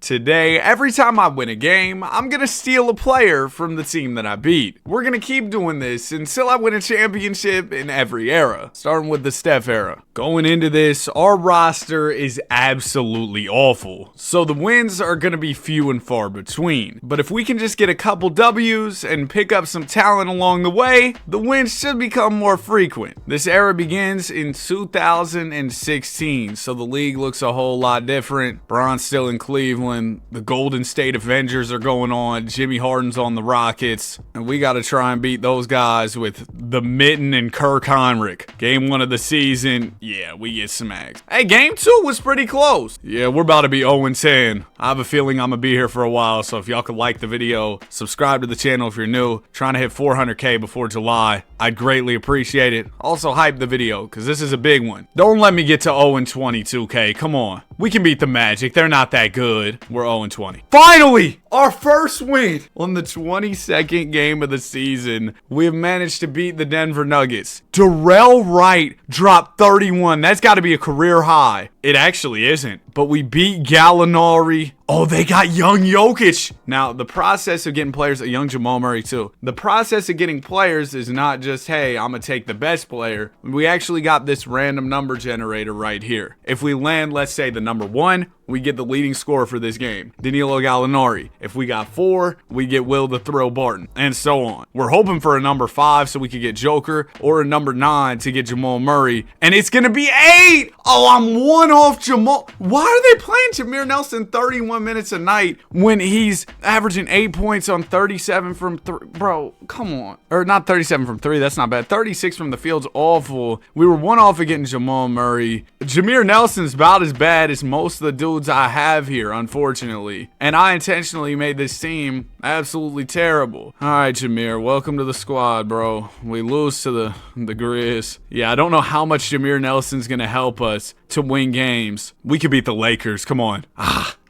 Today, every time I win a game, I'm gonna steal a player from the team that I beat. We're gonna keep doing this until I win a championship in every era, starting with the Steph era. Going into this, our roster is absolutely awful, so the wins are gonna be few and far between. But if we can just get a couple W's and pick up some talent along the way, the wins should become more frequent. This era begins in 2016, so the league looks a whole lot different. Bron's still in Cleveland. The Golden State Avengers are going on. Jimmy Harden's on the Rockets. And we got to try and beat those guys with the Mitten and Kirk Heinrich. Game 1 of the season, yeah, we get smacked. Hey, game 2 was pretty close. Yeah, we're about to be 0-10. I have a feeling I'm going to be here for a while, so if y'all could like the video, subscribe to the channel if you're new. Trying to hit 400K before July. I'd greatly appreciate it. Also, hype the video, because this is a big one. Don't let me get to 0-20, 2K. Come on. We can beat the Magic. They're not that good. We're 0-20. Finally! Our first win! On the 22nd game of the season, we have managed to beat the Denver Nuggets. Darrell Wright dropped 31. That's got to be a career high. It actually isn't. But we beat Gallinari. Oh, they got young Jokic. Now, the process of getting players, a young Jamal Murray too. The process of getting players is not just, hey, I'm going to take the best player. We actually got this random number generator right here. If we land, let's say, the number 1, we get the leading scorer for this game, Danilo Gallinari. If we got 4, we get Will the Thrill Barton, and so on. We're hoping for a number 5 so we could get Joker, or a number 9 to get Jamal Murray, and it's going to be 8! Oh, I'm 1 off Jamal. Why are they playing Jameer Nelson 31 minutes a night when he's averaging 8 points on 37 from 3? Bro, come on. Or not 37 from 3, that's not bad. 36 from the field's awful. We were 1 off of getting Jamal Murray. Jameer Nelson's about as bad as most of the dudes I have here, unfortunately. And I intentionally made this team absolutely terrible. Alright, Jameer, welcome to the squad, bro. We lose to the Grizz. Yeah, I don't know how much Jameer Nelson's gonna help us to win games. We could beat the Lakers, come on.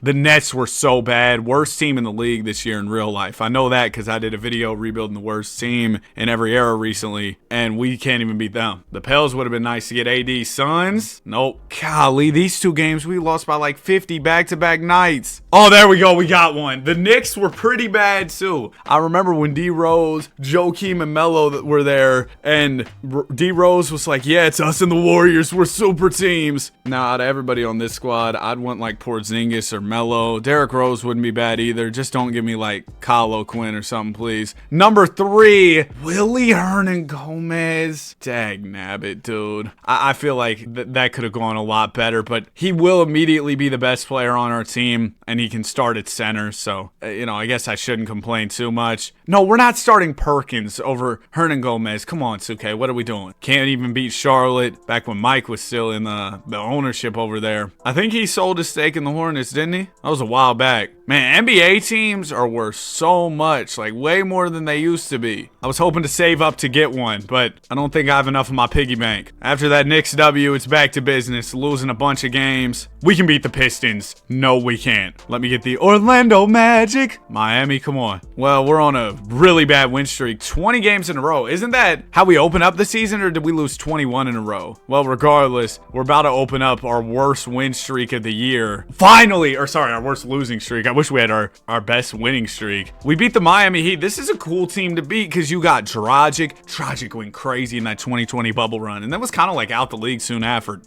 The Nets were so bad. Worst team in the league this year in real life. I know that because I did a video rebuilding the worst team in every era recently, and we can't even beat them. The Pels would have been nice to get AD. Suns? Nope. Golly, these 2 games, we lost by like 50 back-to-back nights. Oh, there we go. We got one. The Knicks were pretty bad, too. I remember when D Rose, Joakim, and Melo were there, and D Rose was like, yeah, it's us and the Warriors. We're super teams. Now, out of everybody on this squad, I'd want like Porzingis or Melo. Derrick Rose wouldn't be bad either. Just don't give me like Kyle O'Quinn or something, please. Number 3, Willie Hernangomez. Dag nabbit, dude. I feel like that could have gone a lot better, but he will immediately be the best player on our team, and he can start at center, so, you know, I guess I shouldn't complain too much. No, we're not starting Perkins over Hernangomez. Come on, 2K, what are we doing? Can't even beat Charlotte back when Mike was still in the ownership over there. I think he sold his stake in the Hornets, didn't he? That was a while back. Man, NBA teams are worth so much, like way more than they used to be. I was hoping to save up to get one, but I don't think I have enough in my piggy bank. After that Knicks W, it's back to business, losing a bunch of games. We can beat the Pistons. No, we can't. Let me get the Orlando Magic. Miami, come on. Well, we're on a really bad win streak. 20 games in a row. Isn't that how we open up the season, or did we lose 21 in a row? Well, regardless, we're about to open up our worst win streak of the year. Finally, or sorry, our worst losing streak. I wish we had our best winning streak. We beat the Miami Heat. This is a cool team to beat because you got Dragic. Dragic went crazy in that 2020 bubble run, and that was kind of like out the league soon after.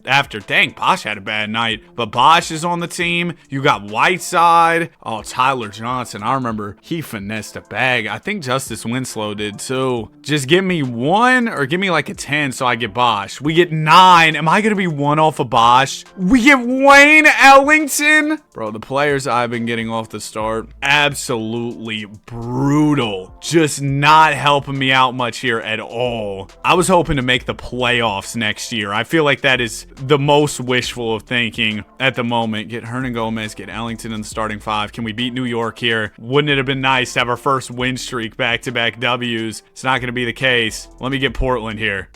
Dang, Bosh had a bad night, but Bosh is on the team. You got Whiteside. Oh, Tyler Johnson. I remember he finessed a bag. I think Justice Winslow did too. Just give me 1 or give me like a 10 so I get Bosh. We get 9. Am I going to be 1 off of Bosh? We get Wayne Ellington. Bro, the players I've been getting off the start, absolutely brutal. Just not helping me out much here at all. I was hoping to make the playoffs next year. I feel like that is the most wishful of thinking at the moment. Get Hernangomez, get Ellington in the starting 5. Can we beat New York here? Wouldn't it have been nice to have our first win streak streak, back-to-back W's. It's not going to be the case. Let me get Portland here.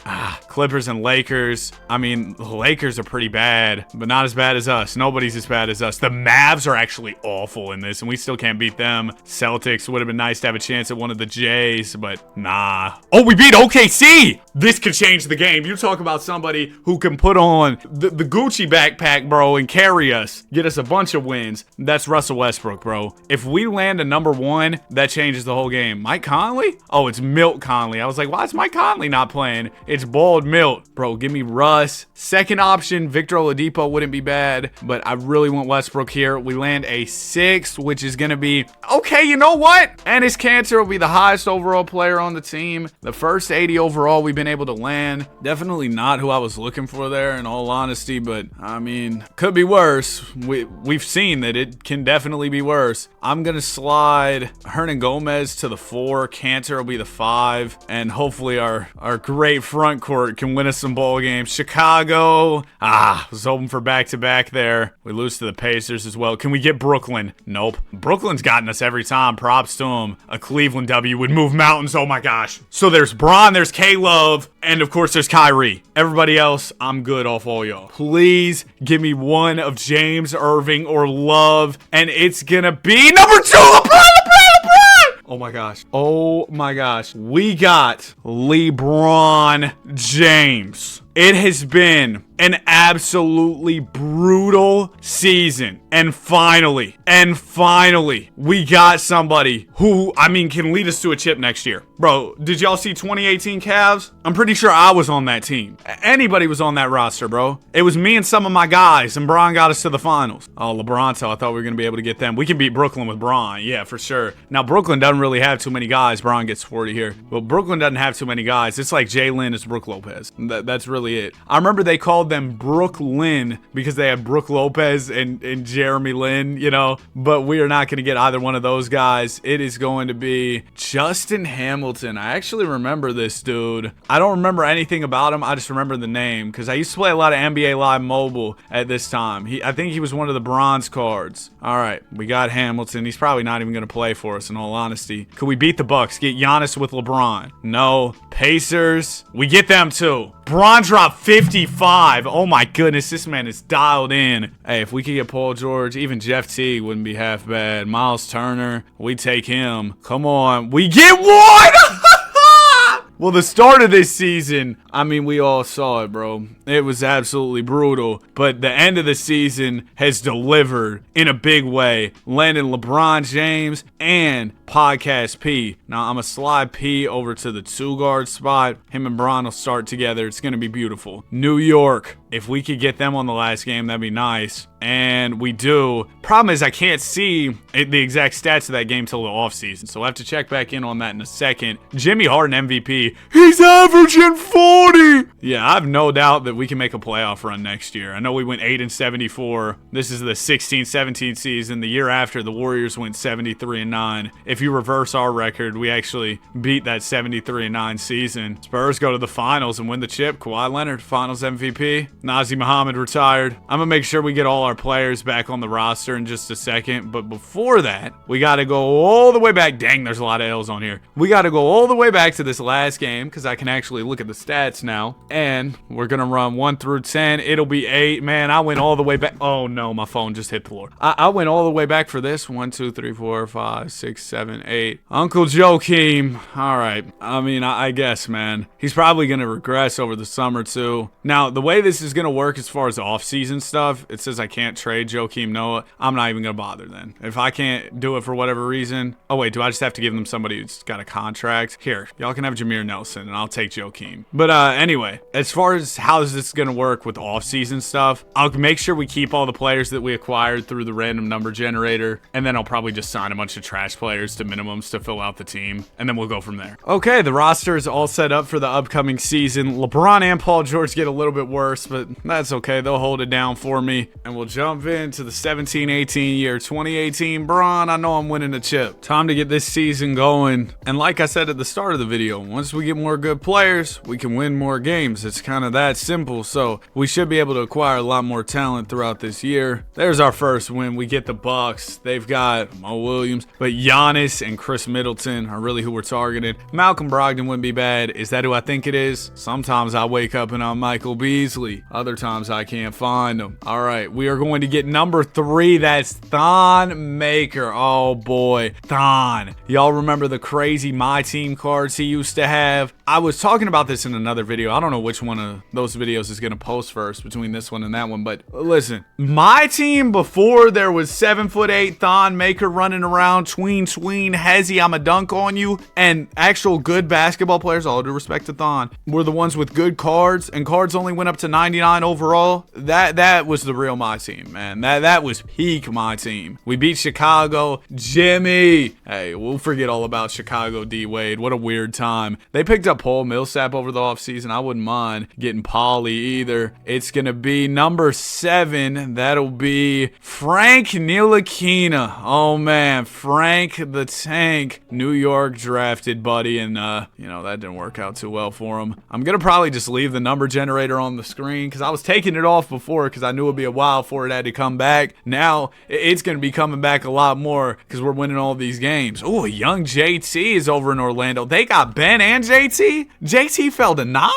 Clippers and Lakers. I mean, the Lakers are pretty bad, but not as bad as us. Nobody's as bad as us. The Mavs are actually awful in this, and we still can't beat them. Celtics would have been nice to have a chance at one of the Jays, but nah. Oh, we beat OKC! This could change the game. You talk about somebody who can put on the Gucci backpack, bro, and carry us. Get us a bunch of wins. That's Russell Westbrook, bro. If we land a number 1, that changes the whole game. Mike Conley? Oh, it's Milt Conley. I was like, why is Mike Conley not playing? It's Bald Milt. Bro, give me Russ. Second option, Victor Oladipo wouldn't be bad, but I really want Westbrook here. We land a 6, which is going to be, okay, you know what? Enes Kanter will be the highest overall player on the team. The first 80 overall we've been able to land. Definitely not who I was looking for there, in all honesty, but I mean, could be worse. We've seen that it can definitely be worse. I'm going to slide Hernan Gomez to the 4. Kanter will be the 5, and hopefully our great front court can win us some ball games. Chicago, was hoping for back-to-back there. We lose to the Pacers as well. Can we get Brooklyn? Nope. Brooklyn's gotten us every time. Props to them. A Cleveland W would move mountains. Oh my gosh. So there's Bron, there's K-Love, and of course there's Kyrie. Everybody else, I'm good off all y'all. Please give me one of James, Irving, or Love, and it's gonna be number 2, LeBron! Oh my gosh. Oh my gosh. We got LeBron James. It has been an absolutely brutal season. And finally, we got somebody who, I mean, can lead us to a chip next year. Bro, did y'all see 2018 Cavs? I'm pretty sure I was on that team. Anybody was on that roster, bro. It was me and some of my guys, and Bron got us to the finals. Oh, LeBronto, I thought we were going to be able to get them. We can beat Brooklyn with Bron, yeah, for sure. Now, Brooklyn doesn't really have too many guys. Bron gets 40 here. But Brooklyn doesn't have too many guys. It's like Jalen is Brook Lopez. That's really it. I remember they called them Brooklyn because they had Brook Lopez and Jeremy Lin, you know, but we are not going to get either one of those guys. It is going to be Justin Hamilton. I actually remember this dude. I don't remember anything about him. I just remember the name because I used to play a lot of NBA Live Mobile at this time. I think he was one of the bronze cards. All right, we got Hamilton. He's probably not even going to play for us in all honesty. Could we beat the Bucks? Get Giannis with LeBron? No. Pacers? We get them too. Bron dropped 55. Oh my goodness, this man is dialed in. Hey, if we could get Paul George, even Jeff T wouldn't be half bad. Miles Turner, we take him. Come on, we get one! Well, the start of this season, I mean, we all saw it, bro. It was absolutely brutal. But the end of the season has delivered in a big way. Landing LeBron James and Podcast P. Now, I'm going to slide P over to the 2-guard spot. Him and Bron will start together. It's going to be beautiful. New York. If we could get them on the last game, that'd be nice. And we do. Problem is, I can't see the exact stats of that game till the offseason. So I'll have to check back in on that in a second. Jimmy Harden MVP. He's averaging 40. Yeah, I have no doubt that we can make a playoff run next year. I know we went 8-74. This is the 16-17 season. The year after, the Warriors went 73-9. If you reverse our record, we actually beat that 73-9 season. Spurs go to the finals and win the chip. Kawhi Leonard, finals MVP. Nazi Muhammad retired. I'm going to make sure we get all our players back on the roster in just a second. But before that, we got to go all the way back. Dang, there's a lot of L's on here. We got to go all the way back to this last game because I can actually look at the stats now. And we're going to run 1 through 10. It'll be 8. Man, I went all the way back. Oh, no, my phone just hit the floor. I went all the way back for this. 1, 2, 3, 4, 5, 6, 7, 8. Uncle Joakim. All right. I mean, I guess, man. He's probably going to regress over the summer, too. Now, the way this is going to work as far as off-season stuff, it says I can't trade Joakim Noah. I'm not even going to bother then. If I can't do it for whatever reason. Oh, wait. Do I just have to give them somebody who's got a contract? Here. Y'all can have Jameer Nelson, and I'll take Joakim. But anyway, as far as how is this going to work with off-season stuff, I'll make sure we keep all the players that we acquired through the random number generator, and then I'll probably just sign a bunch of trash players to minimums to fill out the team, and then we'll go from there. Okay, the roster is all set up for the upcoming season. LeBron and Paul George get a little bit worse, but but that's okay. They'll hold it down for me. And we'll jump into the 17-18 year. 2018 Bron, I know I'm winning a chip. Time to get this season going. And like I said at the start of the video, once we get more good players, we can win more games. It's kind of that simple. So we should be able to acquire a lot more talent throughout this year. There's our first win. We get the Bucks. They've got Mo Williams, but Giannis and Chris Middleton are really who we're targeting. Malcolm Brogdon wouldn't be bad. Is that who I think it is? Sometimes I wake up and I'm Michael Beasley. Other times I can't find him. All right, we are going to get number 3. That's Thon Maker. Oh boy, Thon. Y'all remember the crazy My Team cards he used to have? I was talking about this in another video. I don't know which one of those videos is going to post first between this one and that one, but listen, My Team before there was 7'8" Thon Maker running around, tween, Hezzy, I'm a dunk on you, and actual good basketball players, all due respect to Thon, were the ones with good cards, and cards only went up to 99 overall. That was the real My Team, man. That was peak My Team. We beat Chicago. Jimmy. Hey, we'll forget all about Chicago D Wade. What a weird time. They picked up Paul Millsap over the offseason. I wouldn't mind getting Pauly either. It's going to be number 7. That'll be Frank Ntilikina. Oh, man. Frank the Tank. New York drafted, buddy. And, you know, that didn't work out too well for him. I'm going to probably just leave the number generator on the screen because I was taking it off before because I knew it'd be a while before it had to come back. Now, it's going to be coming back a lot more because we're winning all these games. Oh, young JT is over in Orlando. They got Ben and JT. JT fell to 9?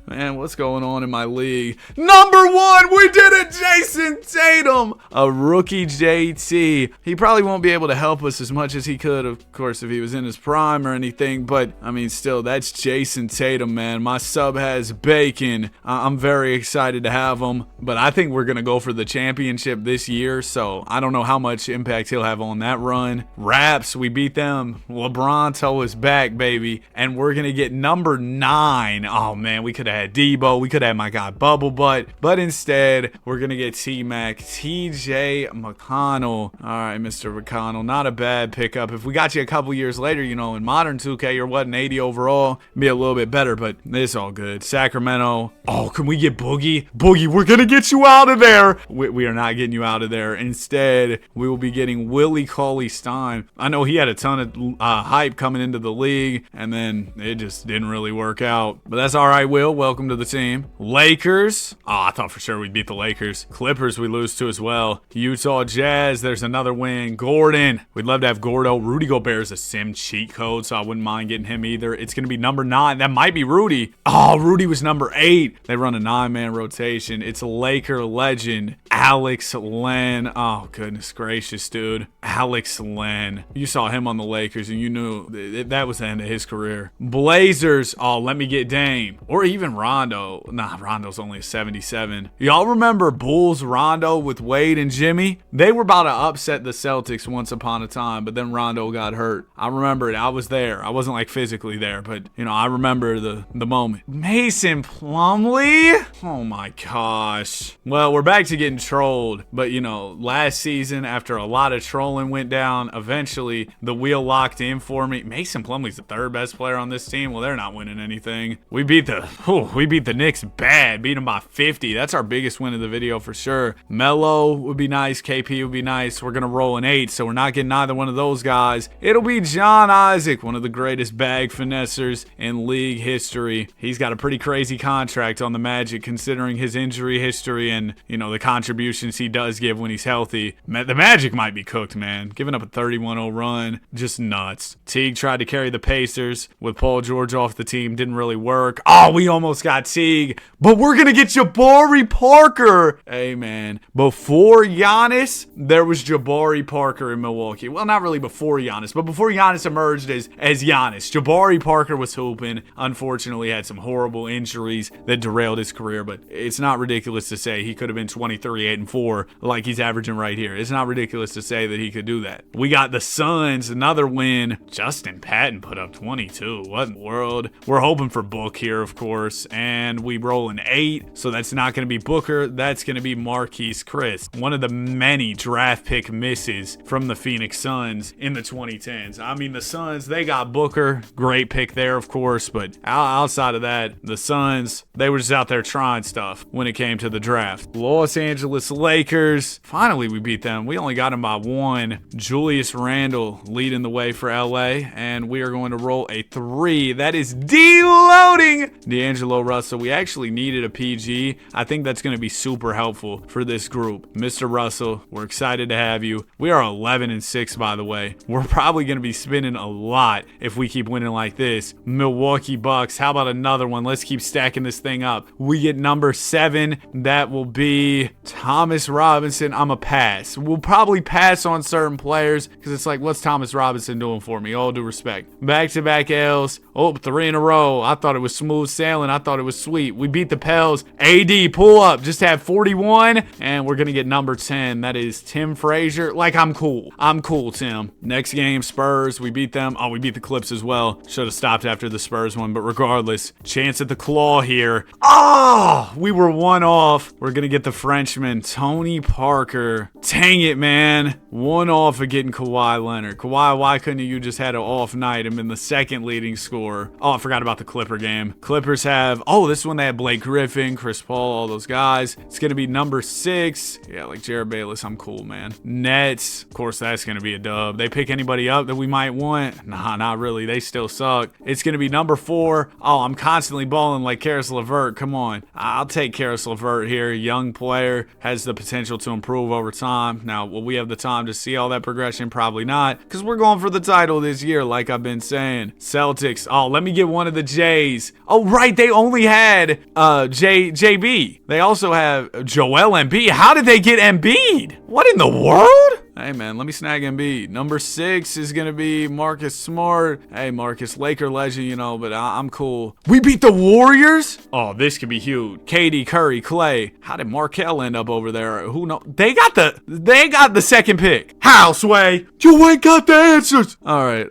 Man, what's going on in my league? Number 1, we did it, Jason Tatum. A rookie JT. He probably won't be able to help us as much as he could, of course, if he was in his prime or anything. But, I mean, still, that's Jason Tatum, man. My sub has bacon. I'm very excited to have him. But I think we're going to go for the championship this year. So, I don't know how much impact he'll have on that run. Raps, we beat them. LeBronto is back, baby. And we're going to get number 9. Oh, man, we could have had Debo. We could have had my guy Bubble Butt. But instead, we're going to get T-Mac. TJ McConnell. All right, Mr. McConnell. Not a bad pickup. If we got you a couple years later, you know, in modern 2K, you're what, an 80 overall? Be a little bit better, but it's all good. Sacramento. Oh, can we get Boogie? Boogie, we're going to get you out of there. We are not getting you out of there. Instead, we will be getting Willie Cauley-Stein. I know he had a ton of hype coming into the league, and then it just didn't really work out. But that's all right, Will. Welcome to the team. Lakers. Oh, I thought for sure we'd beat the Lakers. Clippers we lose to as well. Utah Jazz. There's another win. Gordon. We'd love to have Gordo. Rudy Gobert is a sim cheat code, so I wouldn't mind getting him either. It's going to be number 9. That might be Rudy. Oh, Rudy was number 8. They run a 9-man rotation. It's Laker legend Alex Len. Oh, goodness gracious, dude. Alex Len. You saw him on the Lakers, and you knew that was the end of his career. Blazers. Oh, let me get Dame. Or even Rondo. Nah, Rondo's only a 77. Y'all remember Bulls Rondo with Wade and Jimmy? They were about to upset the Celtics once upon a time, but then Rondo got hurt. I remember it. I was there. I wasn't like physically there, but you know, I remember the moment. Mason Plumlee? Oh my gosh. Well, we're back to getting trolled, but you know, last season after a lot of trolling went down, eventually the wheel locked in for me. Mason Plumlee's the 3rd best player on this team. Well, they're not winning anything. We beat the Knicks bad. Beat them by 50. That's our biggest win of the video for sure. Melo would be nice. KP would be nice. We're gonna roll an 8, so we're not getting either one of those guys. It'll be John Isaac, one of the greatest bag finessers in league history. He's got a pretty crazy contract on the Magic considering his injury history and, you know, the contributions he does give when he's healthy. The Magic might be cooked, man. Giving up a 31-0 run, just nuts. Teague tried to carry the Pacers with Paul George off the team. Didn't really work. Oh, we almost got Teague, but we're gonna get Jabari Parker. Hey, man. Before Giannis, there was Jabari Parker in Milwaukee. Well, not really before Giannis, but before Giannis emerged as Giannis, Jabari Parker was hooping. Unfortunately, had some horrible injuries that derailed his career, but it's not ridiculous to say he could have been 23, 8, and 4 like he's averaging right here. It's not ridiculous to say that he could do that. We got the Suns, another win. Justin Patton put up 22. What in the world? We're hoping for Book here, of course. and we roll an 8. So that's not going to be Booker. That's going to be Marquise Chris. One of the many draft pick misses from the Phoenix Suns in the 2010s. I mean, the Suns, they got Booker. Great pick there, of course. But outside of that, the Suns, they were just out there trying stuff when it came to the draft. Los Angeles Lakers. Finally, we beat them. We only got them by 1. Julius Randle leading the way for LA. And we are going to roll a 3. That is deloading D'Angelo Russell. We actually needed a PG. I think that's going to be super helpful for this group. Mr. Russell, we're excited to have you. We are 11-6, by the way. We're probably going to be spinning a lot if we keep winning like this. Milwaukee Bucks. How about another one? Let's keep stacking this thing up. We get number 7. That will be Thomas Robinson. I'm a pass. We'll probably pass on certain players because it's like, what's Thomas Robinson doing for me? All due respect. Back-to-back L's. Oh, 3 in a row. I thought it was smooth sailing. I thought it was sweet. We beat the Pels. AD, pull up. Just had 41. And we're going to get number 10. That is Tim Frazier. Like, I'm cool. I'm cool, Tim. Next game, Spurs. We beat them. Oh, we beat the Clips as well. Should have stopped after the Spurs one. But regardless, chance at the claw here. Oh, we were 1 off. We're going to get the Frenchman, Tony Parker. Dang it, man. 1 off of getting Kawhi Leonard. Kawhi, why couldn't you just had an off night and been the second leading scorer? Oh, I forgot about the Clipper game. Clippers have, oh, this one they had Blake Griffin, Chris Paul, all those guys. It's going to be number 6. Yeah, like Jared Bayless, I'm cool, man. Nets, of course, that's going to be a dub. They pick anybody up that we might want? Nah, not really. They still suck. It's going to be number 4. Oh, I'm constantly balling like Karis LeVert. Come on. I'll take Karis LeVert here. Young player, has the potential to improve over time. Now, will we have the time to see all that progression? Probably not, because we're going for the title this year, like I've been saying. Celtics. Oh, let me get one of the J's. Oh, right. They only had JB. They also have Joel Embiid. How did they get Embiid? What in the world? Hey, man, let me snag Embiid. Number 6 is going to be Marcus Smart. Hey, Marcus, Laker legend, you know, but I'm cool. We beat the Warriors? Oh, this could be huge. KD, Curry, Clay. How did Markelle end up over there? Who knows? They got the second pick. How, Sway? You ain't got the answers. All right,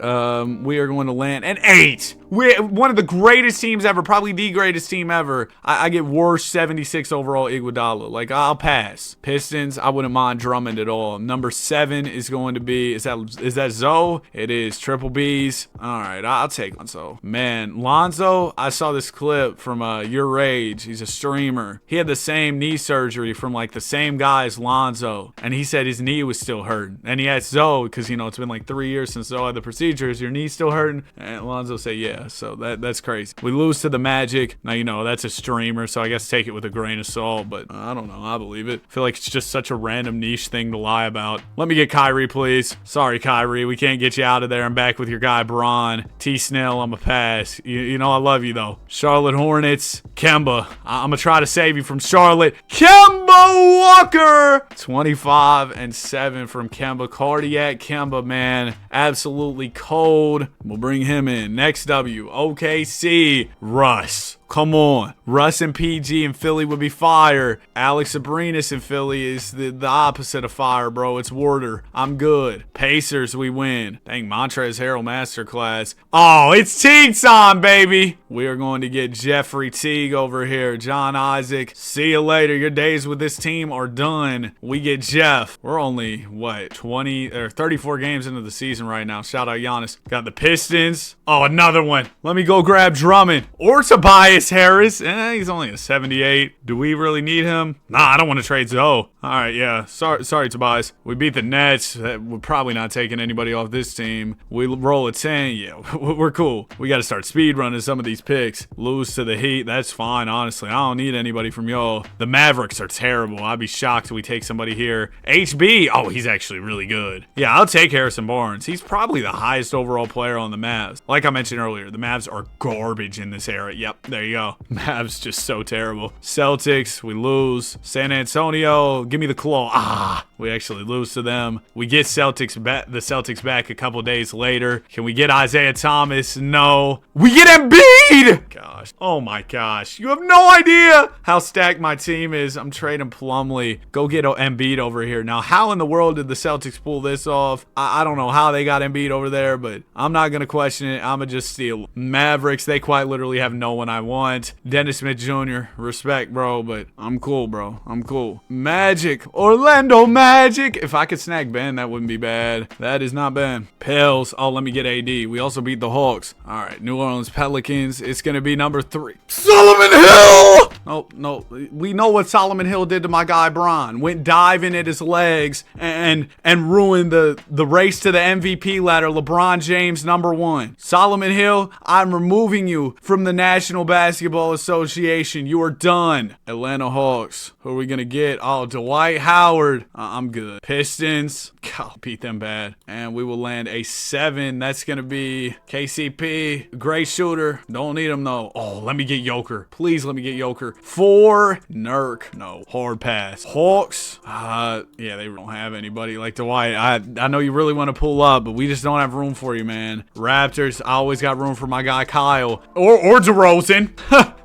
we are going to land an 8. We're one of the greatest teams ever, probably the greatest team ever. I get worst 76 overall Iguodala. Like, I'll pass. Pistons, I wouldn't mind Drummond at all. Number 7 is going to be, is that Zoe? It is. Triple B's. All right, I'll take Lonzo. Man, Lonzo, I saw this clip from Your Rage. He's a streamer. He had the same knee surgery from like the same guy as Lonzo, and he said his knee was still hurting. And he asked Zoe, because, you know, it's been like 3 years since Zoe had the procedure. Is your knee still hurting? And Lonzo said, yeah. So that's crazy. We lose to the Magic. Now, you know, that's a streamer, so I guess take it with a grain of salt, but I don't know. I believe it. I feel like it's just such a random niche thing to lie about. Let me get Kyrie, please. Sorry, Kyrie. We can't get you out of there. I'm back with your guy, Bron. T. Snell, I'm a pass. You know I love you, though. Charlotte Hornets. Kemba. I'm going to try to save you from Charlotte. Kemba Walker! 25-7 from Kemba. Cardiac Kemba, man. Absolutely cold. We'll bring him in. Next W. OKC. Russ. Come on. Russ and PG in Philly would be fire. Alex Abrinas in Philly is the opposite of fire, bro. It's Warder. I'm good. Pacers, we win. Dang, Montrezl Harrell masterclass. Oh, it's Teague time, baby. We are going to get Jeffrey Teague over here. John Isaac. See you later. Your days with this team are done. We get Jeff. We're only, what, 20 or 34 games into the season right now. Shout out Giannis. Got the Pistons. Oh, another one. Let me go grab Drummond. Or Tobias Harris. He's only a 78. Do we really need him? Nah, I don't want to trade Zoe. All right, yeah. Sorry, Tobias. We beat the Nets. We're probably not taking anybody off this team. We roll a 10. Yeah, we're cool. We got to start speed running some of these picks. Lose to the Heat. That's fine, honestly. I don't need anybody from y'all. The Mavericks are terrible. I'd be shocked if we take somebody here. HB. Oh, he's actually really good. Yeah, I'll take Harrison Barnes. He's probably the highest overall player on the Mavs. Like I mentioned earlier, the Mavs are garbage in this era. Yep, there you go. Mavs just so terrible. Celtics, we lose. San Antonio, give me the claw. We actually lose to them. We get the Celtics back a couple days later. Can we get Isaiah Thomas? No. We get Embiid! Gosh. Oh my gosh. You have no idea how stacked my team is. I'm trading Plumlee. Go get Embiid over here. Now, how in the world did the Celtics pull this off? I don't know how they got Embiid over there, but I'm not going to question it. I'm going to just steal. Mavericks, they quite literally have no one I want. want. Dennis Smith Jr., respect, bro, but I'm cool, bro. I'm cool. Magic. Orlando Magic. If I could snag Ben, that wouldn't be bad. That is not bad. Pels. Oh, let me get AD. We also beat the Hawks. All right, New Orleans Pelicans. It's going to be number 3. Solomon Hill! No. We know what Solomon Hill did to my guy, Bron. Went diving at his legs and ruined the race to the MVP ladder. LeBron James, number 1. Solomon Hill, I'm removing you from the National Basketball Association. You are done. Atlanta Hawks. Who are we going to get? Oh, Dwight Howard. I'm good. Pistons. God, beat them bad. And we will land a 7. That's going to be KCP. Great shooter. Don't need him, though. Oh, let me get Joker. Please let me get Joker. 4. Nurk. No. Hard pass. Hawks. Yeah, they don't have anybody like Dwight. I know you really want to pull up, but we just don't have room for you, man. Raptors. I always got room for my guy Kyle. Or DeRozan.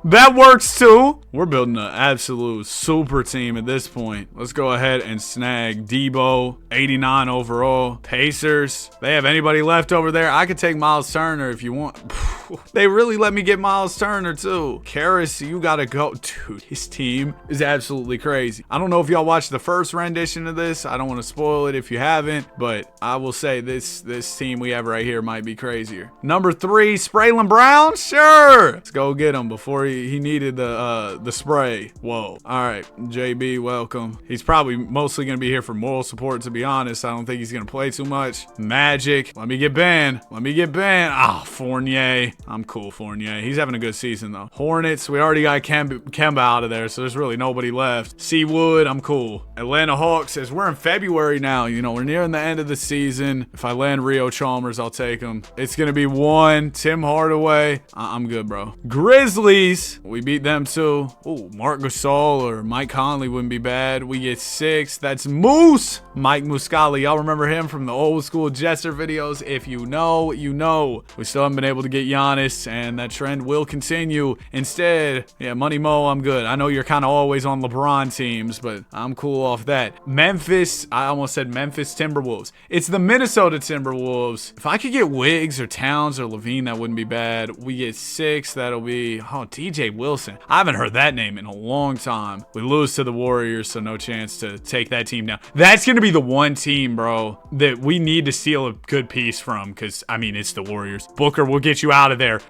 That works, too. We're building an absolute super team at this point. Let's go ahead and snag Debo. 89 overall. Pacers. They have anybody left over there? I could take Miles Turner if you want. They really let me get Miles Turner, too. Karras, you gotta go. Dude, his team is absolutely crazy. I don't know if y'all watched the first rendition of this. I don't want to spoil it if you haven't, but I will say this team we have right here might be crazier. Number 3, Spraylon Brown? Sure. Let's go get him before he needed the spray. Whoa. All right, JB, welcome. He's probably mostly going to be here for moral support, to be honest. I don't think he's going to play too much. Magic. Let me get Ben. Ah, Fournier. I'm cool, Fournier. He's having a good season, though. Hornets. We already got Kemba out of there, so there's really nobody left. Seawood. I'm cool. Atlanta Hawks. As we're in February now, you know, we're nearing the end of the season. If I land Rio Chalmers, I'll take him. It's going to be 1. Tim Hardaway. I'm good, bro. Grizzlies. We beat them, too. Oh, Mark Gasol or Mike Conley wouldn't be bad. We get 6. That's Moose. Mike Muscala. Y'all remember him from the old school Jester videos? If you know, you know. We still haven't been able to get Giannis, and that trend will continue. Instead, yeah, Money Mo, I'm good. I know you're kind of always on LeBron teams, but I'm cool off that. Memphis, I almost said Memphis Timberwolves. It's the Minnesota Timberwolves. If I could get Wiggs or Towns or Levine, that wouldn't be bad. We get 6. That'll be, TJ Wilson. I haven't heard that name in a long time. We lose to the Warriors, so no chance to take that team down. That's going to be the one team, bro, that we need to steal a good piece from, because, I mean, it's the Warriors. Booker will get you out of there.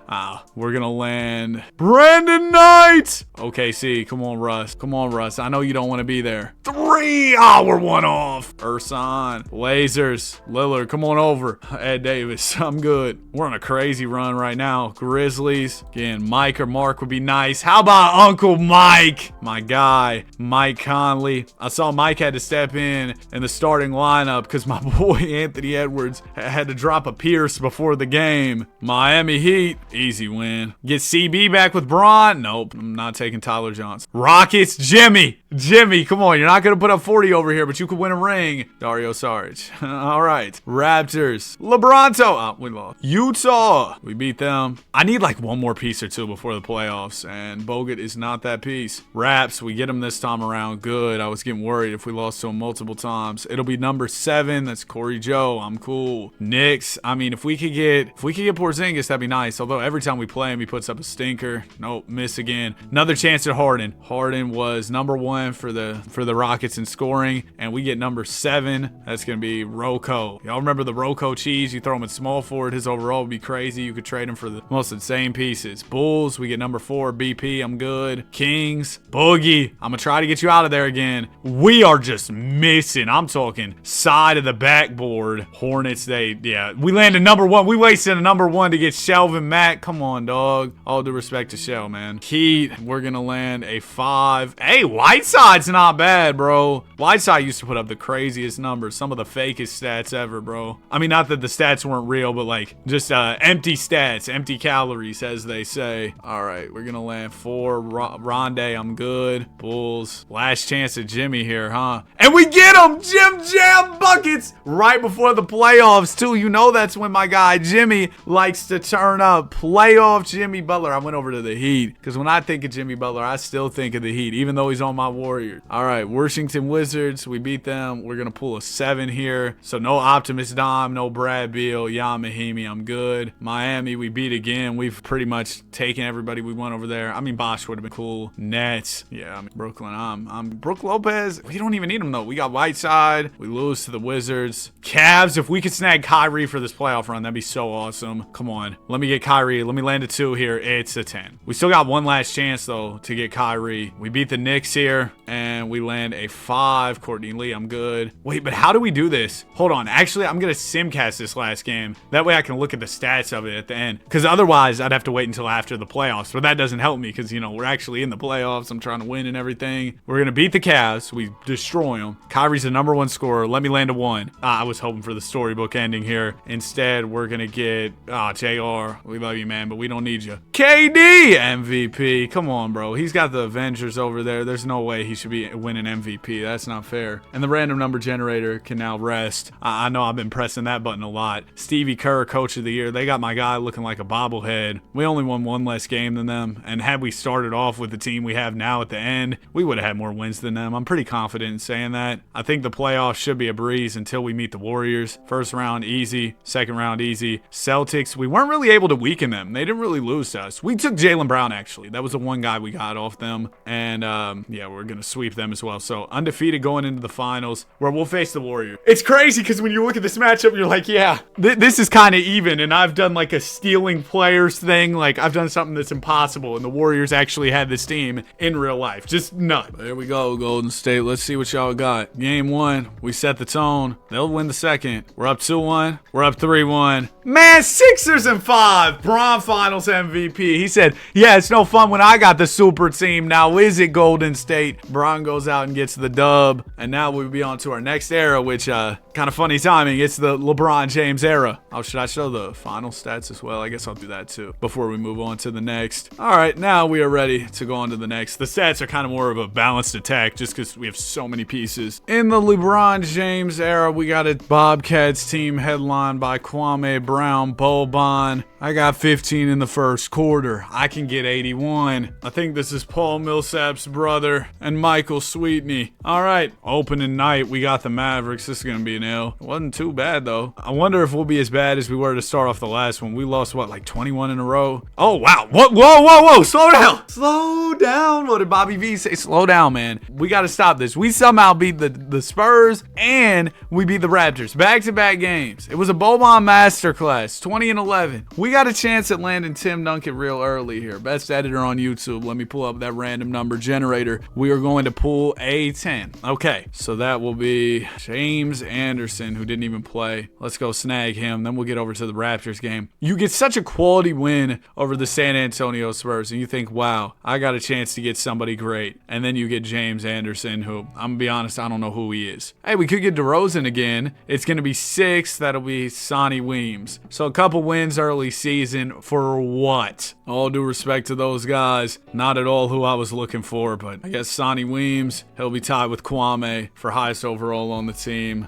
We're going to land Brandon Knight. OKC, come on, Russ. Come on, Russ. I know you don't want to be there. 3. We're 1 off. Ursan. Blazers. Lillard, come on over. Ed Davis, I'm good. We're on a crazy run right now. Grizzlies. Again, Mike or Mark would be nice. How about Uncle Mike? My guy, Mike Conley. I saw Mike had to step in the starting lineup because my boy Anthony Edwards had to drop a Pierce before the game. Miami Heat. Easy win. Get CB back with Braun? Nope. I'm not taking Tyler Johnson. Rockets. Jimmy, come on. You're not going to put up 40 over here, but you could win a ring. Dario Saric. All right. Raptors. LeBronto. We lost. Utah. We beat them. I need like one more piece or two before the playoffs, and Bogut is not that piece. Raps. We get him this time around. Good. I was getting worried if we lost to him multiple times. It'll be number 7. That's Corey Joe. I'm cool. Knicks. I mean, if we could get Porzingis, that'd be nice. Although every time we play him, he puts up a stinker. Nope. Miss again. Another chance at Harden. Harden was number 1 for the Rockets in scoring, and we get number 7. That's gonna be Rocco. Y'all remember the Rocco cheese? You throw him at small forward, his overall would be crazy. You could trade him for the most insane pieces. Bulls, we get number 4. BP, I'm good. Kings, Boogie, I'm gonna try to get you out of there again. We are just missing. I'm talking side of the backboard. Hornets, we landed number 1. We wasted a number 1 to get Shelvin Mack. Come on, dog. All due respect to Shell, man. Heat, we're gonna land a 5. Hey, Whiteside's not bad, bro. Whiteside used to put up the craziest numbers, some of the fakest stats ever, bro. I mean, not that the stats weren't real, but like just empty stats, empty calories, as they say. All right, we're gonna land 4. Rondé, I'm good. Bulls, last chance at Jimmy here, huh? And we get him! Jim Jam buckets right before the playoffs, too. You know that's when my guy Jimmy likes to turn to playoff Jimmy Butler. I went over to the Heat because when I think of Jimmy Butler, I still think of the Heat, even though he's on my Warriors. All right, Washington Wizards. We beat them. We're going to pull a 7 here. So no Optimus Dom, no Brad Beal, Jan Mahimi. I'm good. Miami, we beat again. We've pretty much taken everybody we won over there. I mean, Bosch would have been cool. Nets. Yeah, I mean, Brooklyn. I'm Brook Lopez. We don't even need him, though. We got Whiteside. We lose to the Wizards. Cavs, if we could snag Kyrie for this playoff run, that'd be so awesome. Come on. Let me get Kyrie. Let me land a 2 here. It's a 10. We still got one last chance, though, to get Kyrie. We beat the Knicks here, and we land a 5. Courtney Lee, I'm good. Wait, but how do we do this? Hold on. Actually, I'm going to simcast this last game. That way I can look at the stats of it at the end. Because otherwise, I'd have to wait until after the playoffs. But that doesn't help me because, you know, we're actually in the playoffs. I'm trying to win and everything. We're going to beat the Cavs. We destroy them. Kyrie's the #1 scorer. Let me land a 1. I was hoping for the storybook ending here. Instead, we're going to get, JR. We love you, man, but we don't need you. KD MVP. Come on, bro. He's got the Avengers over there. There's no way he should be winning MVP. That's not fair. And the random number generator can now rest. I know I've been pressing that button a lot. Stevie Kerr, Coach of the Year. They got my guy looking like a bobblehead. We only won one less game than them. And had we started off with the team we have now at the end, we would have had more wins than them. I'm pretty confident in saying that. I think the playoffs should be a breeze until we meet the Warriors. First round, easy. Second round, easy. Celtics, we weren't really able to weaken them. They didn't really lose to us. We took Jaylen Brown, actually. That was the one guy we got off them. And, yeah, we're going to sweep them as well. So, undefeated going into the finals, where we'll face the Warriors. It's crazy because when you look at this matchup, you're like, yeah, this is kind of even. And I've done like a stealing players thing. Like, I've done something that's impossible. And the Warriors actually had this team in real life. Just nuts. There we go, Golden State. Let's see what y'all got. Game 1, we set the tone. They'll win the second. We're up 2-1. We're up 3-1. Man, Sixers in 5. Bron Finals MVP. He said, yeah, it's no fun when I got the super team. Now is it Golden State? Bron goes out and gets the dub. And now we'll be on to our next era, which, kind of funny timing. It's the LeBron James era. Oh, should I show the final stats as well? I guess I'll do that too before we move on to the next. All right, now we are ready to go on to the next. The stats are kind of more of a balanced attack just because we have so many pieces. In the LeBron James era, we got a Bobcats team headlined by Kwame Brown, Boban. I got 15 in the first quarter. I can get 81. I think this is Paul Millsap's brother and Michael Sweetney. All right, opening night, we got the Mavericks. This is going to be an L. It wasn't too bad, though. I wonder if we'll be as bad as we were to start off the last one. We lost, what, like 21 in a row? Oh, wow. What? Whoa. Slow down. Slow down. What did Bobby V say? Slow down, man. We got to stop this. We somehow beat the Spurs and we beat the Raptors. Back-to-back games. It was a Boban masterclass. 20-11. We got a chance at landing Tim Duncan real early here. Best editor on YouTube. Let me pull up that random number generator. We are going to pull a 10. Okay, so that will be James Anderson, who didn't even play. Let's go snag him. Then we'll get over to the Raptors game. You get such a quality win over the San Antonio Spurs, and you think, wow, I got a chance to get somebody great. And then you get James Anderson, who, I'm going to be honest, I don't know who he is. Hey, we could get DeRozan again. It's going to be 6. That'll be Sonny Weems. So a couple wins early season for what? All due respect to those guys. Not at all who I was looking for, but I guess Sonny Weems, he'll be tied with Kwame for highest overall on the team.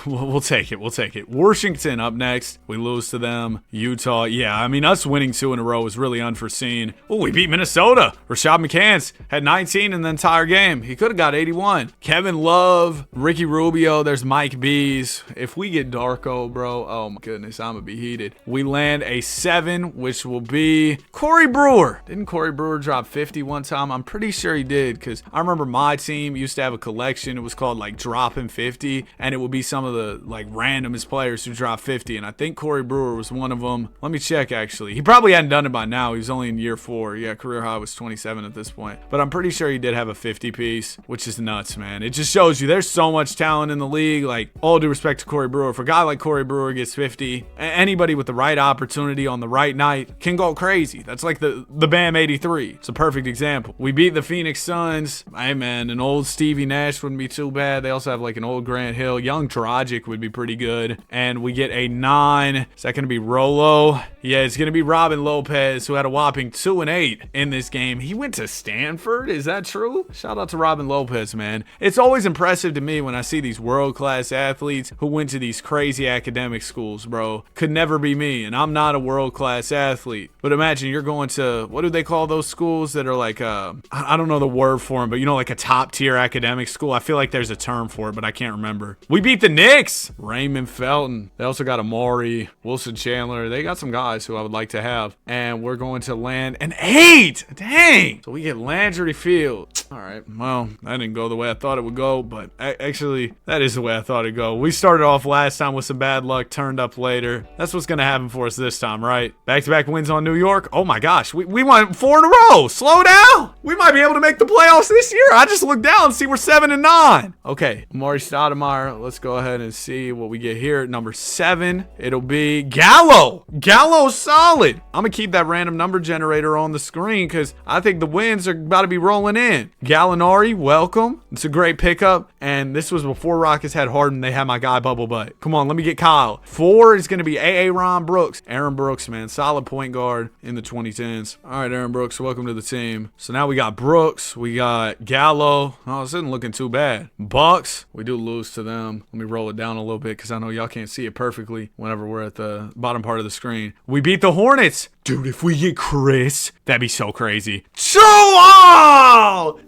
We'll take it. We'll take it. Washington up next. We lose to them. Utah. Yeah, I mean, us winning 2 in a row was really unforeseen. Oh, we beat Minnesota. Rashad McCants had 19 in the entire game. He could have got 81. Kevin Love, Ricky Rubio. There's Mike Bees. If we get Darko, bro, oh my goodness, I'm going to be heated. We land a 7, which will be Corey Brewer. Didn't Corey Brewer drop 50 one time? I'm pretty sure he did because I remember my team used to have a collection. It was called like dropping 50, and it would be some of the like randomest players who dropped 50, and I think Corey Brewer was one of them. Let me check, actually. He probably hadn't done it by now. He was only in year 4. Yeah, career high was 27 at this point, but I'm pretty sure he did have a 50 piece, which is nuts, man. It just shows you there's so much talent in the league. Like, all due respect to Corey Brewer. If a guy like Corey Brewer gets 50, anybody with the right opportunity on the right night can go crazy. That's like the Bam 83. It's a perfect example. We beat the Phoenix Suns. Hey, man, an old Stevie Nash wouldn't be too bad. They also have like an old Grant Hill, young Toronto Dragic would be pretty good. And we get a 9. Is that going to be Rolo? Yeah, it's going to be Robin Lopez, who had a whopping 2 and 8 in this game. He went to Stanford? Is that true? Shout out to Robin Lopez, man. It's always impressive to me when I see these world-class athletes who went to these crazy academic schools, bro. Could never be me, and I'm not a world-class athlete. But imagine you're going to, what do they call those schools that are like, I don't know the word for them, but you know, like a top-tier academic school? I feel like there's a term for it, but I can't remember. We beat the Knicks! Raymond Felton. They also got Amari, Wilson Chandler. They got some guys who I would like to have. And we're going to land an 8! Dang! So we get Landry Field. All right, well, that didn't go the way I thought it would go, but actually, that is the way I thought it'd go. We started off last time with some bad luck, turned up later. That's what's going to happen for us this time, right? Back-to-back wins on New York. Oh my gosh, we won 4 in a row. Slow down. We might be able to make the playoffs this year. I just looked down and see we're 7 and 9. Okay, Amari Stoudemire. Let's go ahead and see what we get here at number 7. It'll be Gallo. Gallo's solid. I'm going to keep that random number generator on the screen because I think the wins are about to be rolling in. Gallinari, welcome. It's a great pickup. And this was before Rockets had Harden. They had my guy Bubble Butt. Come on, let me get Kyle. 4 is going to be Aaron Brooks. Aaron Brooks, man. Solid point guard in the 2010s. All right, Aaron Brooks, welcome to the team. So now we got Brooks. We got Gallo. Oh, this isn't looking too bad. Bucks, we do lose to them. Let me roll it down a little bit because I know y'all can't see it perfectly whenever we're at the bottom part of the screen. We beat the Hornets. Dude, if we get Chris, that'd be so crazy.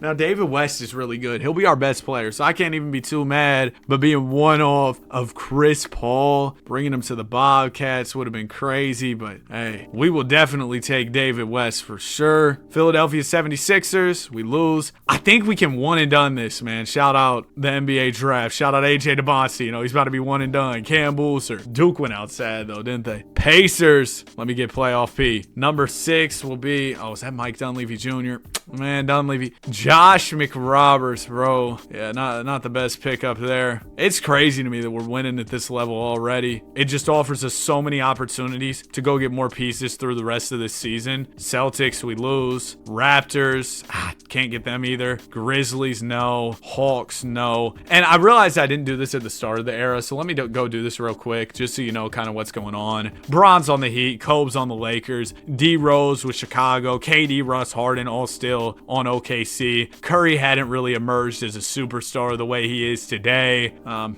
Now, David West is really good. He'll be our best player, so I can't even be too mad. But being one off of Chris Paul, bringing him to the Bobcats would have been crazy. But, hey, we will definitely take David West for sure. Philadelphia 76ers, we lose. I think we can one and done this, man. Shout out the NBA draft. Shout out AJ DeBonsi. You know, he's about to be one and done. Cam Booster. Duke went out sad, though, didn't they? Pacers, let me get playoff P. Number 6 will be, oh, is that Mike Dunleavy Jr.? Man, Dunleavy. Josh McRoberts, bro. Yeah, not the best pickup there. It's crazy to me that we're winning at this level already. It just offers us so many opportunities to go get more pieces through the rest of this season. Celtics, we lose. Raptors, can't get them either. Grizzlies, no. Hawks, no. And I realized I didn't do this at the start of the era, so let me go do this real quick, just so you know kind of what's going on. Bron's on the Heat. Kobe's on the Lakers. D Rose with Chicago. KD, Russ, Harden, all still on OKC. Curry hadn't really emerged as a superstar the way he is today.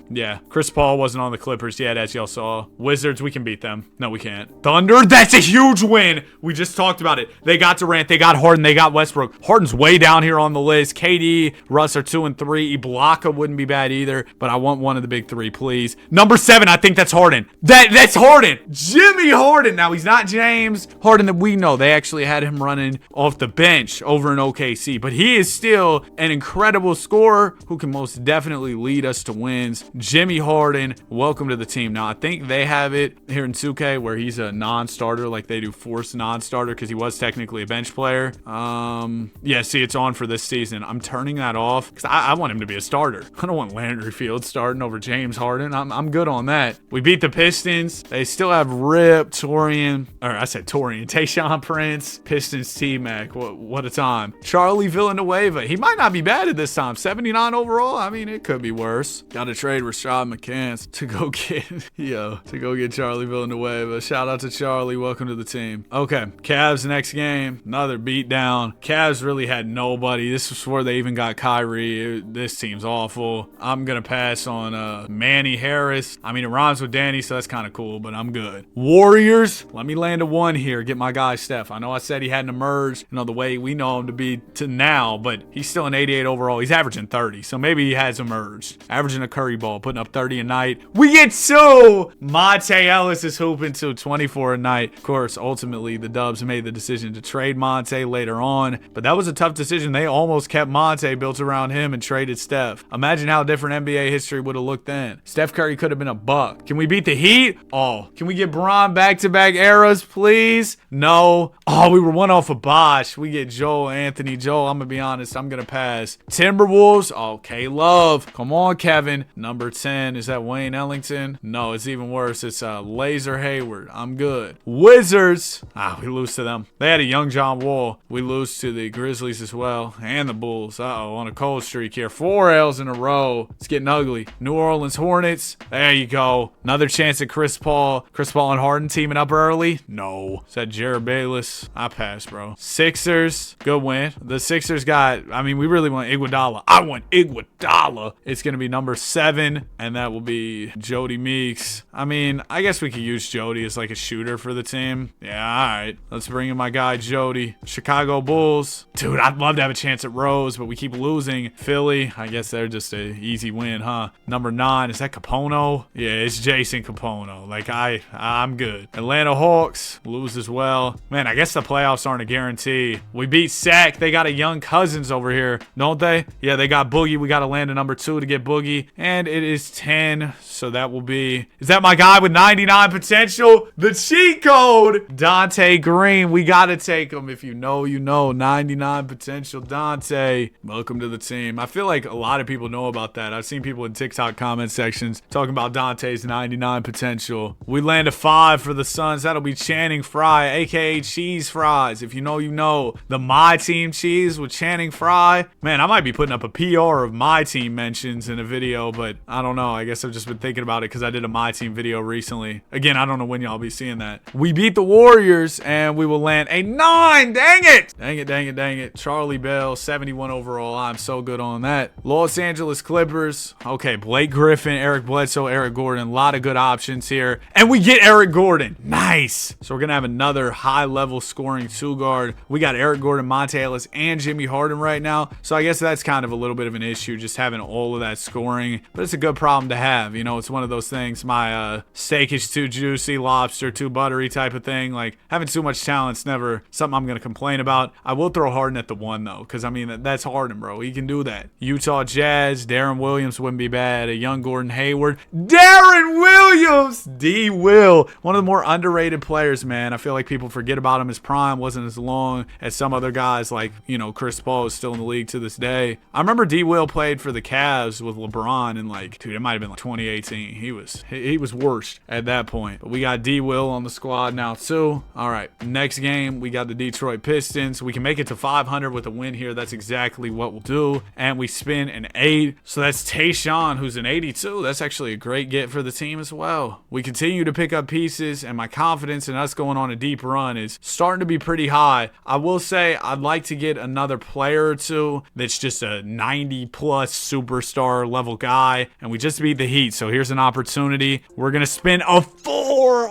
Yeah, Chris Paul wasn't on the Clippers yet, as y'all saw. Wizards, we can beat them. No, we can't. Thunder, that's a huge win. We just talked about it. They got Durant, they got Harden, they got Westbrook. Harden's way down here on the list. KD, Russ are 2 and 3. Ibaka wouldn't be bad either, but I want one of the big 3, please. Number 7, I think that's Harden. That's Harden. Jimmy Harden. Now, he's not James Harden that we know. They actually had him running off the bench over in OKC, but he is still an incredible scorer who can most definitely lead us to wins. Jimmy Harden, welcome to the team. Now, I think they have it here in 2K where he's a non-starter, like they do force non-starter because he was technically a bench player. Yeah, see, it's on for this season. I'm turning that off because I want him to be a starter. I don't want Landry Field starting over James Harden. I'm good on that. We beat the Pistons. They still have Rip, Tayshaun Prince, Pistons T-Mac. What a time. Charlie Villanueva. He might not be bad at this time. 79 overall. I mean, it could be worse. Got to trade Rashad McCants to go get Charlie Villanueva. Shout out to Charlie. Welcome to the team. Okay, Cavs next game. Another beatdown. Cavs really had nobody. This was where they even got Kyrie. This team's awful. I'm gonna pass on Manny Harris. I mean, it rhymes with Danny, so that's kind of cool, but I'm good. Warriors. Let me land a 1 here. Get my guy Steph. I know I said he hadn't emerged, the way we know him to be to now, but he's still an 88 overall. He's averaging 30, so maybe he has emerged. Averaging a Curry ball, putting up 30 a night. We get 2. Monte Ellis is hooping to 24 a night. Of course, ultimately, the Dubs made the decision to trade Monte later on, but that was a tough decision. They almost kept Monte, built around him, and traded Steph. Imagine how different NBA history would have looked then. Steph Curry could have been a buck. Can we beat the Heat? Oh, can we get Bron LeBron back-to-back eras, please? No. Oh, we were one off of Bosh. We get Joel, Anthony. Joel, I'm going to be honest. I'm going to pass. Timberwolves. Okay, Love. Come on, Kevin. Number 10. Is that Wayne Ellington? No, it's even worse. It's Laser Hayward. I'm good. Wizards. We lose to them. They had a young John Wall. We lose to the Grizzlies as well. And the Bulls. Uh-oh, on a cold streak here. 4 L's in a row. It's getting ugly. New Orleans Hornets. There you go. Another chance at Chris Paul. Chris Paul and Harden teaming up early? No. Is that Jared Bayless? I pass, bro. Sixers. Good win. The Sixers got, I mean, we really want Iguodala. I want Iguodala. It's going to be number 7, and that will be Jody Meeks. I mean, I guess we could use Jody as like a shooter for the team. Yeah, all right. Let's bring in my guy, Jody. Chicago Bulls. Dude, I'd love to have a chance at Rose, but we keep losing. Philly. I guess they're just an easy win, huh? Number 9. Is that Capono? Yeah, it's Jason Capono. Like, I'm good. Atlanta Hawks. Lose as well. Man, I guess the playoffs aren't a guarantee. We beat Sac. They got a young Cousins over here, don't they? Yeah, they got Boogie. We got to land a number 2 to get Boogie. And it is 10. So that will be... Is that my guy with 99 potential? The cheat code! Dante Green. We got to take him. If you know, you know. 99 potential Dante. Welcome to the team. I feel like a lot of people know about that. I've seen people in TikTok comment sections talking about Dante's 99 potential. We land a 5 for the Suns. That'll be Channing Frye, aka Cheese Fries. If you know, you know. The My Team cheese with Channing Frye. Man, I might be putting up a PR of My Team mentions in a video, but I don't know. I guess I've just been thinking about it because I did a My Team video recently. Again, I don't know when y'all be seeing that. We beat the Warriors, and we will land a 9. Dang it! Dang it, dang it, dang it. Charlie Bell, 71 overall. I'm so good on that. Los Angeles Clippers. Okay, Blake Griffin, Eric Bledsoe, Eric Gordon. A lot of good options here. And we get Eric Gordon. Nice. So we're going to have another high-level scoring 2-guard. We got Eric Gordon, Monta Ellis, and Jimmy Harden right now. So I guess that's kind of a little bit of an issue, just having all of that scoring. But it's a good problem to have. You know, it's one of those things. My steak is too juicy, lobster too buttery type of thing. Like, having too much talent's never something I'm going to complain about. I will throw Harden at the 1, though, because, I mean, that's Harden, bro. He can do that. Utah Jazz, Darren Williams wouldn't be bad. A young Gordon Hayward. Darren Williams! D-Will. One of the more underrated players, man. I feel like people forget about him. His prime wasn't as long as some other guys like, you know, Chris Paul is still in the league to this day. I remember D-Will played for the Cavs with LeBron in like, dude, it might have been like 2018. He was worst at that point. But we got D-Will on the squad now too. All right, next game, we got the Detroit Pistons. We can make it to 500 with a win here. That's exactly what we'll do. And we spin an 8. So that's Tayshaun, who's an 82. That's actually a great get for the team as well. We continue to pick up pieces, and my confidence in us going on a deep run is starting to be pretty high. I will say I'd like to get another player or two that's just a 90-plus superstar level guy, and we just beat the Heat, so here's an opportunity. We're going to spin a 4.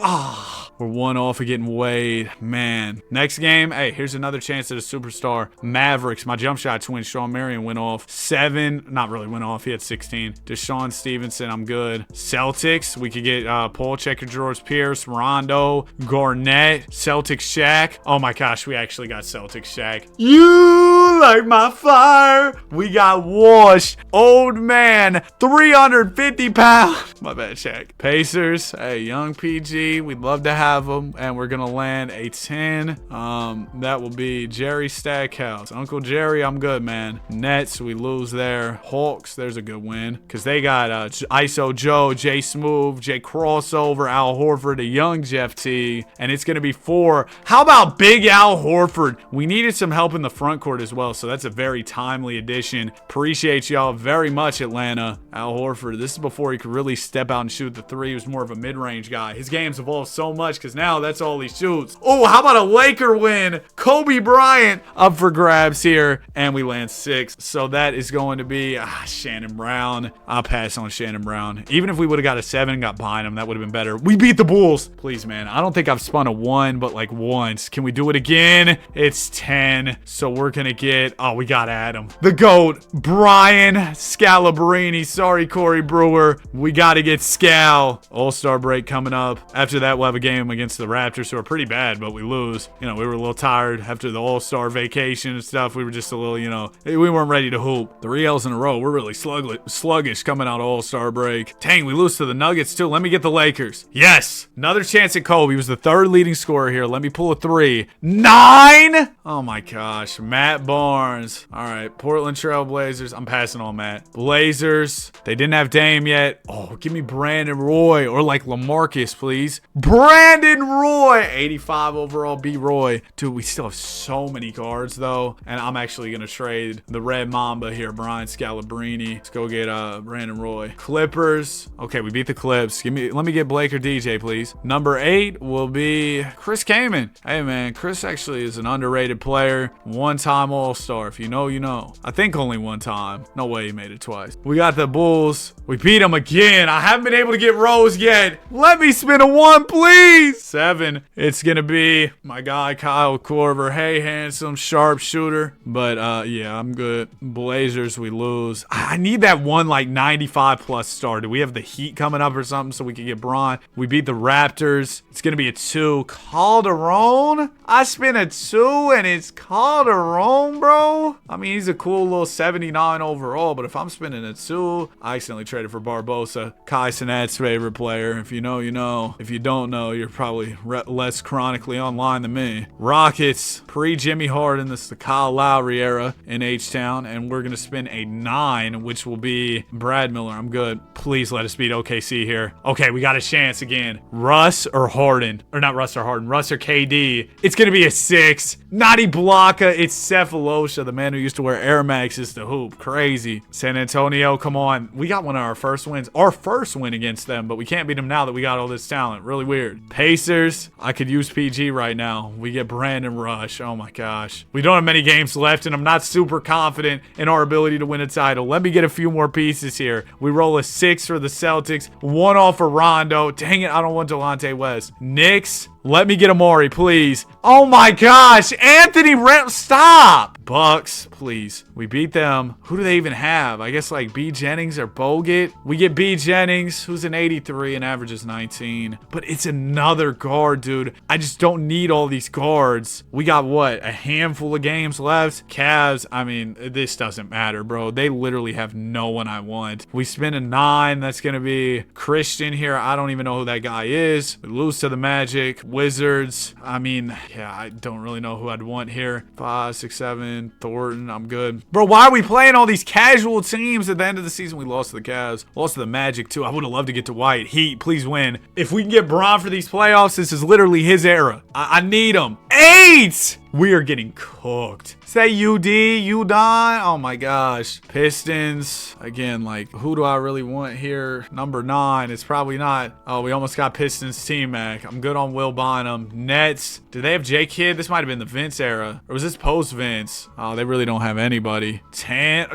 We're 1 off of getting Wade. Man. Next game, hey, here's another chance at a superstar. Mavericks, my jump shot twin, Sean Marion, went off. 7, not really went off. He had 16. Deshaun Stevenson, I'm good. Celtics, we could get Paul Checker, George Pierce, Rondo, Garnett, Celtics Shaq. Oh my gosh, we actually got Celtics Shaq. You like my fire. We got Wash, old man, 350 pounds. My bad, Shaq. Pacers, hey, young PG. We'd love to have them, and we're gonna land a 10. That will be Jerry Stackhouse. Uncle Jerry, I'm good, man. Nets, we lose there. Hawks, there's a good win because they got ISO Joe, Jay Smooth, Jay Crossover, Al Horford, a young Jeff T, and it's gonna be 4. How about big Al Horford? We needed some help in the front court as well, so that's a very timely addition. Appreciate y'all very much, Atlanta. Al Horford, this is before he could really step out and shoot the 3. He was more of a mid-range guy. His game's evolved so much because now that's all he shoots. Oh, how about a Laker win? Kobe Bryant up for grabs here, and we land 6. So that is going to be Shannon Brown. I'll pass on Shannon Brown. Even if we would have got a 7 and got behind him, that would have been better. We beat the Bulls. Please, man. I don't think I've spun a 1, but like once. Can we do it again? It's 10. So we're going to get, we got Adam. The GOAT, Brian Scalabrine. Sorry, Corey Brewer. We got to get Scal. All-Star break coming up. After that, we'll have a game game against the Raptors, who are pretty bad, but we lose. You know, we were a little tired after the All-Star vacation and stuff. We were just a little, you know, we weren't ready to hoop. 3 L's in a row. We're really sluggish coming out of All-Star break. Dang, we lose to the Nuggets too. Let me get the Lakers. Yes! Another chance at Kobe. He was the 3rd leading scorer here. Let me pull a 3. 9! Oh my gosh. Matt Barnes. All right. Portland Trail Blazers. I'm passing on Matt. Blazers. They didn't have Dame yet. Oh, give me Brandon Roy or like LaMarcus, please. Brandon Roy. 85 overall B Roy. Dude, we still have so many cards though. And I'm actually going to trade the Red Mamba here. Brian Scalabrine. Let's go get Brandon Roy. Clippers. Okay, we beat the Clips. Let me get Blake or DJ, please. Number 8 will be Chris Kaman. Hey man, Chris actually is an underrated player. 1-time All-Star. If you know, you know. I think only 1 time. No way he made it twice. We got the Bulls. We beat them again. I haven't been able to get Rose yet. Let me spin a 1, please. 7. It's gonna be my guy Kyle Korver. Hey, handsome sharpshooter. But yeah, I'm good. Blazers, we lose. I need that one like 95 plus star. Do we have the Heat coming up or something so we can get Braun? We beat the Raptors. It's gonna be a 2. Calderon. I spin a 2 and it's Calderon, bro. I mean, he's a cool little 79 overall, but if I'm spinning a 2, I accidentally traded for Barbosa. Kai Cenat's favorite player. If you know, you know. If you don't know, you're probably less chronically online than me. Rockets, pre-Jimmy Harden. This is the Kyle Lowry era in H-Town, and we're gonna spin a 9, which will be Brad Miller. I'm good. Please let us beat OKC here. Okay, we got a chance again. Russ or Harden. Or not Russ or Harden. Russ or KD. It's gonna be a 6. Nadi Blaka. It's Cephalosha, the man who used to wear Air Maxes to hoop. Crazy. San Antonio, come on. We got one of our first wins. Our first win against them, but we can't beat them now that we got all this talent. Really weird. Pacers. I could use PG right now. We get Brandon Rush. Oh my gosh. We don't have many games left, and I'm not super confident in our ability to win a title. Let me get a few more pieces here. We roll a 6 for the Celtics. 1 off for Rondo. Dang it, I don't want Delonte West. Knicks. Let me get Amari, please. Oh my gosh. Anthony stop. Bucks, please. We beat them. Who do they even have? I guess like B. Jennings or Bogut. We get B. Jennings, who's an 83 and averages 19. But it's another guard, dude. I just don't need all these guards. We got what? A handful of games left. Cavs, I mean, this doesn't matter, bro. They literally have no one I want. We spin a 9. That's going to be Christian here. I don't even know who that guy is. We lose to the Magic. Wizards. I mean, yeah, I don't really know who I'd want here. 5, 6, 7. Thornton. I'm good. Bro, why are we playing all these casual teams at the end of the season? We lost to the Cavs. Lost to the Magic, too. I would have loved to get to White. Heat, please win. If we can get Bron for these playoffs, this is literally his era. I need him. 8! We are getting cooked. Say UD, UDon. Oh my gosh. Pistons. Again, like, who do I really want here? Number 9. It's probably not. Oh, we almost got Pistons T-Mac. I'm good on Will Bonham. Nets. Do they have J-Kid? This might have been the Vince era. Or was this post-Vince? Oh, they really don't have anybody.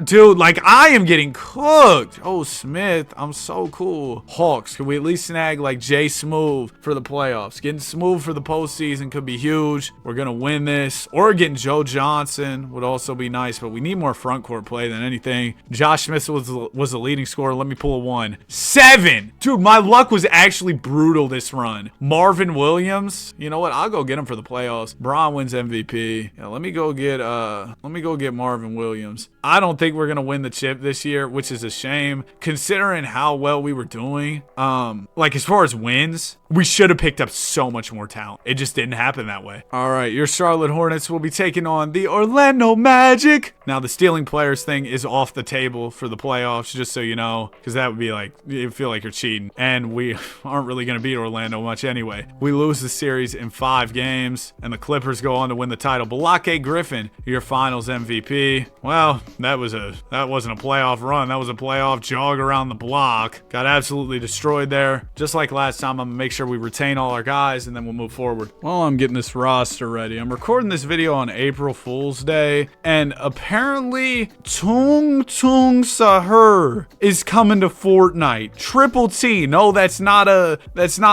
Dude, like, I am getting cooked. Oh, Smith. I'm so cool. Hawks. Can we at least snag, like, Jay Smooth for the playoffs? Getting Smooth for the postseason could be huge. We're going to win this. Or getting Joe Johnson would also be nice, but we need more front court play than anything. Josh Smith was the leading scorer. Let me pull a 1. 7! Dude, my luck was actually brutal this run. Marvin Williams. You know what? I'll go get him for the playoffs. Bron wins MVP. Yeah, let me go get Marvin Williams. I don't think we're gonna win the chip this year, which is a shame considering how well we were doing. Like as far as wins, we should have picked up so much more talent. It just didn't happen that way. All right, your Charlotte Hornets will be taking on the Orlando Magic. Now the stealing players thing is off the table for the playoffs, just so you know, because that would be like, you feel like you're cheating, and we aren't really gonna beat Orlando much anyway. We lose the series in 5 games, and the Clippers go on to win the title. Balake Griffin, your Finals MVP. Well, that wasn't a playoff run. That was a playoff jog around the block. Got absolutely destroyed there. Just like last time, I'm gonna make sure we retain all our guys, and then we'll move forward. Well, I'm getting this roster ready. I'm recording this video on April Fool's Day, and apparently Tung Sahur is coming to Fortnite. Triple T. No, that's not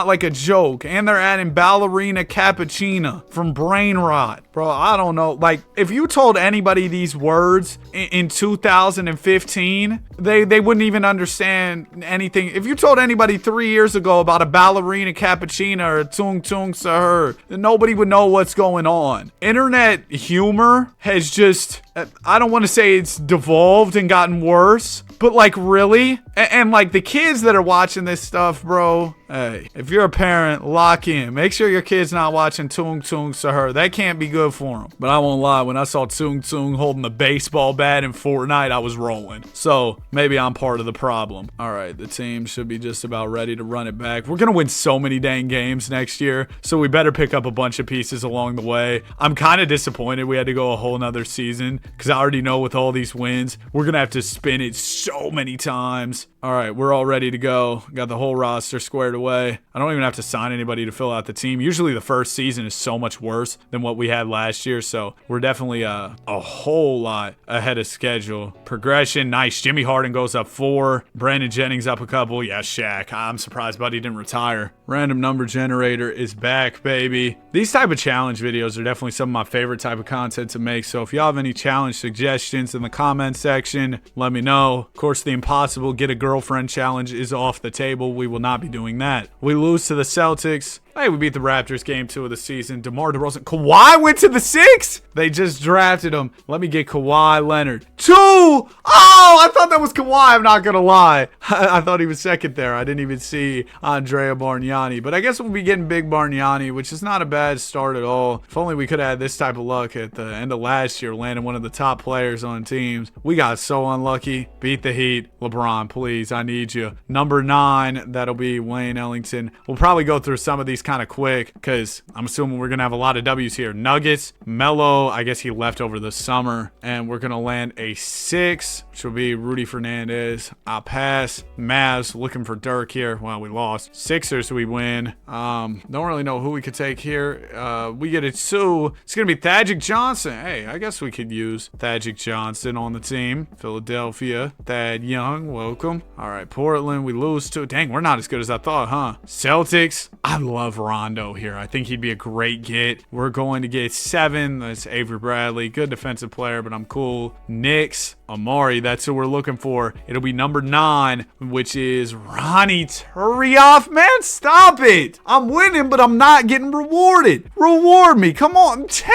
like a joke. And they're adding Ballerina Cappuccina from Brain Rot. Bro, I don't know. Like, if you told anybody these words in 2015, they wouldn't even understand anything. If you told anybody 3 years ago about a ballerina cappuccino or a tung tung sahur, nobody would know what's going on. Internet humor has just, I don't want to say it's devolved and gotten worse, but like really? And like the kids that are watching this stuff, bro, hey, if you're a parent, lock in. Make sure your kid's not watching Tung Tung Sahur. That can't be good for him. But I won't lie, when I saw Tung Tung holding the baseball bat in Fortnite, I was rolling. So maybe I'm part of the problem. All right, the team should be just about ready to run it back. We're going to win so many dang games next year, so we better pick up a bunch of pieces along the way. I'm kind of disappointed we had to go a whole nother season because I already know with all these wins, we're going to have to spin it so many times. All right, we're all ready to go. Got the whole roster squared away. I don't even have to sign anybody to fill out the team. Usually the first season is so much worse than what we had last year, so we're definitely a whole lot ahead of schedule. Progression, nice. Jimmy Harden goes up 4. Brandon Jennings up a couple. Yeah, Shaq. I'm surprised Buddy didn't retire. Random number generator is back, baby. These type of challenge videos are definitely some of my favorite type of content to make, so if y'all have any challenge suggestions in the comment section, let me know. Of course, the impossible get a girlfriend challenge is off the table. We will not be doing that. We lose to the Celtics. Hey, we beat the Raptors game 2 of the season. DeMar DeRozan. Kawhi went to the 6? They just drafted him. Let me get Kawhi Leonard. 2! Oh, I thought that was Kawhi. I'm not going to lie. I thought he was second there. I didn't even see Andrea Bargnani. But I guess we'll be getting Big Bargnani, which is not a bad start at all. If only we could have had this type of luck at the end of last year, landing one of the top players on teams. We got so unlucky. Beat the Heat. LeBron, please. I need you. Number 9, that'll be Wayne Ellington. We'll probably go through some of these kind of quick because I'm assuming we're going to have a lot of W's here. Nuggets, Melo, I guess he left over the summer, and we're going to land a 6, which will be Rudy Fernandez. I'll pass. Mavs, looking for Dirk here. Well, we lost. Sixers, we win. Don't really know who we could take here. We get a 2. It's going to be Thagic Johnson. Hey, I guess we could use Thagic Johnson on the team. Philadelphia, Thad Young, welcome. All right, Portland, we lose to. Dang, we're not as good as I thought, huh? Celtics, I love Rondo here. I think he'd be a great get. We're going to get 7. That's Avery Bradley. Good defensive player, but I'm cool. Knicks, Amari, that's who we're looking for. It'll be number 9, which is Ronnie Turioff. Man, stop it. I'm winning, but I'm not getting rewarded. Reward me. Come on. 10?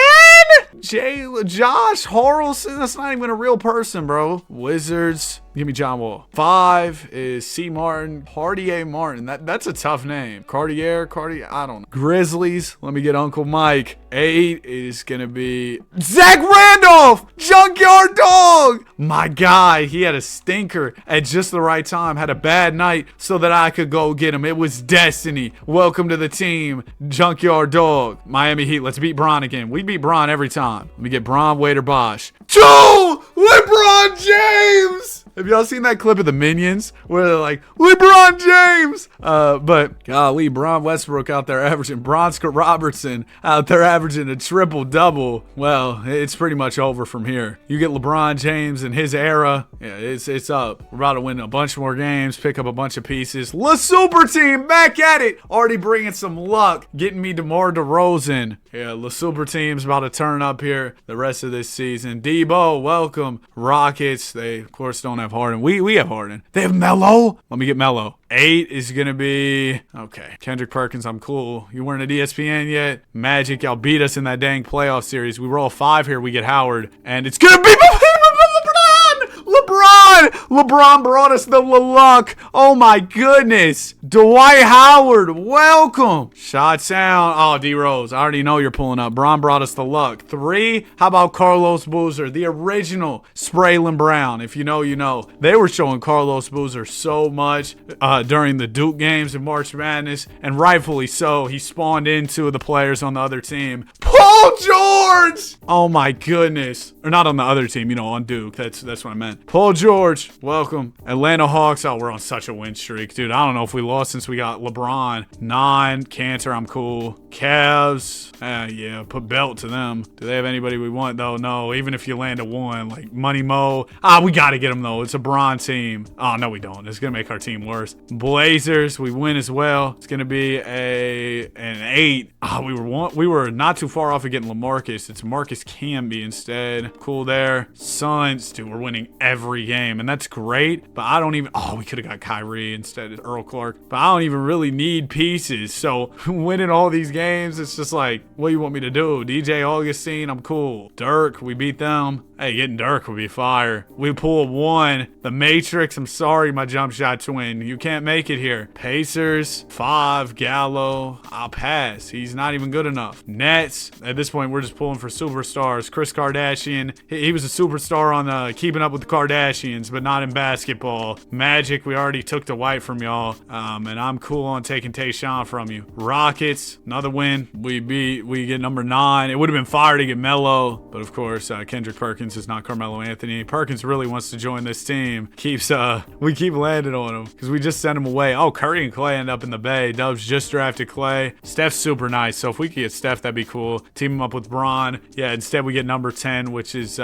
Josh Harrelson. That's not even a real person, bro. Wizards. Give me John Wall. 5 is C. Martin. Cartier Martin. That's a tough name. Cartier. I don't know. Grizzlies. Let me get Uncle Mike. 8 is going to be Zach Randolph. Junkyard Dog. My guy. He had a stinker at just the right time. Had a bad night so that I could go get him. It was destiny. Welcome to the team. Junkyard Dog. Miami Heat. Let's beat Bron again. We beat Bron every time. Let me get Bron, Wader, Bosch. 2! LeBron James! Have y'all seen that clip of the Minions where they're like, LeBron James? But golly, Bron Westbrook out there averaging, Bronska Robertson out there averaging a triple-double. Well, it's pretty much over from here. You get LeBron James and his era, yeah, it's up. We're about to win a bunch more games, pick up a bunch of pieces. La Super Team back at it. Already bringing some luck, getting me DeMar DeRozan. Yeah, La Super Team's about to turn up here the rest of this season. Debo, welcome. Rockets, they of course don't have Harden. We have Harden. They have Melo. Let me get Melo. 8 is going to be, okay, Kendrick Perkins, I'm cool. You weren't at ESPN yet. Magic, y'all beat us in that dang playoff series. We roll 5 here, we get Howard. And it's going to be LeBron brought us the luck. Oh my goodness. Dwight Howard, welcome. Shots down. Oh, D-Rose, I already know you're pulling up. Bron brought us the luck. 3, how about Carlos Boozer, the original Spraylon Brown? If you know, you know. They were showing Carlos Boozer so much during the Duke games in March Madness, and rightfully so. He spawned into the players on the other team. Paul George! Oh my goodness. Or not on the other team, you know, on Duke. That's what I meant. Paul George, welcome. Atlanta Hawks. Oh, we're on such a win streak, dude. I don't know if we lost since we got LeBron. 9, Cantor, I'm cool. Cavs. Yeah, put belt to them. Do they have anybody we want, though? No, even if you land a 1, like Money Mo. We got to get them, though. It's a bronze team. Oh, no, we don't. It's going to make our team worse. Blazers, we win as well. It's going to be an 8. We were not too far off of getting LaMarcus. It's Marcus Camby instead. Cool there. Suns, dude, we're winning every game, and that's great, but I don't even... we could have got Kyrie instead of Earl Clark, but I don't even really need pieces, so winning all these games, it's just like, what do you want me to do? DJ Augustine, I'm cool. Dirk, we beat them. Hey, getting Dirk would be fire. We pull a 1. The Matrix, I'm sorry, my jump shot twin. You can't make it here. Pacers, 5. Gallo, I'll pass. He's not even good enough. Nets, at this point, we're just pulling for superstars. Chris Kardashian, he was a superstar on Keeping Up with the Kardashians, but not in basketball. Magic, we already took the white from y'all, and I'm cool on taking Tayshaun from you. Rockets, another win. We get number 9. It would have been fire to get Melo, but of course, Kendrick Perkins is not Carmelo Anthony. Perkins really wants to join this team. We keep landing on him because we just sent him away. Oh, Curry and Clay end up in the Bay. Dubs just drafted Clay. Steph's super nice, so if we could get Steph, that'd be cool. Team him up with Bron. Yeah, instead we get number 10, which is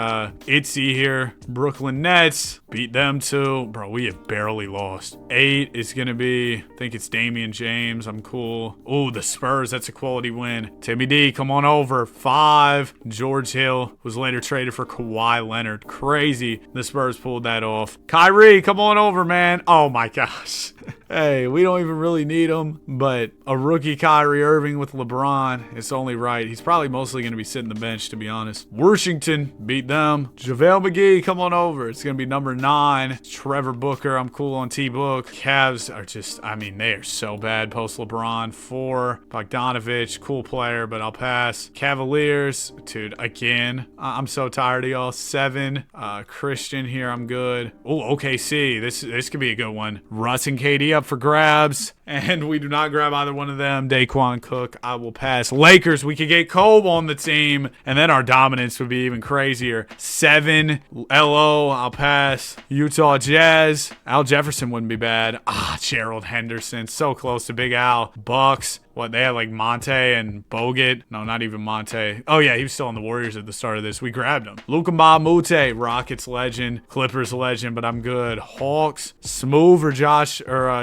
Itzy here. Brooklyn Nets, beat them too. Bro, we have barely lost. 8 is gonna be, I think it's Damian James. I'm cool. Oh, the Spurs, that's a quality win. Timmy D, come on over. 5, George Hill was later traded for Kawhi Leonard. Crazy. The Spurs pulled that off. Kyrie, come on over, man. Oh my gosh. Hey, we don't even really need him, but a rookie Kyrie Irving with LeBron, it's only right. He's probably mostly going to be sitting the bench, to be honest. Washington, beat them. JaVale McGee, come on over. It's going to be number 9. Trevor Booker, I'm cool on T-Book. Cavs are just, they are so bad post LeBron. 4, Bogdanovich, cool player, but I'll pass. Cavaliers, dude, again, I'm so tired of y'all. 7, Christian here, I'm good. Oh, OKC, this could be a good one. Russ and KD up for grabs, and we do not grab either one of them. Daquan Cook, I will pass. Lakers, we could get Kobe on the team, and then our dominance would be even crazier. 7, LO, I'll pass. Utah Jazz, Al Jefferson wouldn't be bad. Gerald Henderson, so close to Big Al. Bucks, what, they had like Monte and Bogut? No, not even Monte. Oh yeah, he was still on the Warriors at the start of this. We grabbed him. Luka Mute, Rockets legend, Clippers legend, but I'm good. Hawks, Smooth or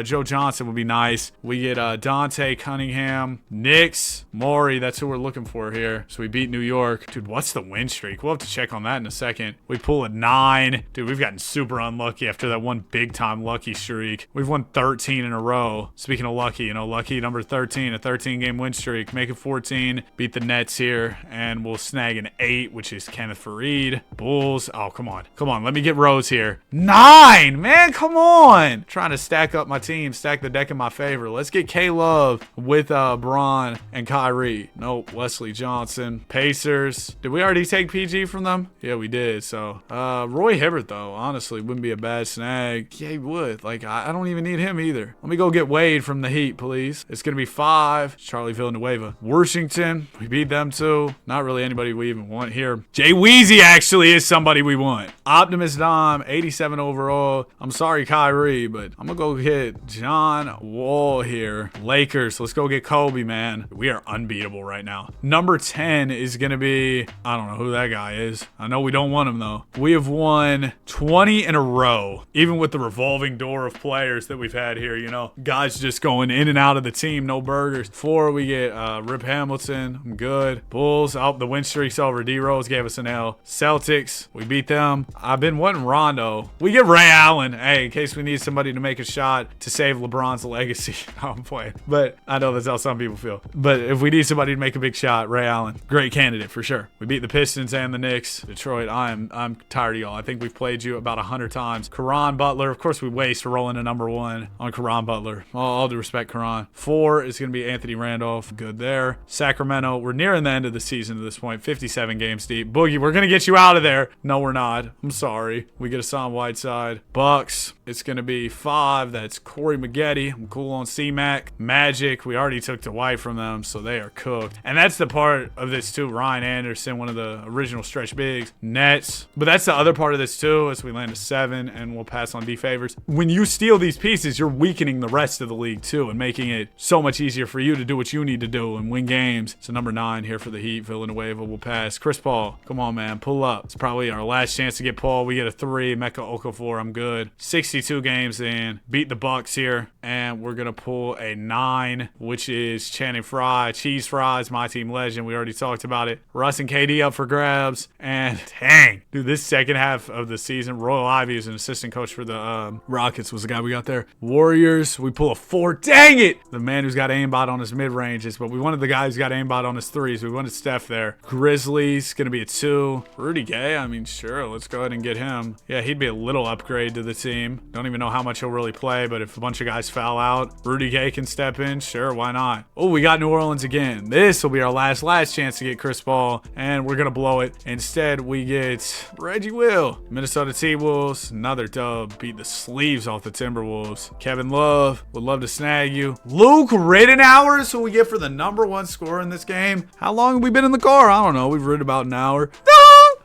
Joe Johnson would be nice. We get Dante Cunningham. Knicks, Maury, that's who we're looking for here. So we beat New York. Dude, what's the win streak? We'll have to check on that in a second. We pull a 9. Dude, we've gotten super unlucky after that one big time lucky streak. We've won 13 in a row. Speaking of lucky, lucky number 13, a 13-game win streak. Make it 14. Beat the Nets here, and we'll snag an 8, which is Kenneth Faried. Bulls. Oh, come on. Come on. Let me get Rose here. 9, man. Come on. Trying to stack up my team, stack the deck in my favor. Let's get K-Love with Bron and Kyrie. Nope. Wesley Johnson. Pacers. Did we already take PG from them? Yeah, we did. So, Roy Hibbert, though, honestly, wouldn't be a bad snag. Yeah, he would. Like, I don't even need him either. Let me go get Wade from the Heat, please. It's going to be 5. Charlie Villanueva. Washington, we beat them too. Not really anybody we even want here. Jay Weezy actually is somebody we want. Optimus Dom, 87 overall. I'm sorry, Kyrie, but I'm gonna go get John Wall here. Lakers, let's go get Kobe, man. We are unbeatable right now. Number 10 is gonna be, I don't know who that guy is. I know we don't want him though. We have won 20 in a row, even with the revolving door of players that we've had here, guys just going in and out of the team, no burgers. 4, we get Rip Hamilton. I'm good. Bulls, the win streak's over. D-Rose gave us an L. Celtics, we beat them. I've been wanting Rondo. We get Ray Allen. Hey, in case we need somebody to make a shot to save LeBron's legacy. I'm playing. But I know that's how some people feel. But if we need somebody to make a big shot, Ray Allen. Great candidate for sure. We beat the Pistons and the Knicks. Detroit, I'm tired of y'all. I think we've played you about 100 times. Caron Butler, of course we waste rolling a number 1 on Caron Butler. All due respect, Caron. 4 is going to be Anthony Randolph. Good there. Sacramento, we're nearing the end of the season at this point. 57 games deep. Boogie, we're going to get you out of there. No, we're not. I'm sorry. We get Hassan Whiteside. Bucks, it's going to be 5. That's Corey Maggette. I'm cool on C-Mac. Magic, we already took Dwight from them, so they are cooked. And that's the part of this too. Ryan Anderson, one of the original stretch bigs. Nets. But that's the other part of this too, as we land a 7, and we'll pass on D favors. When you steal these pieces, you're weakening the rest of the league too, and making it so much easier for you to do what you need to do and win games. So number 9 here for the Heat. Villanueva will pass. Chris Paul, come on, man, pull up. It's probably our last chance to get Paul. We get a 3. Mecca Okafor, I'm good. 62 games in. Beat the Bucks here, and we're gonna pull a 9, which is Channing Frye, cheese fries, my team legend. We already talked about it. Russ and KD up for grabs, and dang, dude, this second half of the season, Royal Ivey is an assistant coach for the Rockets, was the guy we got there. Warriors, we pull a 4. Dang it! The man who's got aimbot on his mid ranges, but we wanted the guy who's got aimbot on his threes. We wanted Steph there. Grizzlies gonna be a 2. Rudy Gay, I mean, sure, let's go ahead and get him. Yeah, he'd be a little upgrade to the team. Don't even know how much he'll really play, but if a bunch of guys foul out, Rudy Gay can step in. Sure, why not? Oh, we got New Orleans again. This will be our last chance to get Chris Paul, and we're gonna blow it. Instead, we get Reggie Will. Minnesota T-Wolves, another dub. Beat the sleeves off the Timberwolves. Kevin Love would love to snag you. Luke Rittenhour is who we get for the number 1 scorer in this game. How long have we been in the car? I don't know. We've ridden about an hour.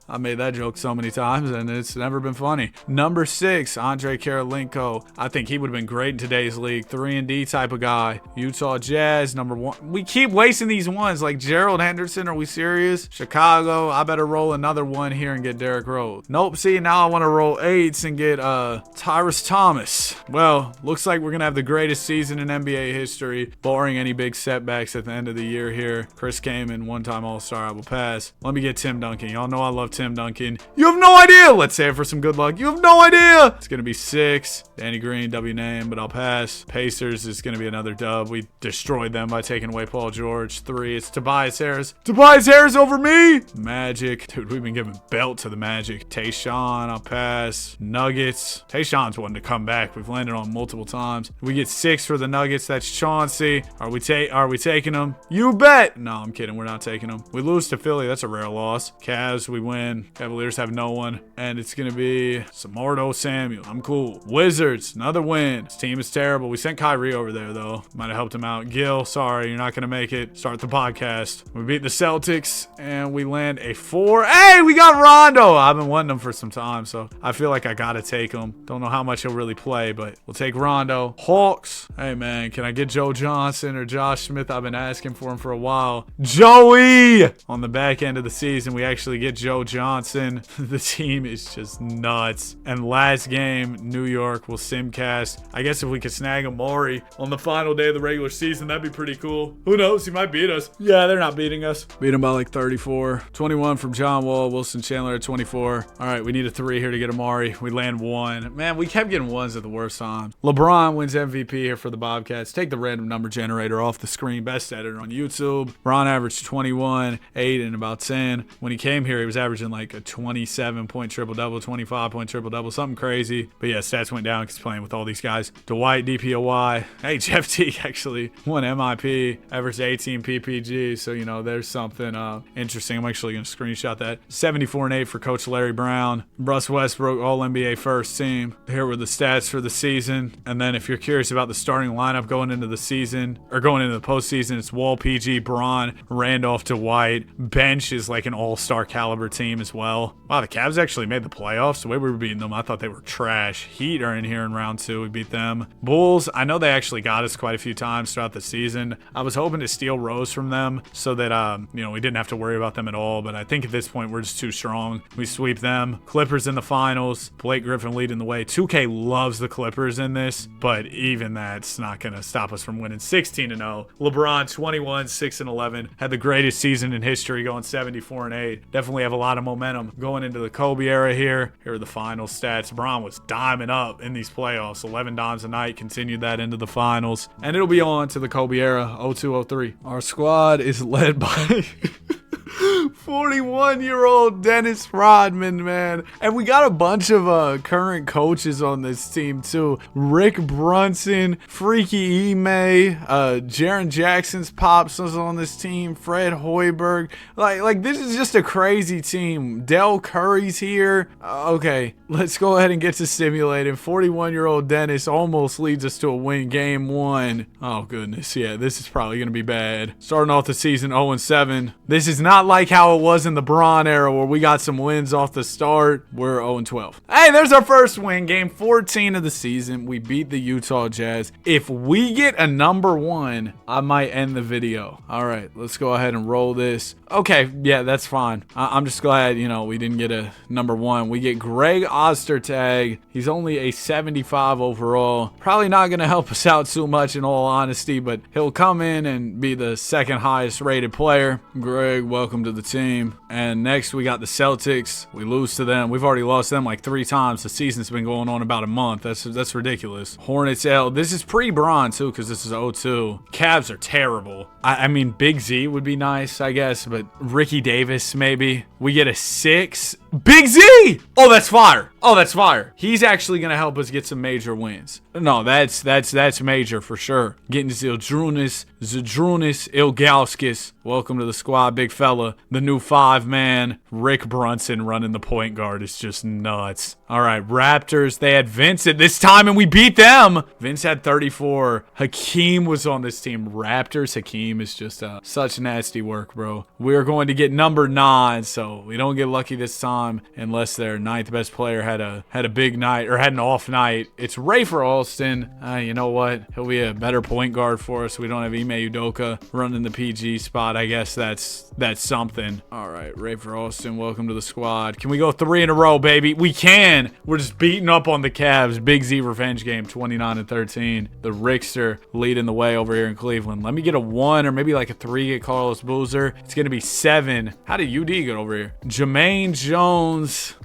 I made that joke so many times, and it's never been funny. Number 6, Andre Karolinko. I think he would have been great in today's league. 3-and-D type of guy. Utah Jazz, number 1. We keep wasting these ones, like Gerald Henderson. Are we serious? Chicago, I better roll another 1 here and get Derrick Rose. Nope, see, now I want to roll 8s and get Tyrus Thomas. Well, looks like we're going to have the greatest season in NBA history, barring any big setbacks at the end of the year here. Chris Kaman, 1-time All-Star, I will pass. Let me get Tim Duncan. Y'all know I love Tim Duncan. You have no idea. Let's say it for some good luck. You have no idea. It's going to be 6. Danny Green, W name, but I'll pass. Pacers is going to be another dub. We destroyed them by taking away Paul George. 3. It's Tobias Harris. Tobias Harris over me. Magic. Dude, we've been giving belt to the Magic. Tayshaun, I'll pass. Nuggets. Tayshaun's wanting to come back. We've landed on multiple times. We get 6 for the Nuggets. That's Chauncey. Are we taking them? You bet. No, I'm kidding. We're not taking them. We lose to Philly. That's a rare loss. Cavs, we win. Cavaliers have no one. And it's going to be Samardo Samuel. I'm cool. Wizards, another win. This team is terrible. We sent Kyrie over there, though. Might have helped him out. Gil, sorry, you're not going to make it. Start the podcast. We beat the Celtics, and we land a 4. Hey, we got Rondo. I've been wanting him for some time, so I feel like I got to take him. Don't know how much he'll really play, but we'll take Rondo. Hawks. Hey, man, can I get Joe Johnson or Josh Smith? I've been asking for him for a while. Joey! On the back end of the season, we actually get Joe Johnson. The team is just nuts. And last game, New York will simcast. I guess if we could snag Amari on the final day of the regular season, that'd be pretty cool. Who knows? He might beat us. Yeah, they're not beating us. Beat him by like 34. 21 from John Wall. Wilson Chandler at 24. All right, we need a 3 here to get Amari. We land 1. Man, we kept getting 1s at the worst time. LeBron wins MVP here for the Bobcats. Take the random number generator off the screen. Best editor on YouTube. Bron averaged 21, 8, and about 10. When he came here, he was averaging like a 27-point triple-double, 25-point triple-double, something crazy. But yeah, stats went down because he's playing with all these guys. Dwight, DPOY. Hey, Jeff Teague actually won MIP, averaged 18 PPG. So, you know, there's something interesting. I'm actually going to screenshot that. 74-8 for Coach Larry Brown. Russ Westbrook, All-NBA first team. Here were the stats for the season. And then if you're curious about the starting lineup going into the season, or going into the postseason, it's Wall, PG, Bron, Randolph, Dwight. Bench is like an all-star caliber team as well. Wow, the Cavs actually made the playoffs. The way we were beating them, I thought they were trash. Heat are in here in round 2. We beat them. Bulls, I know they actually got us quite a few times throughout the season. I was hoping to steal Rose from them so that, you know, we didn't have to worry about them at all. But I think at this point, we're just too strong. We sweep them. Clippers in the finals. Blake Griffin leading the way. 2K loves the Clippers in this, but even that's not going to stop us from winning 16-0. LeBron, 21, 6 and 11. Had the greatest season in history, going 74-8. Definitely have a lot of momentum going into the Kobe era here. Here are the final stats. Bron was diming up in these playoffs. 11 dimes a night. Continued that into the finals. And it'll be on to the Kobe era, 02-03. Our squad is led by 41-year-old Dennis Rodman, man. And we got a bunch of current coaches on this team, too. Rick Brunson, Freaky Ime, Jaren Jackson's pops was on this team, Fred Hoiberg. Like this is just a crazy team. Del Curry's here. Okay, let's go ahead and get to simulating. 41-year-old Dennis almost leads us to a win game 1. Oh, goodness. Yeah, this is probably going to be bad. Starting off the season 0-7. This is not like how it was in the Bron era where we got some wins off the start. We're 0-12. Hey, there's our first win. Game 14 of the season. We beat the Utah Jazz. If we get a number 1, I might end the video. All right, let's go ahead and roll this. Okay, yeah, that's fine. I'm just glad, you know, we didn't get a number 1. We get Greg Ostertag. He's only a 75 overall. Probably not going to help us out too much in all honesty, but he'll come in and be the second highest rated player. Greg, welcome to the team. And next we got the Celtics. We lose to them. We've already lost them like 3 times. The season's been going on about a month. That's ridiculous. Hornets L. This is pre-Bron too, because this is 0-2. Cavs are terrible. I mean, Big Z would be nice, I guess, but Ricky Davis maybe. We get a 6. Big Z! Oh, that's fire. Oh, that's fire. He's actually going to help us get some major wins. No, that's major for sure. Getting Zydrunas Ilgauskas. Welcome to the squad, big fella. The new 5-man. Rick Brunson running the point guard is just nuts. All right, Raptors. They had Vince at this time, and we beat them. Vince had 34. Hakeem was on this team. Raptors. Hakeem is just such nasty work, bro. We're going to get number 9, so we don't get lucky this time unless their 9th best player had a big night or had an off night. It's Rafer Alston. You know what? He'll be a better point guard for us. We don't have Ime Udoka running the PG spot. I guess that's something. All right, Rafer Alston, welcome to the squad. Can we go 3 in a row, baby? We can. We're just beating up on the Cavs. Big Z revenge game, 29-13. The Rickster leading the way over here in Cleveland. Let me get a 1 or maybe like a 3 at Carlos Boozer. It's going to be 7. How did UD get over here? Jermaine Jones.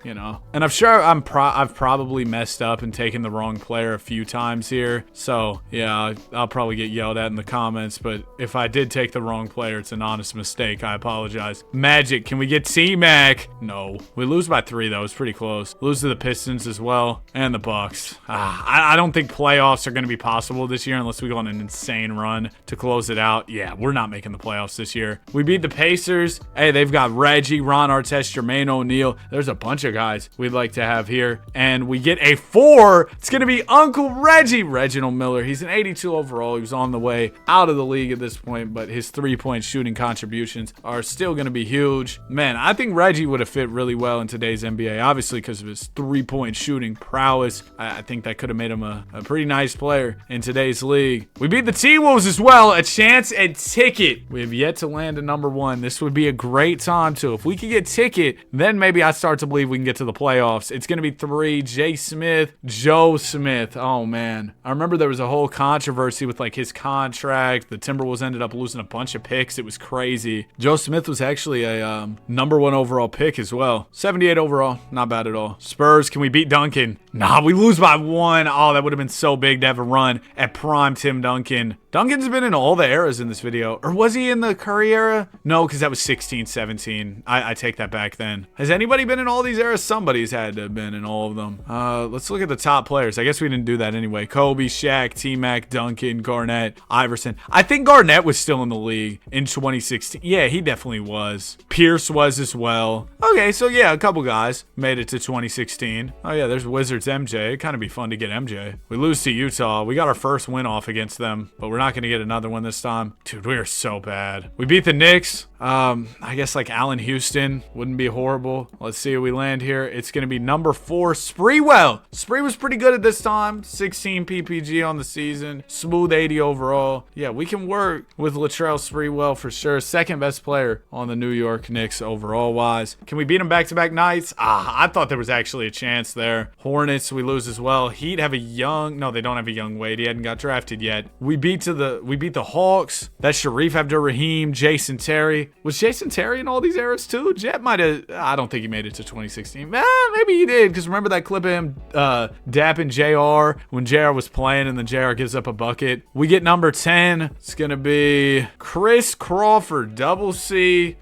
You know. And I'm sure I've probably messed up and taken the wrong player a few times here. So, yeah, I'll probably get yelled at in the comments. But if I did take the wrong player, it's an honest mistake. I apologize. Magic, can we get T-Mac? No. We lose by 3, though. It's pretty close. Lose to the Pistons as well. And the Bucks. I don't think playoffs are going to be possible this year unless we go on an insane run to close it out. Yeah, we're not making the playoffs this year. We beat the Pacers. Hey, they've got Reggie, Ron Artest, Jermaine O'Neal. There's a bunch of guys we'd like to have here. And we get a 4. It's going to be Uncle Reggie. Reginald Miller. He's an 82 overall. He was on the way out of the league at this point, but his 3-point shooting contributions are still going to be huge. Man, I think Reggie would have fit really well in today's NBA, obviously because of his 3-point shooting prowess. I think that could have made him a pretty nice player in today's league. We beat the T-Wolves as well. A chance at Ticket. We have yet to land a number 1. This would be a great time too. If we could get Ticket, then maybe I start to believe we can get to the playoffs. It's going to be 3. Jay Smith, Joe Smith. Oh man. I remember there was a whole controversy with like his contract. The Timberwolves ended up losing a bunch of picks. It was crazy. Joe Smith was actually a number 1 overall pick as well. 78 overall. Not bad at all. Spurs, can we beat Duncan? Nah, we lose by 1. Oh, that would have been so big to have a run at prime Tim Duncan. Duncan's been in all the eras in this video. Or was he in the Curry era? No, because that was 16, 17. I take that back then. Has anybody been in all these eras? Somebody's had to have been in all of them. Let's look at the top players. I guess we didn't do that anyway. Kobe, Shaq, T-Mac, Duncan, Garnett, Iverson. I think Garnett was still in the league in 2016. Yeah, he definitely was. Pierce was as well. Okay, so yeah, a couple guys made it to 2016. Oh yeah, there's Wizards MJ. It'd kind of be fun to get MJ. We lose to Utah. We got our first win off against them, but we're not going to get another one this time. Dude, we are so bad. We beat the Knicks. I guess like Allen Houston wouldn't be horrible. Let's see where we land here. It's going to be number 4, Spreewell. Spree was pretty good at this time. 16 PPG on the season. Smooth 80 overall. Yeah, we can work with Latrell Spreewell for sure. Second best player on the New York Knicks overall wise. Can we beat them back-to-back nights? I thought there was actually a chance there. Hornets, we lose as well. Heat have a young, no, they don't have a young Wade. He hadn't got drafted yet. We beat the Hawks. That's Sharif Abdur-Rahim, Jason Terry. Was Jason Terry in all these eras too? Jet might have. I don't think he made it to 2016. Maybe he did, because remember that clip of him dapping JR when JR was playing and then JR gives up a bucket. We get number 10. It's going to be Chris Crawford, double C.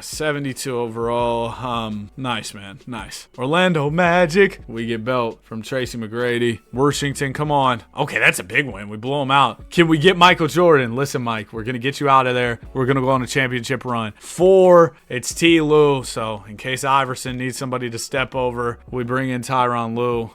72 overall. Nice, man. Nice. Orlando Magic. We get Belt from Tracy McGrady. Washington, come on. Okay, that's a big win. We blow them out. Can we get Michael Jordan? Listen, Mike, we're going to get you out of there. We're going to go on a championship run. 4, it's T. Lue. So in case Iverson needs somebody to step over, we bring in Tyronn Lue.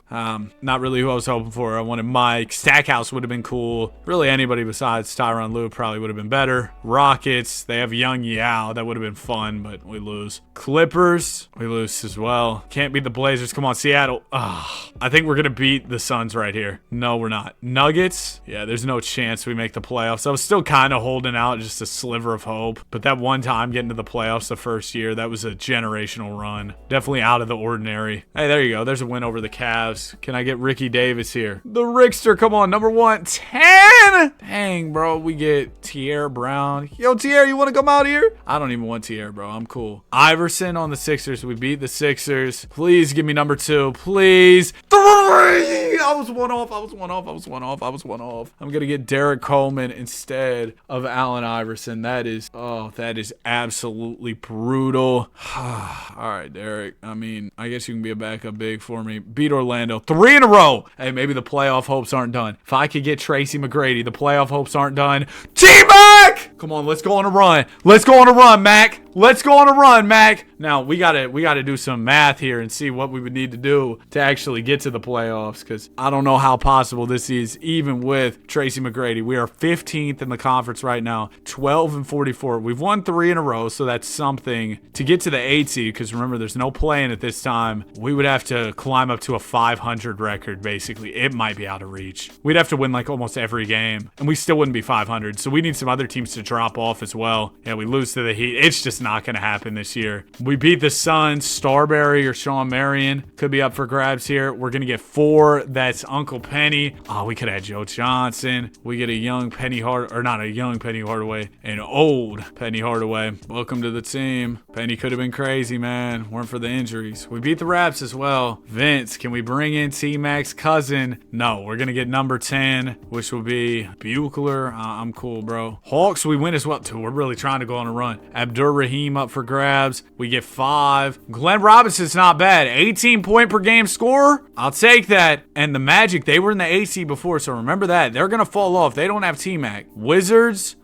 Not really who I was hoping for. I wanted Mike. Stackhouse would have been cool. Really anybody besides Tyronn Lue probably would have been better. Rockets, they have Young Yao. That would have been fun, but we lose. Clippers, we lose as well. Can't beat the Blazers. Come on, Seattle. I think we're going to beat the Suns right here. No, we're not. Nuggets, yeah, there's no chance we make the playoffs. I was still kind of holding out just a sliver of hope, but that one time getting to the playoffs the first year, that was a generational run. Definitely out of the ordinary. Hey, there you go. There's a win over the Cavs. Can I get Ricky Davis here? The Rickster, come on, number 110. Dang, bro, we get Tierre Brown. Yo, Tierre, you want to come out here? I don't even want Tierre, bro. I'm cool. Iverson on the Sixers. We beat the Sixers. Please give me number 2. Please. 3. I was one off. I'm going to get Derek Coleman instead of Allen Iverson. That is absolutely brutal. All right, Derek. I mean, I guess you can be a backup big for me. Beat Orlando 3 in a row. Hey, maybe the playoff hopes aren't done. If I could get Tracy McGrady, the playoff hopes aren't done. T-Mac! Come on, let's go on a run. Let's go on a run, Mac. Let's go on a run, Mac. Now, we gotta do some math here and see what we would need to do to actually get to the playoffs, because I don't know how possible this is, even with Tracy McGrady. We are 15th in the conference right now, 12-44. We've won 3 in a row, so that's something. To get to the 8 seed, because remember, there's no play-in at this time, we would have to climb up to a 500 record, basically. It might be out of reach. We'd have to win like almost every game, and we still wouldn't be 500, so we need some other teams to drop off as well. Yeah, we lose to the Heat. It's just not going to happen this year. We beat the Suns. Starberry or Sean Marion could be up for grabs here. We're going to get 4. That's Uncle Penny. Oh, we could have Joe Johnson. We get a young Penny Hardaway, or not a young Penny Hardaway, an old Penny Hardaway. Welcome to the team. Penny could have been crazy, man. Weren't for the injuries. We beat the Raps as well. Vince, can we bring in T-Mac's cousin? No, we're going to get number 10, which will be Buechler. I'm cool, bro. Hawks, we win as well, too. We're really trying to go on a run. Abdur-Rahim up for grabs. We get 5. Glenn Robinson's not bad. 18 point per game scorer. I'll take that. And the Magic, they were in the AC before, so remember that. They're going to fall off. They don't have T-Mac. Wizards.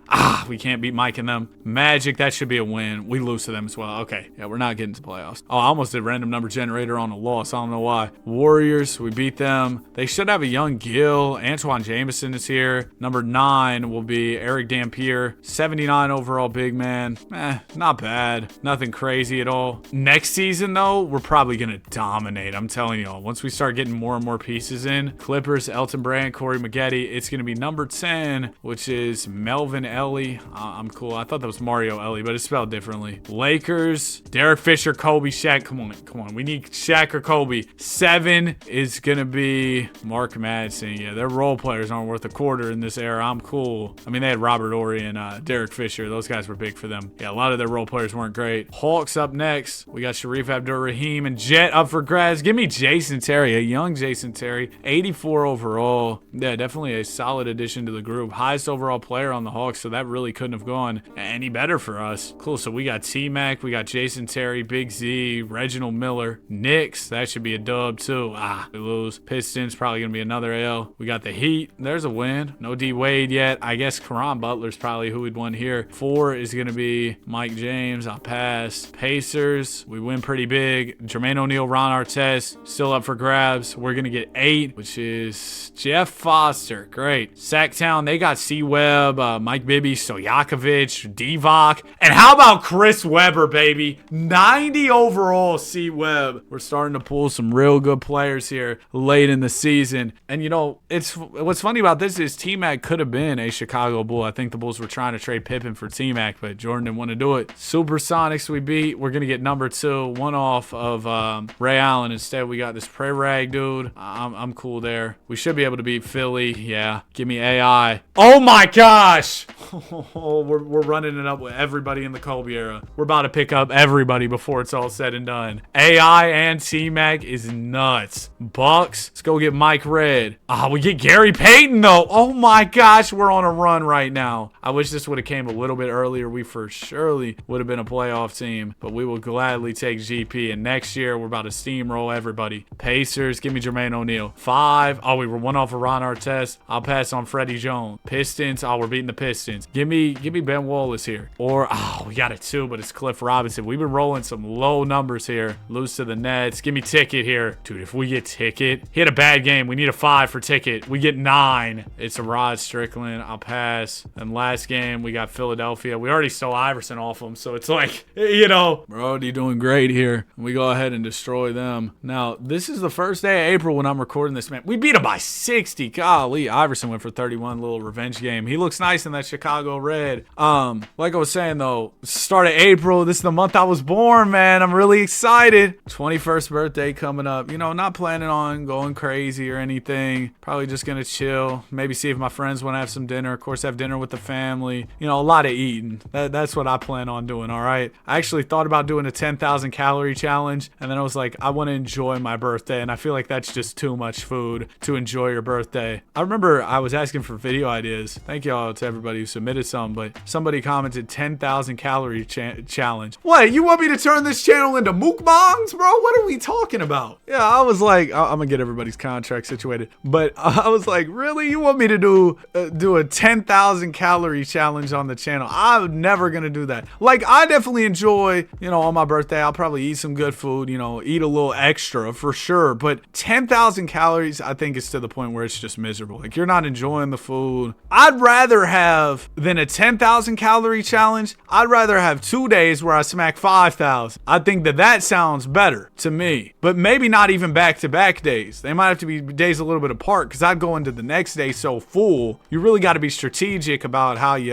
We can't beat Mike and them. Magic, that should be a win. We lose to them as well. Okay, yeah, we're not getting to playoffs. Oh, I almost did random number generator on a loss. I don't know why. Warriors, we beat them. They should have a young Gill. Antoine Jameson is here. Number 9 will be Eric Dampier. 79 overall big man. Not bad. Nothing crazy at all. Next season, though, we're probably going to dominate. I'm telling y'all. Once we start getting more and more pieces in. Clippers, Elton Brand, Corey Maggette. It's going to be number 10, which is Melvin Ellie. I'm cool. I thought that was Mario Ellie, but it's spelled differently. Lakers, Derek Fisher, Kobe, Shaq. Come on. We need Shaq or Kobe. 7 is going to be Mark Madsen. Yeah, their role players aren't worth a quarter in this era. I'm cool. I mean, they had Robert Horry and Derek Fisher. Those guys were big for them. Yeah, a lot of their role players weren't great. Hawks up next. We got Sharif Abdur-Rahim and Jet up for grabs. Give me Jason Terry, a young Jason Terry. 84 overall. Yeah, definitely a solid addition to the group. Highest overall player on the Hawks, so that really couldn't have gone any better for us. Cool, so we got T-Mac, we got Jason Terry, Big Z, Reginald Miller. Knicks, that should be a dub too. We lose. Pistons, probably going to be another L. We got the Heat. There's a win. No D-Wade yet. I guess Caron Butler's probably who we'd won here. 4 is going to be Mike James. I'll pass. Pacers, we win pretty big. Jermaine O'Neal, Ron Artest, still up for grabs. We're going to get 8, which is Jeff Foster. Great. Sacktown, they got C-Webb, Mike Bibby, Stojakovic, Divac. And how about Chris Webber, baby? 90 overall C-Webb. We're starting to pull some real good players here late in the season. And, you know, what's funny about this is T-Mac could have been a Chicago Bull. I think the Bulls were trying to trade Pippen for T-Mac, but Jordan didn't want to do it. Supersonics we beat. We're going to get number 2, one off of Ray Allen. Instead, we got this Prey-Rag dude. I'm cool there. We should be able to beat Philly. Yeah. Give me AI. Oh, my gosh. We're running it up with everybody in the Kobe era. We're about to pick up everybody before it's all said and done. AI and T-Mac is nuts. Bucks, let's go get Mike Red. We get Gary Payton, though. Oh, my gosh. We're on a run right now. I wish this would have came a little bit earlier. We for surely would have been a playoff team, but we will gladly take GP. And next year, we're about to steamroll everybody. Pacers, give me Jermaine O'Neal. 5. We were one off of Ron Artest. I'll pass on Freddie Jones. Pistons, we're beating the Pistons. Pistons. Give me Ben Wallace here. Or, oh, we got it too, but it's Cliff Robinson. We've been rolling some low numbers here. Lose to the Nets. Give me Ticket here. Dude, if we get Ticket, he had a bad game. We need a 5 for Ticket. We get 9. It's a Rod Strickland. I'll pass. And last game, we got Philadelphia. We already stole Iverson off them, so it's like, you know. Brody doing great here. We go ahead and destroy them. Now, this is the first day of April when I'm recording this, man. We beat him by 60. Golly, Iverson went for 31, little revenge game. He looks nice in that Chicago red. Like I was saying, though, start of April. This is the month I was born, man. I'm really excited. 21st birthday coming up. You know, not planning on going crazy or anything. Probably just going to chill. Maybe see if my friends want to have some dinner. Of course, have dinner with the family. You know, a lot of eating. That's what I plan on doing, all right? I actually thought about doing a 10,000 calorie challenge, and then I was like, I want to enjoy my birthday, and I feel like that's just too much food to enjoy your birthday. I remember I was asking for video ideas. Thank y'all to everybody who submitted some, but somebody commented 10,000 calorie challenge. What, you want me to turn this channel into mukbangs, bro? What are we talking about? Yeah, I was like, I'm gonna get everybody's contract situated, but I was like, really? You want me to do a 10,000 calorie challenge on the channel? I'm never gonna do that. Like, I definitely enjoy, you know, on my birthday, I'll probably eat some good food, you know, eat a little extra for sure, but 10,000 calories, I think it's to the point where it's just miserable. Like, you're not enjoying the food. I'd rather have, than a 10,000 calorie challenge, I'd rather have 2 days where I smack 5,000. I think that sounds better to me, but maybe not even back-to-back days. They might have to be days a little bit apart, because I'd go into the next day so full. You really got to be strategic about how you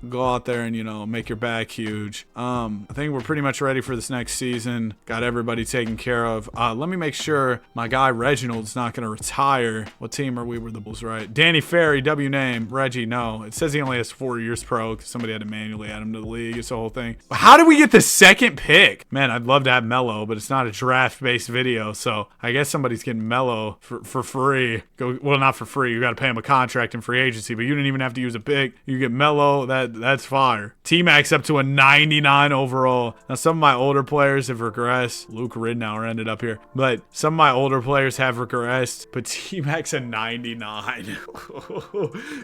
go out there and, you know, make your back huge. I think we're pretty much ready for this next season. Got everybody taken care of. Let me make sure my guy Reginald's not going to retire. What team are we? We're the Bulls, right? Danny Ferry, W name. Reggie, no. It says he only has 4 years pro because somebody had to manually add him to the league. It's the whole thing. How did we get the second pick? Man, I'd love to have Melo, but it's not a draft-based video, so I guess somebody's getting Melo for free. Well, not for free. You got to pay him a contract in free agency, but you didn't even have to use a pick. You get Melo. That's fire. T-Max up to a 99 overall. Now, some of my older players have regressed. Luke Ridnour ended up here, but some of my older players have regressed, but T-Max a 99.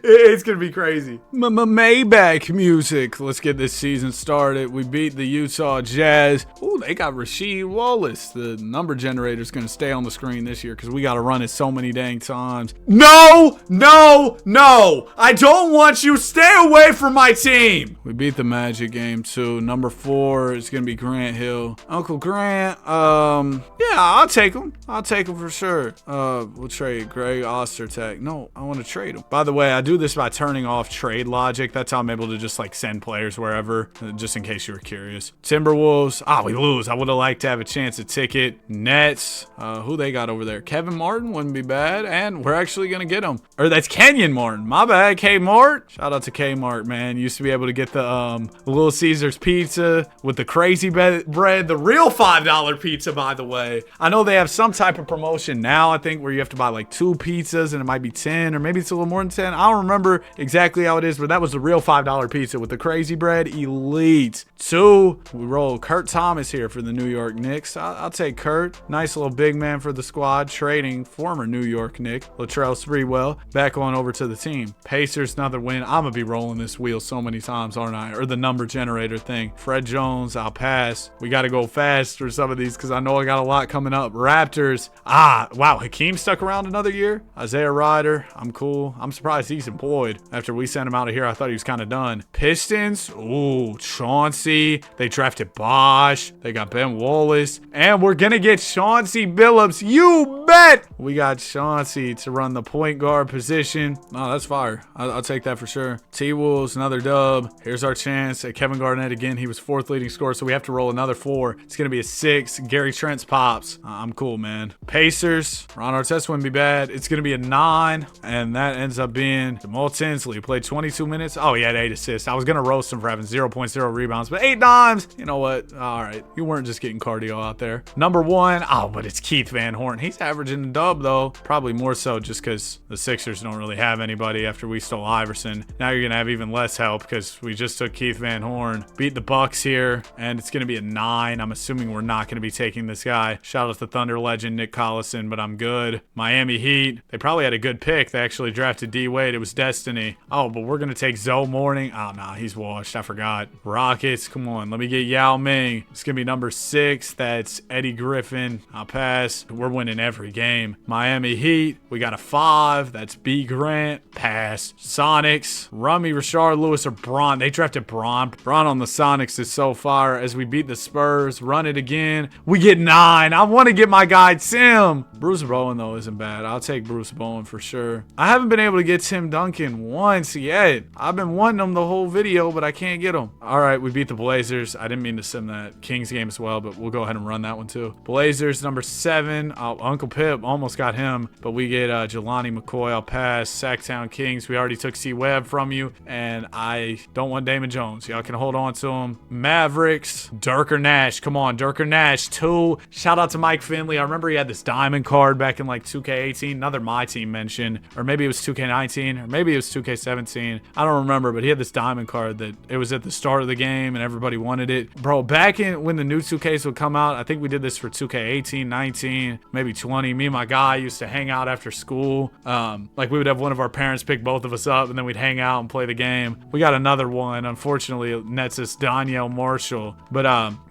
It's gonna be crazy. Maybach music. Let's get this season started. We beat the Utah Jazz. Ooh, they got Rasheed Wallace. The number generator's gonna stay on the screen this year because we gotta run it so many dang times. No, no, no! I don't want you. Stay away from my team. We beat the Magic game too. Number 4 is gonna be Grant Hill. Uncle Grant. Yeah, I'll take him. I'll take him for sure. We'll trade Greg Ostertag. No, I want to trade him. By the way, I do this by turning off trade logic. That's how I'm able to just like send players wherever, just in case you were curious. Timberwolves. We lose. I would have liked to have a chance at Ticket. Nets. Who they got over there? Kevin Martin wouldn't be bad, and we're actually gonna get him. Or that's Kenyon Martin. My bad, Kmart. Shout out to Kmart, man. Used to be able to get the Little Caesars pizza with the crazy bread, the real $5 pizza, by the way. I know they have some type of promotion now, I think, where you have to buy like 2 pizzas and it might be 10, or maybe it's a little more than 10. I don't remember exactly how it is, but that was the real $5 pizza with the crazy bread. Elite. 2, we roll Kurt Thomas here for the New York Knicks. I'll take Kurt. Nice little big man for the squad. Trading former New York Knick, Latrell Sprewell, back on over to the team. Pacers, another win. I'm going to be rolling this wheel so many times, aren't I? Or the number generator thing. Fred Jones, I'll pass. We got to go fast for some of these because I know I got a lot coming up. Raptors. Wow. Hakeem stuck around another year. Isaiah Ryder. I'm cool. I'm surprised he's employed. After we sent him out of here, I thought he was kind of done. Pistons. Ooh, Chauncey. They drafted Bosch. They got Ben Wallace. And we're going to get Chauncey Billups. You bet. We got Chauncey to run the point guard position. Oh, that's fire. I'll take that for sure. T-Wolves, another dub. Here's our chance at Kevin Garnett again. He was 4th leading scorer, so we have to roll another 4. It's going to be a 6. Gary Trent's pops. I'm cool, man. Pacers. Ron Artest wouldn't be bad. It's going to be a 9, and that ends up being Jamal Tinsley, who played 22 minutes. Oh, he had 8 assists. I was going to roast him for having 0.0 rebounds, but 8 dimes. You know what? All right. You weren't just getting cardio out there. Number 1. Oh, but it's Keith Van Horn. He's averaging a dub, though. Probably more so just because the Sixers don't really have anybody after we stole Iverson. Now you're going to have even less help because we just took Keith Van Horn. Beat the Bucks here, and it's going to be a 9. I'm assuming we're not going to be taking this guy. Shout out to Thunder legend Nick Collison, but I'm good. Miami Heat. They probably had a good pick. They actually drafted D Wade. It was destiny. Oh, but we're going to take Zoe Morning. Oh, nah, he's washed. I forgot. Rockets, come on. Let me get Yao Ming. It's going to be number 6. That's Eddie Griffin. I'll pass. We're winning every game. Miami Heat, we got a 5. That's B. Grant. Pass. Sonics, Rummy, Rashard Lewis, or Braun. They drafted Braun. Braun on the Sonics is so fire. As we beat the Spurs, run it again. We get 9. I want to get my guy Tim. Bruce Bowen, though, isn't bad. I'll take Bruce Bowen for sure. I haven't been able to get Tim Duncan once yet. I've been wanting him the whole video, but I can't get him. All right, we beat the Blazers. I didn't mean to sim that Kings game as well, but we'll go ahead and run that one too. Blazers, number 7. Uncle Pip almost got him, but we get Jelani McCoy. I'll pass. Sacktown Kings, we already took C. Webb from you, and I don't want Damon Jones. Y'all can hold on to him. Mavericks, Dirk or Nash. Come on, Dirk or Nash, 2. Shout out to Mike Finley. I remember he had this diamond card back in like 2K18. Another My Team mention, or maybe it was 2K19, or maybe it was 2K17. I don't remember, but he had this diamond card that it was at the start of the game and everybody wanted it. Bro, back in when the new 2Ks would come out, I think we did this for 2K18, 19, maybe 20. Me and my guy used to hang out after school. Like we would have one of our parents pick both of us up and then we'd hang out and play the game. We got another one. Unfortunately, it nets us Danielle Marshall. But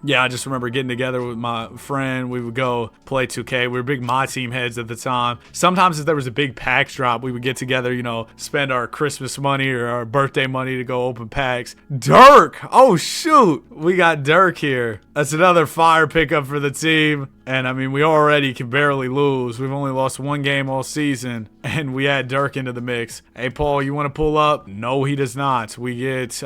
yeah, I just remember getting together with my friend. We would go play 2K. We were big My Team heads at the time. Sometimes if there was a big packs drop, we would get together, you know, spend our Christmas money or our birthday money to go open packs. Dirk! Oh, shoot! We got Dirk here. That's another fire pickup for the team. And I mean, we already can barely lose. We've only lost 1 game all season, and we add Dirk into the mix. Hey, Paul, you want to pull up? No, he does not. We get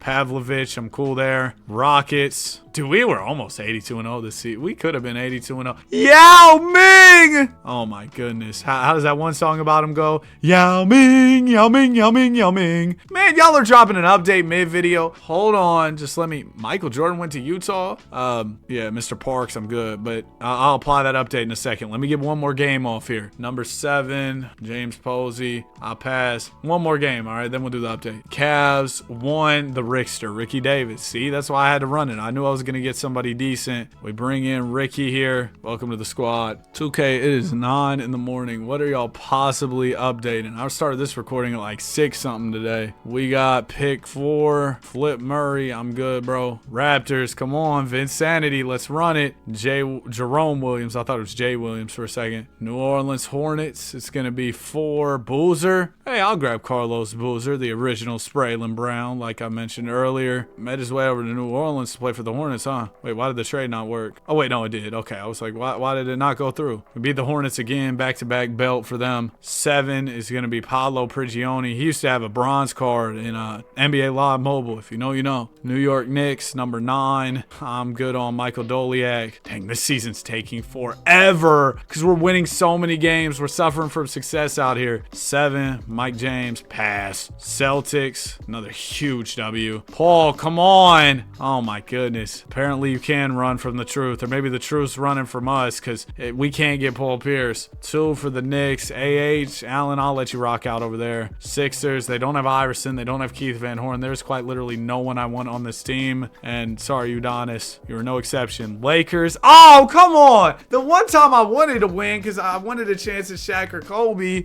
Pavlovich. I'm cool there. Rockets. Dude, we were almost 82-0 this season. We could have been 82-0. Yao Ming! Oh, my goodness. How does that one song about him go? Yao Ming, Yao Ming, Yao Ming, Yao Ming. Man, y'all are dropping an update mid-video. Hold on. Just let me... Michael Jordan went to Utah? Yeah, Mr. Parks, I'm good. But I'll apply that update in a second. Let me get one more game off here. Number 7, James Posey. I'll pass. One more game, all right? Then we'll do the update. Cavs won the Rickster, Ricky Davis. See, that's why I had to run it. I knew I was going to get somebody decent. We bring in Ricky here. Welcome to the squad. 2K, it is 9 in the morning. What are y'all possibly updating? I started this recording at like 6 something today. We got pick 4, Flip Murray. I'm good, bro. Raptors, come on. Vinsanity, let's run it. Jerome Williams. I thought it was Jay Williams for a second. New Orleans Hornets. It's going to be 4. Boozer. Hey, I'll grab Carlos Boozer, the original Spraylon Brown, like I mentioned earlier. Made his way over to New Orleans to play for the Hornets, huh? Wait, why did the trade not work? Oh, wait, no, it did. Okay, I was like, why did it not go through? We beat the Hornets again, back-to-back belt for them. 7 is going to be Paolo Prigioni. He used to have a bronze card in NBA Live Mobile. If you know, you know. New York Knicks, number 9. I'm good on Michael Doliak. Dang, this season's taking forever because we're winning so many games. We're suffering from success out here. 7, Mike James, pass. Celtics, another huge W. Paul, come on. Oh, my goodness. Apparently, you can run from the truth, or maybe the truth's running from us because we can't get Paul Pierce. 2 for the Knicks. Allen, I'll let you rock out over there. Sixers, they don't have Iverson. They don't have Keith Van Horn. There's quite literally no one I want on this team. And sorry, Udonis, you were no exception. Lakers. Oh, come on. The one time I wanted to win because I wanted a chance at Shaq or Kobe,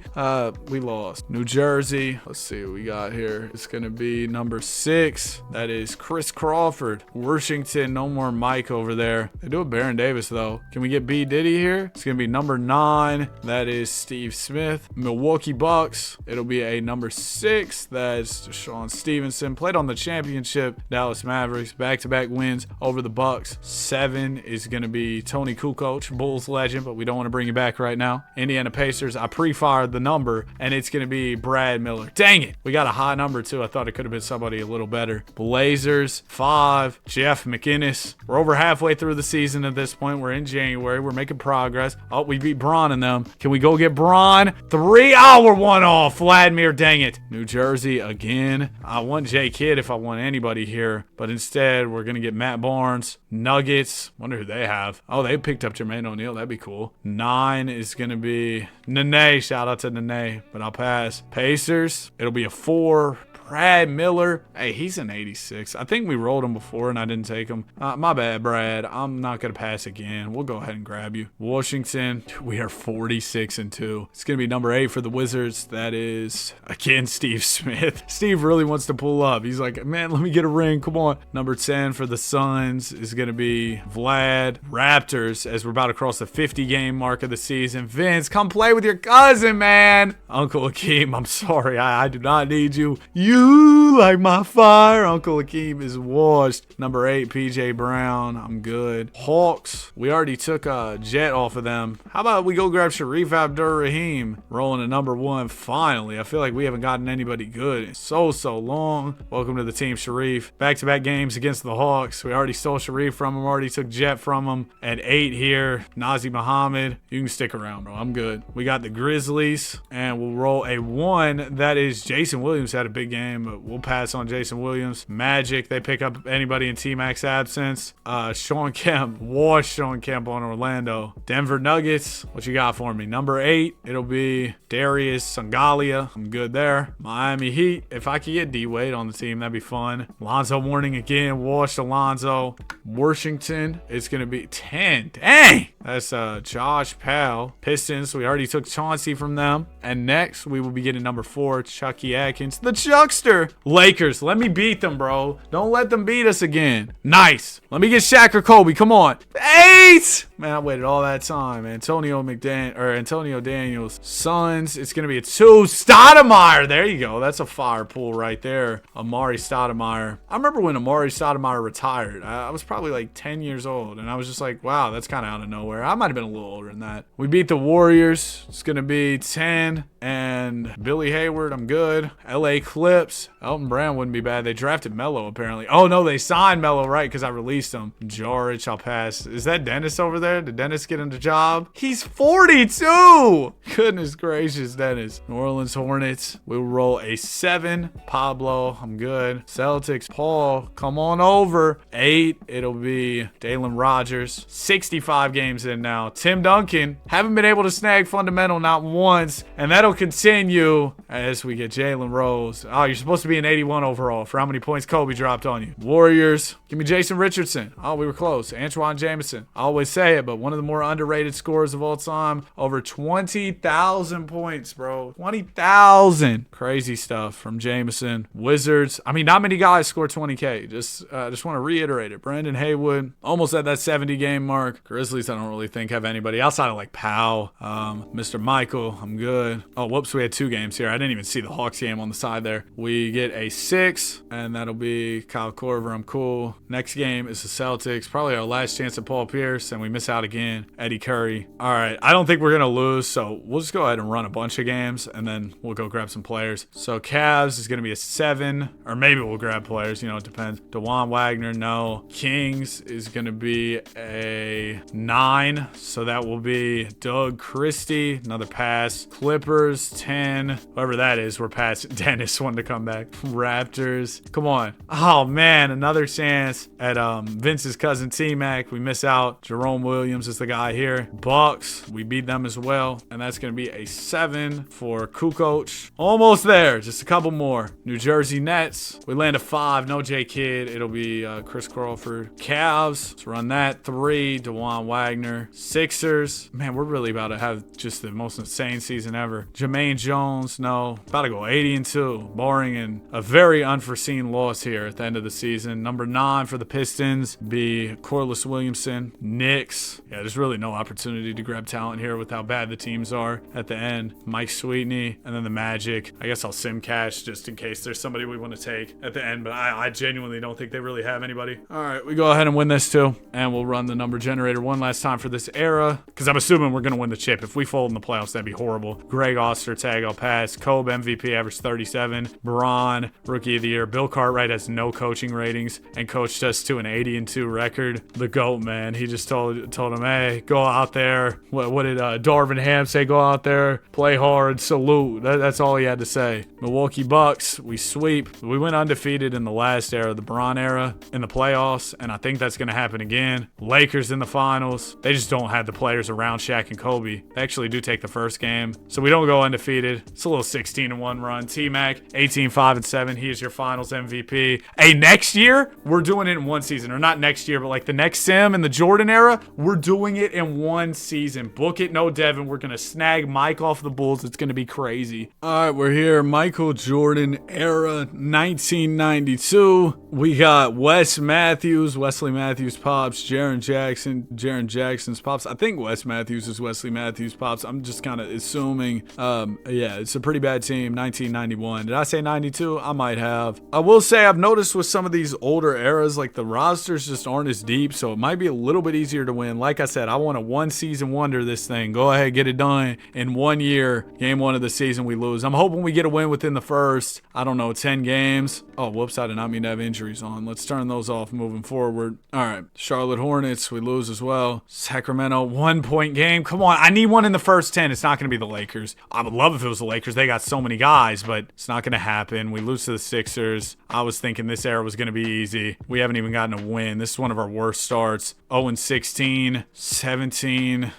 we lost. New Jersey. Let's see what we got here. It's going to be number 6. That is Chris Crawford. Washington, no more Mike over there. They do have Baron Davis, though. Can we get B. Diddy here? It's going to be number 9. That is Steve Smith. Milwaukee Bucks. It'll be a number 6. That's Sean Stevenson. Played on the championship. Dallas Mavericks. Back-to-back wins over the Bucks. 7 is going to be Tony Kukoc, Bulls legend, but we don't want to bring you back right now. Indiana Pacers. I pre-fired the number, and it's going to be Brad Miller. Dang it. We got a high number, too. I thought it could have been somebody a little better. Blazers. 5. Jeff McInnes. We're over halfway through the season at this point. We're in January. We're making progress. Oh, we beat Braun in them. Can we go get Braun? 3. Oh, we're 1 off. Vladimir, dang it. New Jersey again. I want J Kidd if I want anybody here, but instead we're going to get Matt Barnes. Nuggets. Wonder who they have. Oh, they picked up Jermaine O'Neal. That'd be cool. 9 is going to be Nene. Shout out to Nene, but I'll pass. Pacers. It'll be a 4. Brad Miller. Hey, he's an 86. I think we rolled him before and I didn't take him. My bad, Brad. I'm not going to pass again. We'll go ahead and grab you. Washington, we are 46-2. It's going to be number 8 for the Wizards. That is, again, Steve Smith. Steve really wants to pull up. He's like, man, let me get a ring. Come on. Number 10 for the Suns is going to be Vlad. Raptors, as we're about to cross the 50-game mark of the season. Vince, come play with your cousin, man. Uncle Akeem, I'm sorry. I do not need you. You like my fire. Uncle Akeem is washed. Number 8, PJ Brown. I'm good. Hawks, we already took a Jet off of them. How about we go grab Sharif Abdur-Rahim? Rolling to number 1 finally. I feel like we haven't gotten anybody good in so long. Welcome to the team, Sharif. Back-to-back games against the Hawks. We already stole Sharif from him. Already took Jet from him. At 8 here, Nazi Muhammad. You can stick around, bro. I'm good. We got the Grizzlies, and we'll roll a 1. That is Jason Williams had a big game, but we'll pass on Jason Williams. Magic, they pick up anybody in T-Mac's absence. Sean Kemp, washed Sean Kemp on Orlando. Denver Nuggets, what you got for me? Number 8, it'll be Darius Sangalia. I'm good there. Miami Heat, if I could get D-Wade on the team, that'd be fun. Lonzo Mourning again, washed Alonzo. Washington, it's going to be 10. Dang! That's Josh Powell. Pistons, we already took Chauncey from them. And next, we will be getting number 4, Chucky Atkins. The Chuckster! Lakers, let me beat them, bro. Don't let them beat us again. Nice. Let me get Shaq or Kobe. Come on. 8! Man, I waited all that time. Antonio Daniels. Suns, it's going to be a 2. Stoudemire. There you go. That's a fire pool right there. Amari Stoudemire. I remember when Amari Stoudemire retired. I was probably like 10 years old. And I was just like, wow, that's kind of out of nowhere. I might have been a little older than that. We beat the Warriors. It's going to be 10. And Billy Hayward, I'm good. LA Clips. Elton Brand wouldn't be bad. They drafted Melo, apparently. Oh, no, they signed Melo, right, because I released him. Jaric, I'll pass. Is that Dennis over there? Did Dennis get him the job? He's 42! Goodness gracious, Dennis. New Orleans Hornets. We'll roll a 7. Pablo, I'm good. Celtics, Paul, come on over. 8, it'll be Dalen Rogers. 65 games in now. Tim Duncan, haven't been able to snag fundamental not once, and that'll continue as we get Jalen Rose. Oh, you're supposed to be an 81 overall for how many points Kobe dropped on you. Warriors, give me Jason Richardson. Oh, we were close. Antoine Jameson. I always say it, but one of the more underrated scorers of all time. Over 20,000 points, bro. 20,000. Crazy stuff from Jameson. Wizards. I mean, not many guys score 20K. Just want to reiterate it. Brandon Haywood, almost at that 70 game mark. Grizzlies, I don't really think have anybody outside of like Powell. Mr. Michael, I'm good. Oh, whoops, we had 2 games here. I didn't even see the Hawks game on the side there. We get a 6, and that'll be Kyle Korver. I'm cool. Next game is the Celtics. Probably our last chance at Paul Pierce, and we miss out again. Eddie Curry. All right, I don't think we're going to lose, so we'll just go ahead and run a bunch of games, and then we'll go grab some players. So Cavs is going to be a 7, or maybe we'll grab players. You know, it depends. DeJuan Wagner, no. Kings is going to be a 9, so that will be Doug Christie. Another pass. Clippers, 10. Whoever that is, we're past. Dennis wanted to come back. Raptors. Come on. Oh, man. Another chance at Vince's cousin T-Mac. We miss out. Jerome Williams is the guy here. Bucks. We beat them as well. And that's going to be a 7 for Kukoc. Almost there. Just a couple more. New Jersey Nets. We land a 5. No J Kidd. It'll be Chris Crawford. Cavs. Let's run that. 3. DeJuan Wagner. Sixers. Man, we're really about to have just the most insane season ever. Jermaine Jones. No. About to go 80-2. Barring in a very unforeseen loss here at the end of the season. Number 9 for the Pistons be Corliss Williamson. Knicks. Yeah, there's really no opportunity to grab talent here with how bad the teams are at the end. Mike Sweetney. And then the Magic. I guess I'll sim cash just in case there's somebody we want to take at the end, but I genuinely don't think they really have anybody. All right, we go ahead and win this too, and we'll run the number generator one last time for this era, because I'm assuming we're going to win the chip. If we fold in the playoffs, that'd be horrible. Greg Ostertag, I'll pass. Kobe, MVP, average 37. Braun, Rookie of the Year. Bill Cartwright has no coaching ratings and coached us to an 80-2 record. The GOAT, man. He just told told him, hey, go out there. What did Darvin Ham say? Go out there, play hard, salute. That's all he had to say. Milwaukee Bucks, we sweep. We went undefeated in the last era, the Bron era, in the playoffs, and I think that's going to happen again. Lakers in the finals. They just don't have the players around Shaq and Kobe. They actually do take the first game, so we don't go undefeated. It's a little 16-1 run. T-Mac, 18-5-7. He is your finals MVP. Hey, next year, we're doing it in one season. Or not next year, but like the next sim in the Jordan era, we're doing it in one season. Book it, no Devin. We're going to snag Mike off the Bulls. It's going to be crazy. All right, we're here. Michael Jordan era, 1992. We got Wes Matthews, Wesley Matthews pops, Jaren Jackson's pops. I think Wes Matthews is Wesley Matthews pops. I'm just kind of assuming. Yeah, it's a pretty bad team. 1991. Did I say 92? I might have. I will say I've noticed with some of these older eras, like the rosters just aren't as deep, so it might be a little bit easier to win. Like I said, I want a one-season wonder this thing. Go ahead, get it done in 1 year. Game 1 of the season, we lose. I'm hoping we get a win within the first, I don't know, 10 games. Oh, whoops, I did not mean to have injuries on. Let's turn those off moving forward. All right, Charlotte Hornets, we lose as well. Sacramento, 1-point game. Come on, I need one in the first 10. It's not going to be the Lakers. I would love if it was the Lakers. They got so many guys, but it's not going to happen. We lose to the Sixers. I was thinking this era was going to be easy. We haven't even gotten a win. This is one of our worst starts. 0-16, 17,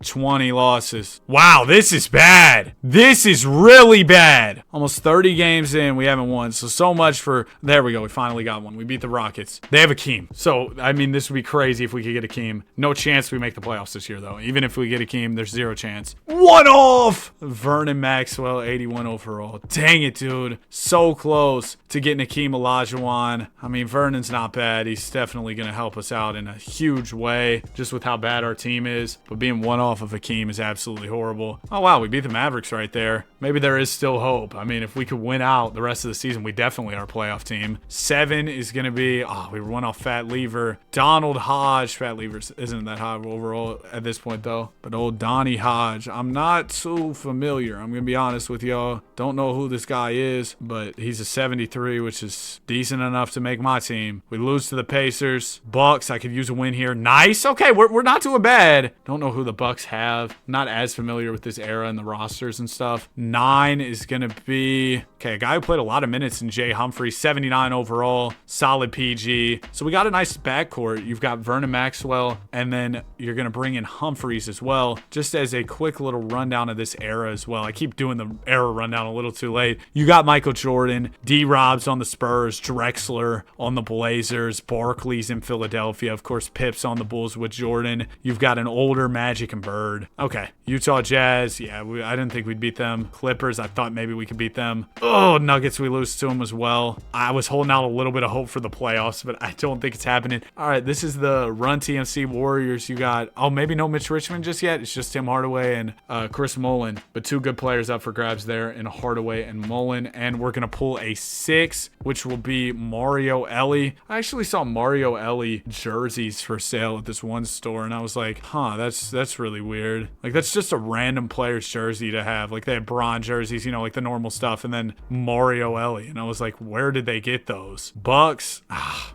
20 losses. Wow, this is bad. This is really bad. Almost 30 games in, we haven't won. So much for, there we go. We finally got one. We beat the Rockets. They have Akeem. So, I mean, this would be crazy if we could get Akeem. No chance we make the playoffs this year, though. Even if we get Akeem, there's zero chance. One off! Vernon Maxwell, 81 overall. Dang it, dude. So close to getting Akeem Olajuwon. I mean, Vernon's not bad. He's definitely going to help us out in a huge way, just with how bad our team is. But being one off of Akeem is absolutely horrible. Oh, wow, we beat the Mavericks right there. Maybe there is still hope. I mean, if we could win out the rest of the season, we definitely are a playoff team. 7 is going to be, we were one off Fat Lever. Donald Hodge. Fat Lever isn't that high overall at this point, though. But old Donnie Hodge, I'm not too familiar. I'm going to be honest with y'all. Don't know who this guy is, but he's a 73, which is decent enough to make my team. We lose to the Pacers. Bucks, I could use a win here. Nice. Okay, we're not doing bad. Don't know who the Bucks have. Not as familiar with this era and the rosters and stuff. 9 is going to be, okay, a guy who played a lot of minutes in Jay Humphrey, 79 overall, solid PG. So we got a nice backcourt. You've got Vernon Maxwell, and then you're going to bring in Humphreys as well. Just as a quick little rundown of this era as well. I keep doing the era rundown a little too late. You got Michael Jordan, D-Rob's on the Spurs, Drexler on the Blazers, Barkley's in Philadelphia. Of course, Pips on the Bulls with Jordan. You've got an older Magic and Bird. Okay, Utah Jazz. Yeah, I didn't think we'd beat them. Clippers, I thought maybe we could beat them. Oh, Nuggets, we lose to them as well. I was holding out a little bit of hope for the playoffs, but I don't think it's happening. All right, this is the Run TMC Warriors. You got, maybe no Mitch Richmond just yet. It's just Tim Hardaway and Chris Mullin, but 2 good players up for grabs there in Hardaway and Mullin. And we're going to pull a 6, which will be Mario Ellie. I actually saw Mario Ellie jerseys for sale at this one store, and I was like, that's really weird. Like, that's just a random player's jersey to have. Like, they had Bron jerseys, like the normal stuff, and then Mario Ellie. And I was like, where did they get those? Bucks,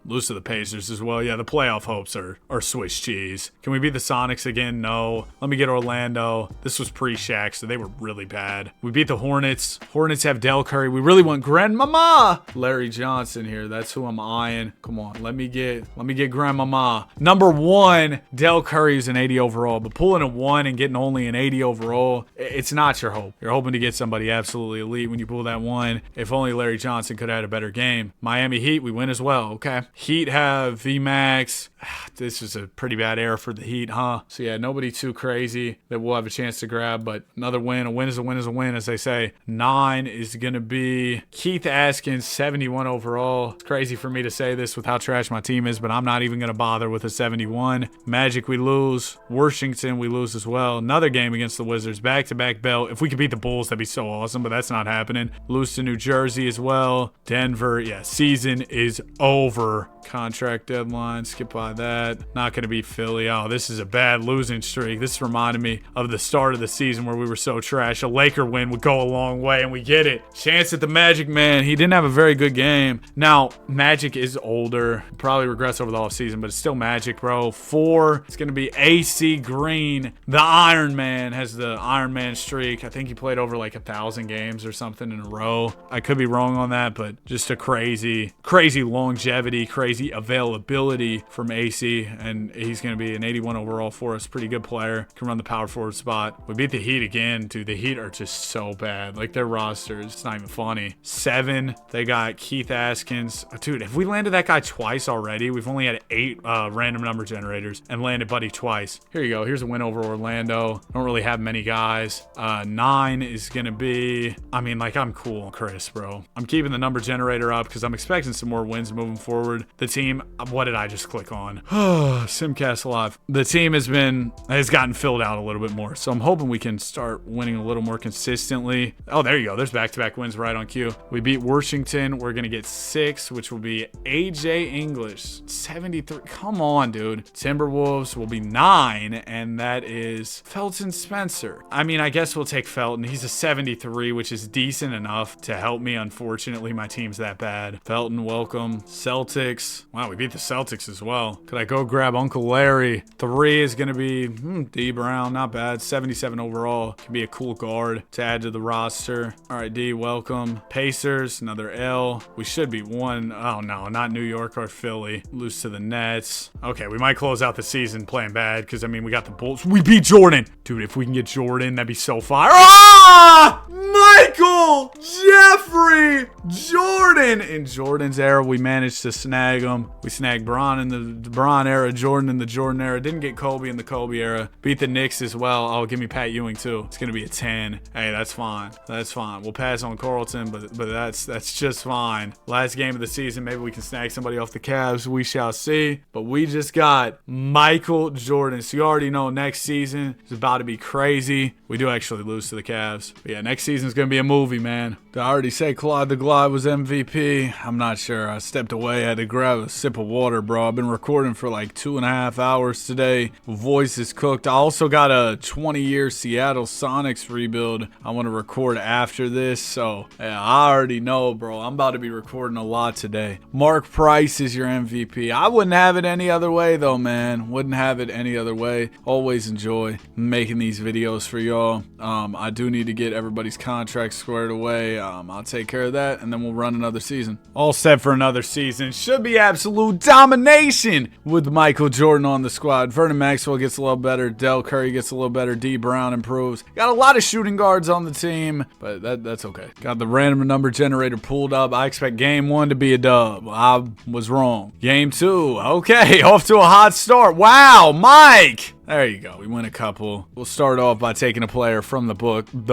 lose to the Pacers as well. Yeah, the playoff hopes are Swiss cheese. Can we beat the Sonics again? No. Let me get Orlando. This was pre-Shaq, so they were really bad. We beat the Hornets. Hornets have Del Curry. We really want Grandmama Larry Johnson here. That's who I'm eyeing. Come on, let me get Grandmama. Number 1, Del Curry is an 80 overall, but pulling a 1 and getting only an 80 overall, it's not your hope. You're hoping to get somebody absolutely elite when you pull that 1. If only Larry Johnson could have had a better game. Miami Heat, we win as well. Okay. Heat have VMAX. This is a pretty bad era for the Heat, huh? So yeah, nobody too crazy that we'll have a chance to grab, but another win. A win is a win is a win, as they say. 9 is going to be Keith Askins, 71 overall. It's crazy for me to say this with how trash my team is, but I'm not even going to bother with a 71. Magic, we lose. Washington, we lose as well. Another game against the Wizards. Back-to-back belt. If we could beat the Bulls, That'd be so awesome, but that's not happening. Lose to New Jersey as well. Denver, yeah, season is over. Contract deadline, skip by that. Not going to be Philly. Oh, this is a bad losing streak. This reminded me of the start of the season where we were so trash. A Laker win would go a long way, and we get it. Chance at the Magic, man. He didn't have a very good game. Now, Magic is older. Probably regrets over the offseason, but it's still Magic, bro. 4. It's going to be AC Green. The Iron Man has the Iron Man streak. I think he played over like 1,000 games or something in a row. I could be wrong on that, but just a crazy longevity, crazy availability from AC, and he's going to be an 81 overall for us. Pretty good player. Can run the power forward spot. We beat the Heat again, dude. The Heat are just so bad. Like, their roster is not even funny. 7. They got Keith Askins. Dude, if we landed that guy twice already, we've only had 8 random number generators and landed Buddy twice. Here you go. Here's a win over Orlando. Don't really have many guys. 9 is going to be, I mean, like, I'm cool, Chris, bro. I'm keeping the number generator up because I'm expecting some more wins moving forward. The team, what did I just click on? Simcast Live. The team has gotten filled out a little bit more, so I'm hoping we can start winning a little more consistently. Oh, there you go. There's back-to-back wins right on cue. We beat Washington. We're going to get 6, which will be AJ English. 73. Come on, dude. Timberwolves will be 9, and that is Felton Spencer. I mean, I guess we'll take Felton. He's a 73, which is decent enough to help me. Unfortunately, my team's that bad. Felton, welcome. Celtics. Wow, we beat the Celtics as well. Could I go grab Uncle Larry? 3 is going to be D Brown. Not bad. 77 overall. Can be a cool guard to add to the roster. All right, D, welcome. Pacers, another L. We should be 1. Oh, no, not New York or Philly. Lose to the Nets. Okay, we might close out the season playing bad because, I mean, we got the Bulls. We beat Jordan. Dude, if we can get Jordan, that'd be so fire. Ah! Michael Jeffrey Jordan. In Jordan's era, we managed to snag him. We snagged Bron in the Bron era, Jordan in the Jordan era. Didn't get Kobe in the Kobe era. Beat the Knicks as well. Oh, give me Pat Ewing too. It's gonna be a 10. Hey, that's fine. That's fine. We'll pass on Carlton, but that's just fine. Last game of the season, maybe we can snag somebody off the Cavs. We shall see. But we just got Michael Jordan. So you already know next season is about to be crazy. We do actually lose to the Cavs. But yeah, next season's gonna be a movie, man. Did I already say Claude the Glide was MVP? I'm not sure. I stepped away. I had to grab a sip of water, bro. I've been recording for like 2.5 hours today. Voice is cooked. I also got a 20-year Seattle Sonics rebuild I want to record after this. So yeah, I already know, bro. I'm about to be recording a lot today. Mark Price is your MVP. I wouldn't have it any other way, though, man. Wouldn't have it any other way. Always enjoy making these videos for y'all. I do need to get everybody's contracts squared away. I'll take care of that, and then we'll run another season. All set for another season. Should be absolute domination with Michael Jordan on the squad. Vernon Maxwell gets a little better. Del Curry gets a little better. D Brown improves. Got a lot of shooting guards on the team, but that's okay. Got the random number generator pulled up. I expect game 1 to be a dub. I was wrong. Game 2, okay, off to a hot start. Wow, Mike. There you go. We win a couple. We'll start off by taking a player from the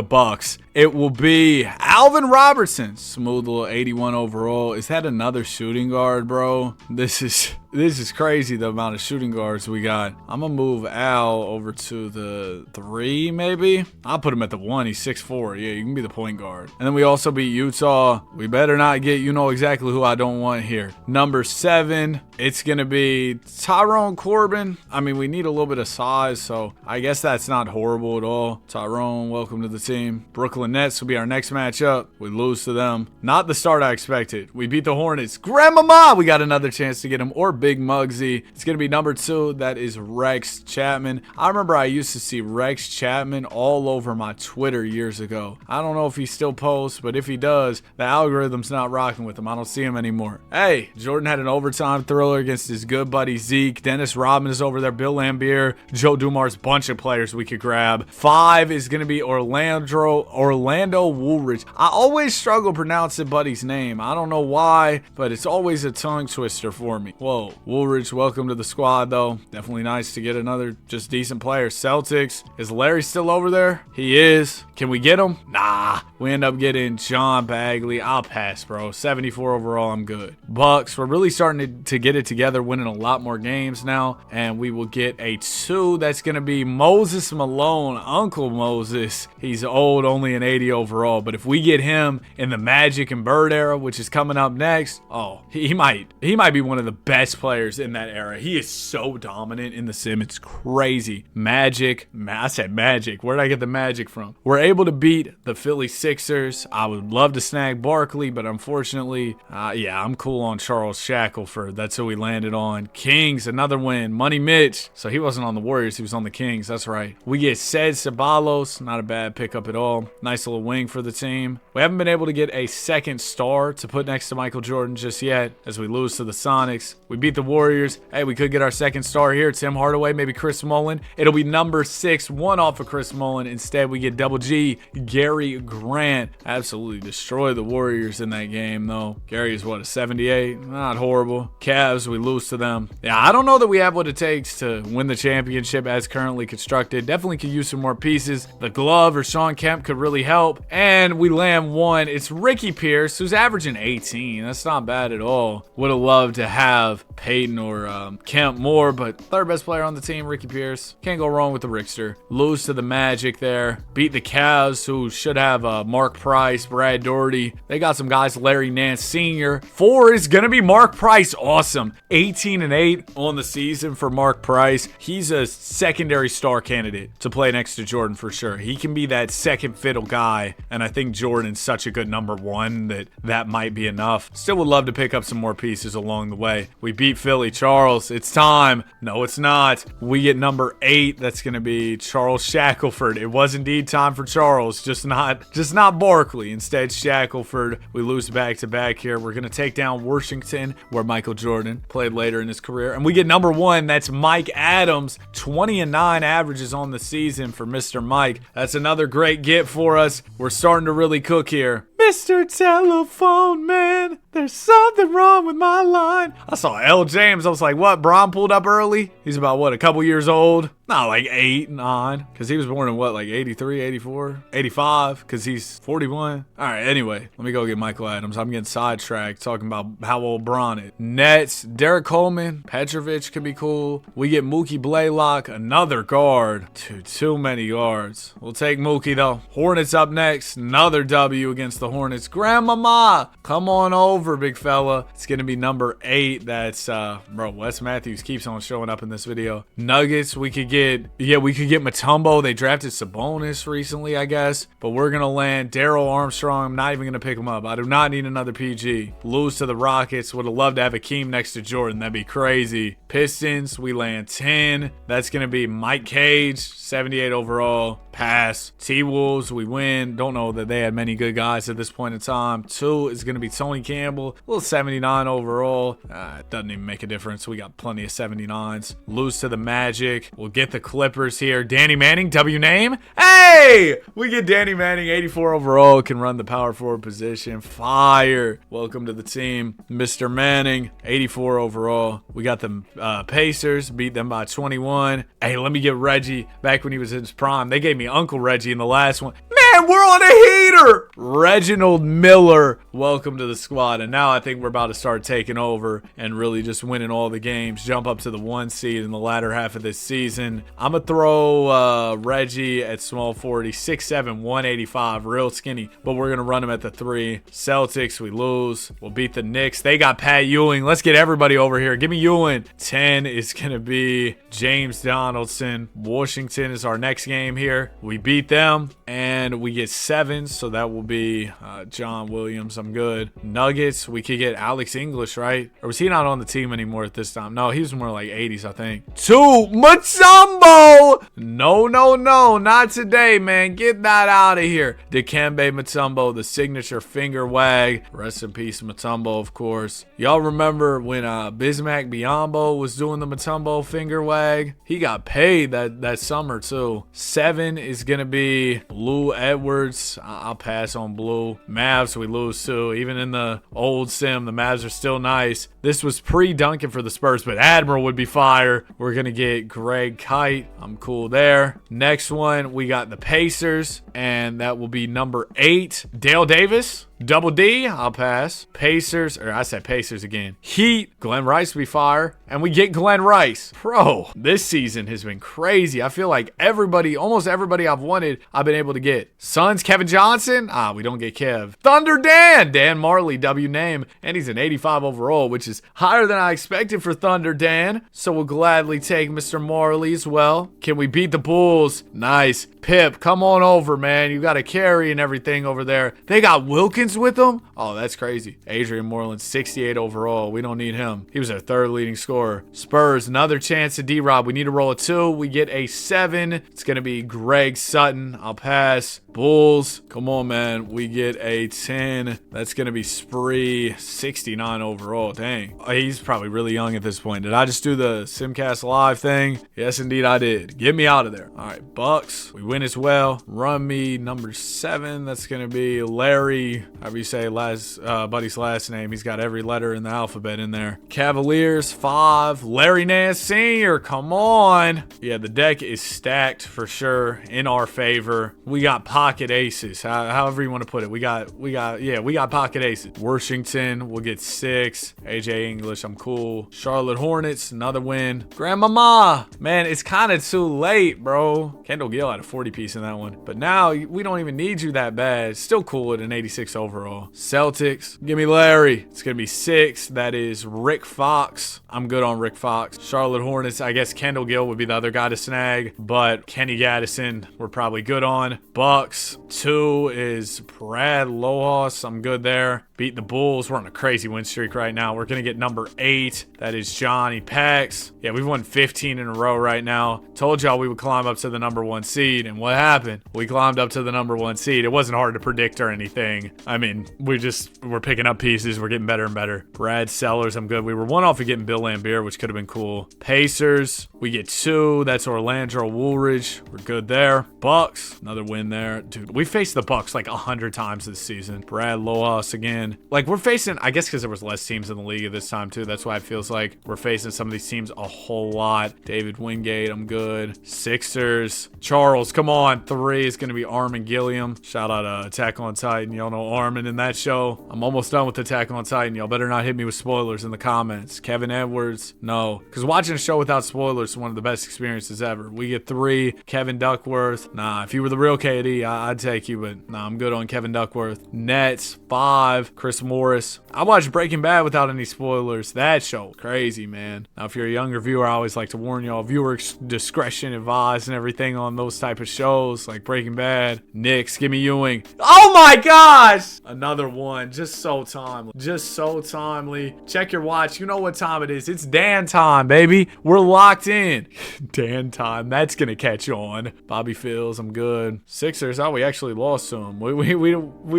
Bucks. It will be Alvin Robertson. Smooth little 81 overall. Is that another shooting guard, bro? This is crazy, the amount of shooting guards we got. I'm going to move Al over to the 3, maybe. I'll put him at the 1. He's 6'4". Yeah, you can be the point guard. And then we also beat Utah. We better not get, you know exactly who I don't want here. Number 7, it's going to be Tyrone Corbin. I mean, we need a little bit of size, so I guess that's not horrible at all. Tyrone, welcome to the team. Brooklyn Nets will be our next matchup. We lose to them. Not the start I expected. We beat the Hornets. Grandmama, we got another chance to get him. Or Big Muggsy. It's going to be number 2. That is Rex Chapman. I remember I used to see Rex Chapman all over my Twitter years ago. I don't know if he still posts, but if he does, the algorithm's not rocking with him. I don't see him anymore. Hey, Jordan had an overtime thriller against his good buddy Zeke. Dennis Rodman is over there. Bill Laimbeer. Joe Dumars. Bunch of players we could grab. 5 is going to be Orlando Woolridge. I always struggle pronouncing buddy's name. I don't know why, but it's always a tongue twister for me. Whoa. Woolridge, welcome to the squad, though. Definitely nice to get another just decent player. Celtics. Is Larry still over there? He is. Can we get him? Nah. We end up getting John Bagley. I'll pass, bro. 74 overall. I'm good. Bucks. We're really starting to get it together, winning a lot more games now, and we will get a 2 2, that's going to be Moses Malone, Uncle Moses. He's old, only an 80 overall. But if we get him in the Magic and Bird era, which is coming up next, oh, he might be one of the best players in that era. He is so dominant in the sim. It's crazy. Magic. I said Magic. Where'd I get the Magic from? We're able to beat the Philly Sixers. I would love to snag Barkley, but unfortunately, yeah, I'm cool on Charles Shackelford. That's who we landed on. Kings, another win. Money Mitch. So he wasn't on the Warriors. He was on the Kings. That's right. We get Ced Ceballos. Not a bad pickup at all. Nice little wing for the team. We haven't been able to get a second star to put next to Michael Jordan just yet as we lose to the Sonics. We beat the Warriors. Hey, we could get our second star here. Tim Hardaway, maybe Chris Mullin. It'll be number 6, one off of Chris Mullin. Instead, we get Double G, Gary Grant. Absolutely destroy the Warriors in that game, though. Gary is, what, a 78? Not horrible. Cavs, we lose to them. Yeah, I don't know that we have what it takes to win the championship as currently constructed. Definitely could use some more pieces. The glove or Sean Kemp could really help. And we land one. It's Ricky Pierce, who's averaging 18. That's not bad at all. Would have loved to have Peyton or Kemp more, but third best player on the team, Ricky Pierce. Can't go wrong with the Rickster. Lose to the Magic there. Beat the Cavs, who should have Mark Price, Brad Daugherty. They got some guys, Larry Nance Sr. 4 is going to be Mark Price. Awesome. 18-8 on the season for Mark Price. He's a secondary star candidate to play next to Jordan for sure. He can be that second fiddle guy, and I think Jordan's such a good number 1 that might be enough. Still would love to pick up some more pieces along the way. We beat Philly. Charles, it's time. No, it's not. We get number 8. That's going to be Charles Shackelford. It was indeed time for Charles, just not Barkley. Instead, Shackelford. We lose back-to-back here. We're going to take down Washington, where Michael Jordan played later in his career. And we get number 1. That's Mike Adams. 20-9 averages on the season for Mr. Mike. That's another great get for us. We're starting to really cook here. Mr. Telephone Man, there's something wrong with my line. I saw L. James. I was like, what? Bron pulled up early? He's about, what, a couple years old? Not like 8, 9. Because he was born in, what, like 83, 84, 85? Because he's 41. All right, anyway, let me go get Michael Adams. I'm getting sidetracked talking about how old Bron is. Nets, Derek Coleman, Petrovic could be cool. We get Mookie Blaylock, another guard. Too many guards. We'll take Mookie, though. Hornets up next. Another W against the Hornets. Grandmama, come on over, big fella. It's going to be number 8. That's, bro, Wes Matthews keeps on showing up in this video. Nuggets, we could get Mutombo. They drafted Sabonis recently, I guess. But we're going to land Daryl Armstrong. I'm not even going to pick him up. I do not need another PG. Lose to the Rockets. Would have loved to have Akeem next to Jordan. That'd be crazy. Pistons, we land 10. That's going to be Mike Cage, 78 overall. Pass. T-Wolves, we win. Don't know that they had many good guys at this point in time. 2 is going to be Tony Campbell. A little 79 overall. It doesn't even make a difference. We got plenty of 79s. Lose to the Magic. We'll get the Clippers here. Danny Manning, W name. Hey! We get Danny Manning, 84 overall. Can run the power forward position. Fire. Welcome to the team. Mr. Manning, 84 overall. We got the Pacers. Beat them by 21. Hey, let me get Reggie back when he was in his prime. They gave me Uncle Reggie in the last one. Man, we're on a heater. Reginald Miller, welcome to the squad. And now I think we're about to start taking over and really just winning all the games. Jump up to the 1 seed in the latter half of this season. I'm going to throw Reggie at small 40, 6'7", 185, real skinny. But we're going to run him at the 3. Celtics, we lose. We'll beat the Knicks. They got Pat Ewing. Let's get everybody over here. Give me Ewing. 10 is going to be James Donaldson. Washington is our next game here. We beat them. And we get 7, so that will be John Williams. I'm good. Nuggets, we could get Alex English, right? Or was he not on the team anymore at this time? No, he was more like 80s, I think. 2, Mutombo! No, not today, man. Get that out of here. Dikembe Mutombo, the signature finger wag. Rest in peace, Mutombo, of course. Y'all remember when Bismack Biyombo was doing the Mutombo finger wag? He got paid that summer, too. 7 is going to be Blue Edwards. I'll pass on Blue. Mavs, we lose too. Even in the old sim, the Mavs are still nice. This was pre-Duncan for the Spurs, but Admiral would be fire. We're going to get Greg Kite. I'm cool there. Next one, we got the Pacers, and that will be number 8. Dale Davis. Double D, I'll pass. Pacers, or I said Pacers again. Heat, Glenn Rice will be fire. And we get Glenn Rice. Bro, this season has been crazy. I feel like almost everybody I've wanted, I've been able to get. Suns, Kevin Johnson. We don't get Kev. Thunder Dan Marley, W name. And he's an 85 overall, which is higher than I expected for Thunder Dan. So we'll gladly take Mr. Marley as well. Can we beat the Bulls? Nice. Pip, come on over, man. You got a carry and everything over there. They got Wilkins with them? Oh, that's crazy. Adrian Moreland, 68 overall. We don't need him. He was our third leading scorer. Spurs, another chance to D-Rob. We need to roll a 2. We get a 7. It's going to be Greg Sutton. I'll pass. Bulls, come on, man. We get a 10. That's going to be Spree, 69 overall. Dang. He's probably really young at this point. Did I just do the Simcast Live thing? Yes, indeed, I did. Get me out of there. All right, Bucks. We win as well. Run me number 7. That's going to be Larry, however you say buddy's last name. He's got every letter in the alphabet in there. Cavaliers, 5. Larry Nance Sr., come on. Yeah, the deck is stacked for sure in our favor. We got pocket aces, however you want to put it. We got pocket aces. Washington, we'll get 6. AJ English, I'm cool. Charlotte Hornets, another win. Grandmama, man, it's kind of too late, bro. Kendall Gill had a 40 piece in that one, but now we don't even need you that bad. It's still cool at an 86 overall. Celtics, give me Larry. It's gonna be 6. That is Rick Fox. I'm good on Rick Fox. Charlotte Hornets, I guess Kendall Gill would be the other guy to snag, but Kenny Gaddison we're probably good on. Bucks, 2 is Brad Lohaus. I'm good there. Beat the Bulls. We're on a crazy win streak right now. We're going to get number 8. That is Johnny Pax. Yeah, we've won 15 in a row right now. Told y'all we would climb up to the number 1 seed. And what happened? We climbed up to the number 1 seed. It wasn't hard to predict or anything. I mean, we're picking up pieces. We're getting better and better. Brad Sellers, I'm good. We were 1 off of getting Bill Laimbeer, which could have been cool. Pacers, we get 2. That's Orlando Woolridge. We're good there. Bucks, another win there. Dude, we faced the Bucks like 100 times this season. Brad Lohaus again. Like, we're facing, I guess because there was less teams in the league at this time too, that's why it feels like we're facing some of these teams a whole lot. David Wingate, I'm good. Sixers, Charles, come on. 3 is going to be Armin Gilliam. Shout out Attack on Titan. Y'all know Armin in that show. I'm almost done with Attack on Titan. Y'all better not hit me with spoilers in the comments. Kevin Edwards, no. Because watching a show without spoilers is one of the best experiences ever. We get 3. Kevin Duckworth. Nah, if you were the real KD, I'd take you, but nah, I'm good on Kevin Duckworth. Nets, 5. Chris Morris. I watched Breaking Bad without any spoilers. That show, crazy, man. Now, if you're a younger viewer, I always like to warn y'all, viewer discretion advised and everything on those type of shows like Breaking Bad. Knicks, give me Ewing. Oh my gosh! Another one. Just so timely. Just so timely. Check your watch. You know what time it is. It's Dan time, baby. We're locked in. Dan time. That's gonna catch on. Bobby Fields, I'm good. Sixers, we actually lost to him. We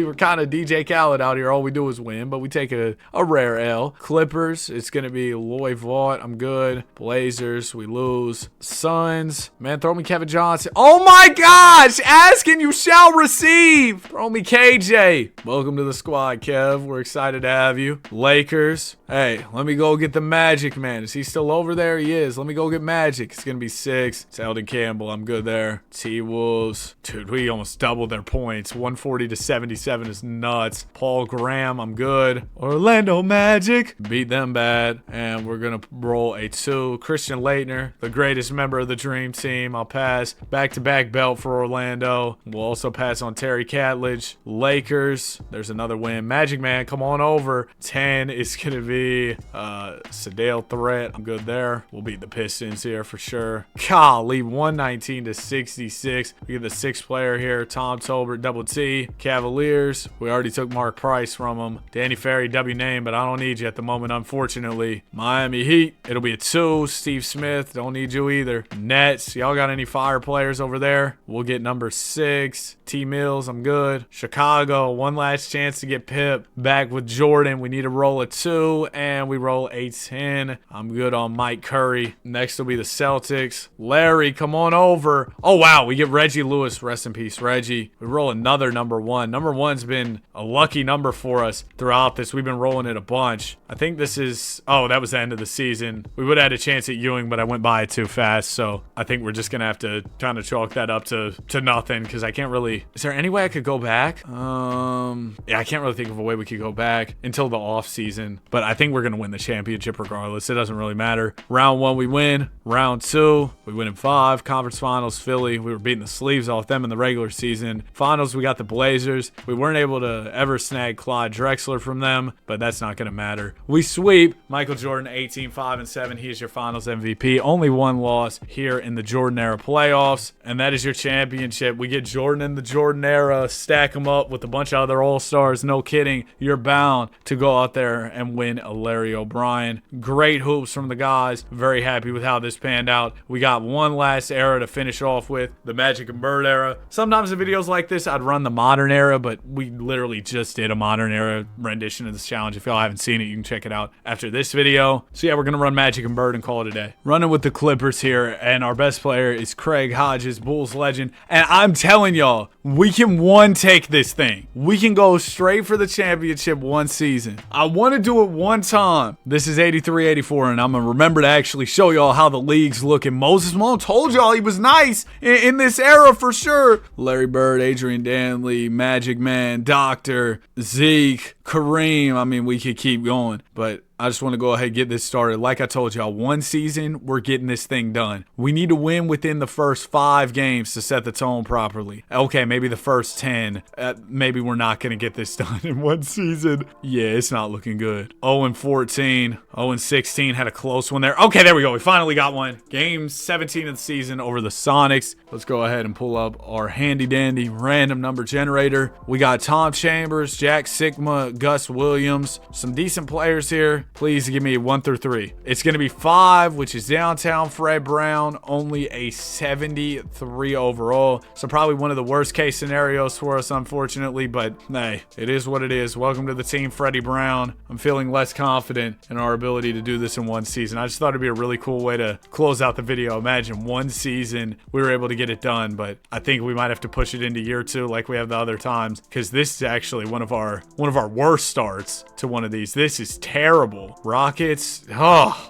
were kind of DJ Khaled out here. All we do is win, but we take a rare L. Clippers, it's going to be Loy Vaught. I'm good. Blazers, we lose. Suns, man, throw me Kevin Johnson. Oh my gosh! Ask and you shall receive. Throw me KJ. Welcome to the squad, Kev. We're excited to have you. Lakers, hey, let me go get the Magic, man. Is he still over there? He is. Let me go get Magic. It's going to be 6. It's Eldon Campbell. I'm good there. T-Wolves. Dude, we almost doubled their points. 140 to 77 is nuts. Paul Graham, I'm good. Orlando Magic, beat them bad. And we're going to roll a 2. Christian Laettner, the greatest member of the Dream Team. I'll pass. Back-to-back belt for Orlando. We'll also pass on Terry Catledge. Lakers, there's another win. Magic Man, come on over. 10 is going to be Sedale Threat. I'm good there. We'll beat the Pistons here for sure. Golly, 119 to 66. We get the 6th player here. Tom Tolbert, double T. Cavaliers, we already took Mark Price from them. Danny Ferry, W name, but I don't need you at the moment, unfortunately. Miami Heat, it'll be a 2. Steve Smith, don't need you either. Nets, y'all got any fire players over there? We'll get number 6. T Mills, I'm good. Chicago, one last chance to get Pip back with Jordan. We need to roll a 2, and we roll a 10. I'm good on Mike Curry. Next will be the Celtics. Larry, come on over. Oh, wow, we get Reggie Lewis. Rest in peace, Reggie. We roll another number 1. Number 1's been a lucky number for for us throughout this. We've been rolling it a bunch. I think this is, oh, that was the end of the season. We would have had a chance at Ewing, but I went by it too fast. So I think we're just going to have to kind of chalk that up to nothing because I can't really, is there any way I could go back? Yeah, I can't really think of a way we could go back until the off season, but I think we're going to win the championship regardless. It doesn't really matter. Round 1, we win. Round 2, we win in 5. Conference finals, Philly. We were beating the sleeves off them in the regular season. Finals, we got the Blazers. We weren't able to ever snag Clyde Drexler from them, but that's not going to matter. We sweep Michael Jordan 18-5-7. He is your finals MVP. Only one loss here in the Jordan era playoffs, and that is your championship. We get Jordan in the Jordan era, stack him up with a bunch of other all-stars. No kidding. You're bound to go out there and win a Larry O'Brien. Great hoops from the guys. Very happy with how this panned out. We got one last era to finish off with, the Magic and Bird era. Sometimes in videos like this, I'd run the modern era, but we literally just did a modern era rendition of this challenge. If y'all haven't seen it, you can check it out after this video. So yeah, we're going to run Magic and Bird and call it a day. Running with the Clippers here, and our best player is Craig Hodges, Bulls legend. And I'm telling y'all, we can one take this thing. We can go straight for the championship one season. I want to do it one time. This is 83-84, and I'm going to remember to actually show y'all how the league's looking. Moses Malone told y'all he was nice in this era for sure. Larry Bird, Adrian Dantley, Magic Man, Doctor, Zeke, Kareem. I mean, we could keep going, but I just want to go ahead and get this started. Like I told y'all, one season, we're getting this thing done. We need to win within the first 5 games to set the tone properly. Okay, maybe the first 10. Maybe we're not going to get this done in one season. Yeah, it's not looking good. 0-14, 0-16, had a close one there. Okay, there we go. We finally got one. Game 17 of the season over the Sonics. Let's go ahead and pull up our handy dandy random number generator. We got Tom Chambers, Jack Sigma, Gus Williams, some decent players here. Please give me 1 through 3. It's going to be 5, which is downtown Fred Brown, only a 73 overall. So probably one of the worst case scenarios for us, unfortunately, but hey, it is what it is. Welcome to the team, Freddie Brown. I'm feeling less confident in our ability to do this in one season. I just thought it'd be a really cool way to close out the video. Imagine one season we were able to get it done, but I think we might have to push it into year 2 like we have the other times, because this is actually one of our worst starts to one of these. This is terrible. Rockets,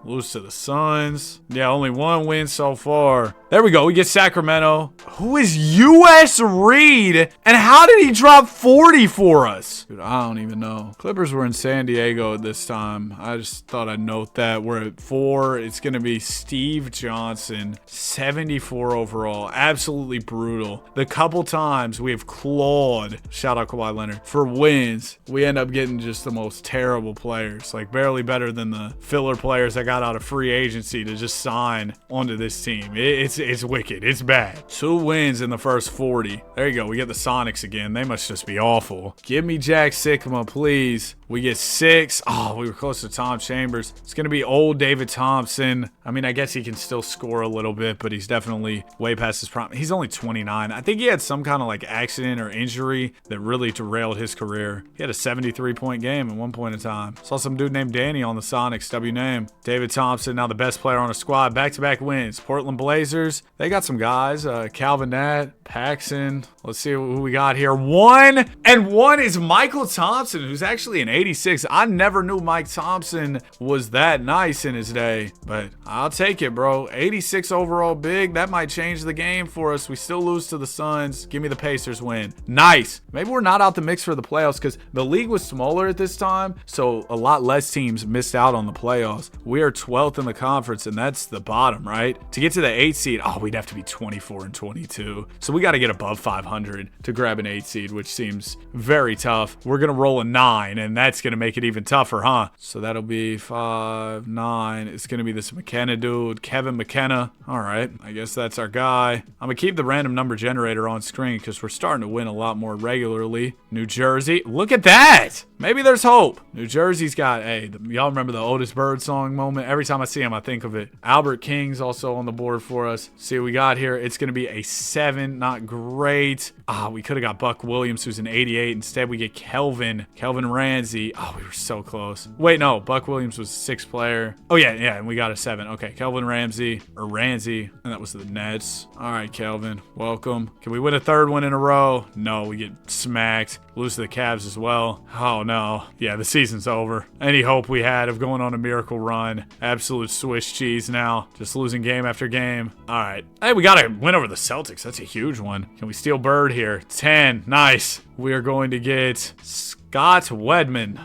lose to the Suns. Yeah, only one win so far. There we go. We get Sacramento. Who is U.S. Reed? And how did he drop 40 for us? Dude, I don't even know. Clippers were in San Diego at this time. I just thought I'd note that. We're at 4. It's going to be Steve Johnson, 74 overall. Absolutely brutal. The couple times we have clawed, shout out Kawhi Leonard, for wins, we end up getting just the most terrible players. Like barely better than the filler players that got out of free agency to just sign onto this team. It's wicked. It's bad. 2 wins in the first 40. There you go. We get the Sonics again. They must just be awful. Give me Jack Sigma, please. We get 6. Oh, we were close to Tom Chambers. It's going to be old David Thompson. I mean, I guess he can still score a little bit, but he's definitely way past his prime. He's only 29. I think he had some kind of like accident or injury that really derailed his career. He had a 73-point game at one point in time. Saw some dude named Danny on the Sonics. W name. David Thompson, now the best player on a squad. Back-to-back wins. Portland Blazers. They got some guys. Calvin Nat, Paxson. Let's see who we got here. 1 and 1 is Michael Thompson, who's actually an 86. I never knew Mike Thompson was that nice in his day, but I'll take it, bro. 86 overall big. That might change the game for us. We still lose to the Suns. Give me the Pacers win. Nice. Maybe we're not out the mix for the playoffs because the league was smaller at this time, so a lot less teams missed out on the playoffs. We are 12th in the conference, and that's the bottom, right? To get to the 8th seed, we'd have to be 24 and 22. So we got to get above 500 to grab an 8th seed, which seems very tough. We're going to roll a 9, and that's going to make it even tougher, huh? So that'll be 5, 9. It's going to be this McKenna dude, Kevin McKenna. All right, I guess that's our guy. I'm going to keep the random number generator on screen because we're starting to win a lot more regularly. New Jersey, look at that. Maybe there's hope. New Jersey's got, hey, y'all remember the Otis Bird song moment? Every time I see him, I think of it. Albert King's also on the board for us. See what we got here. It's going to be a 7. Not great. We could have got Buck Williams, who's an 88. Instead, we get Kelvin Ramsey. We were so close. Wait, no. Buck Williams was a 6th player. Oh, yeah, and we got a 7. Okay, Kelvin Ramsey, and that was the Nets. All right, Kelvin, welcome. Can we win a 3rd one in a row? No, we get smacked. Lose to the Cavs as well. Oh, no. Yeah, the season's over. Any hope we had of going on a miracle run, absolute Swiss cheese now. Just losing game after game. All right. Hey, we got to win over the Celtics. That's a huge one. Can we steal Bird here? 10. Nice. We are going to get Scott Wedman.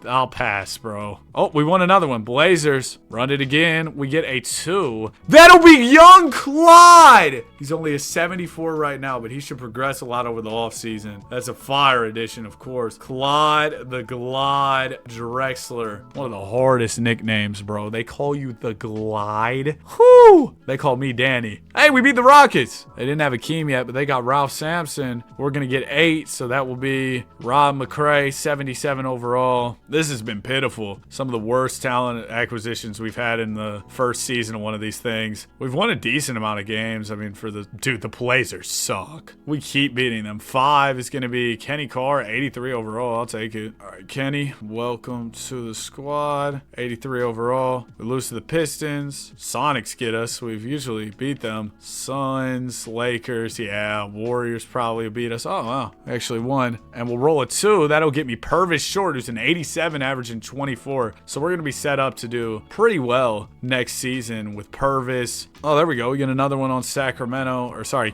I'll pass, bro. Oh, we won another one. Blazers. Run it again. We get a 2. That'll be young Clyde. He's only a 74 right now, but he should progress a lot over the offseason. That's a fire edition, of course. Clyde the Glide Drexler. One of the hardest nicknames, bro. They call you the Glide. Whoo! They call me Danny. Hey, we beat the Rockets. They didn't have Akeem yet, but they got Ralph Sampson. We're going to get 8, so that will be Rob McCray, 77 overall. This has been pitiful. Some of the worst talent acquisitions we've had in the first season of one of these things. We've won a decent amount of games. I mean, the Blazers suck. We keep beating them. 5 is going to be Kenny Carr, 83 overall. I'll take it. All right, Kenny, welcome to the squad. 83 overall. We lose to the Pistons. Sonics get us. We've usually beat them. Suns, Lakers, yeah. Warriors probably beat us. Oh, wow. Actually won. And we'll roll a 2. That'll get me Purvis Short, who's an 87, averaging 24. So we're going to be set up to do pretty well next season with Purvis. Oh, there we go. We get another one on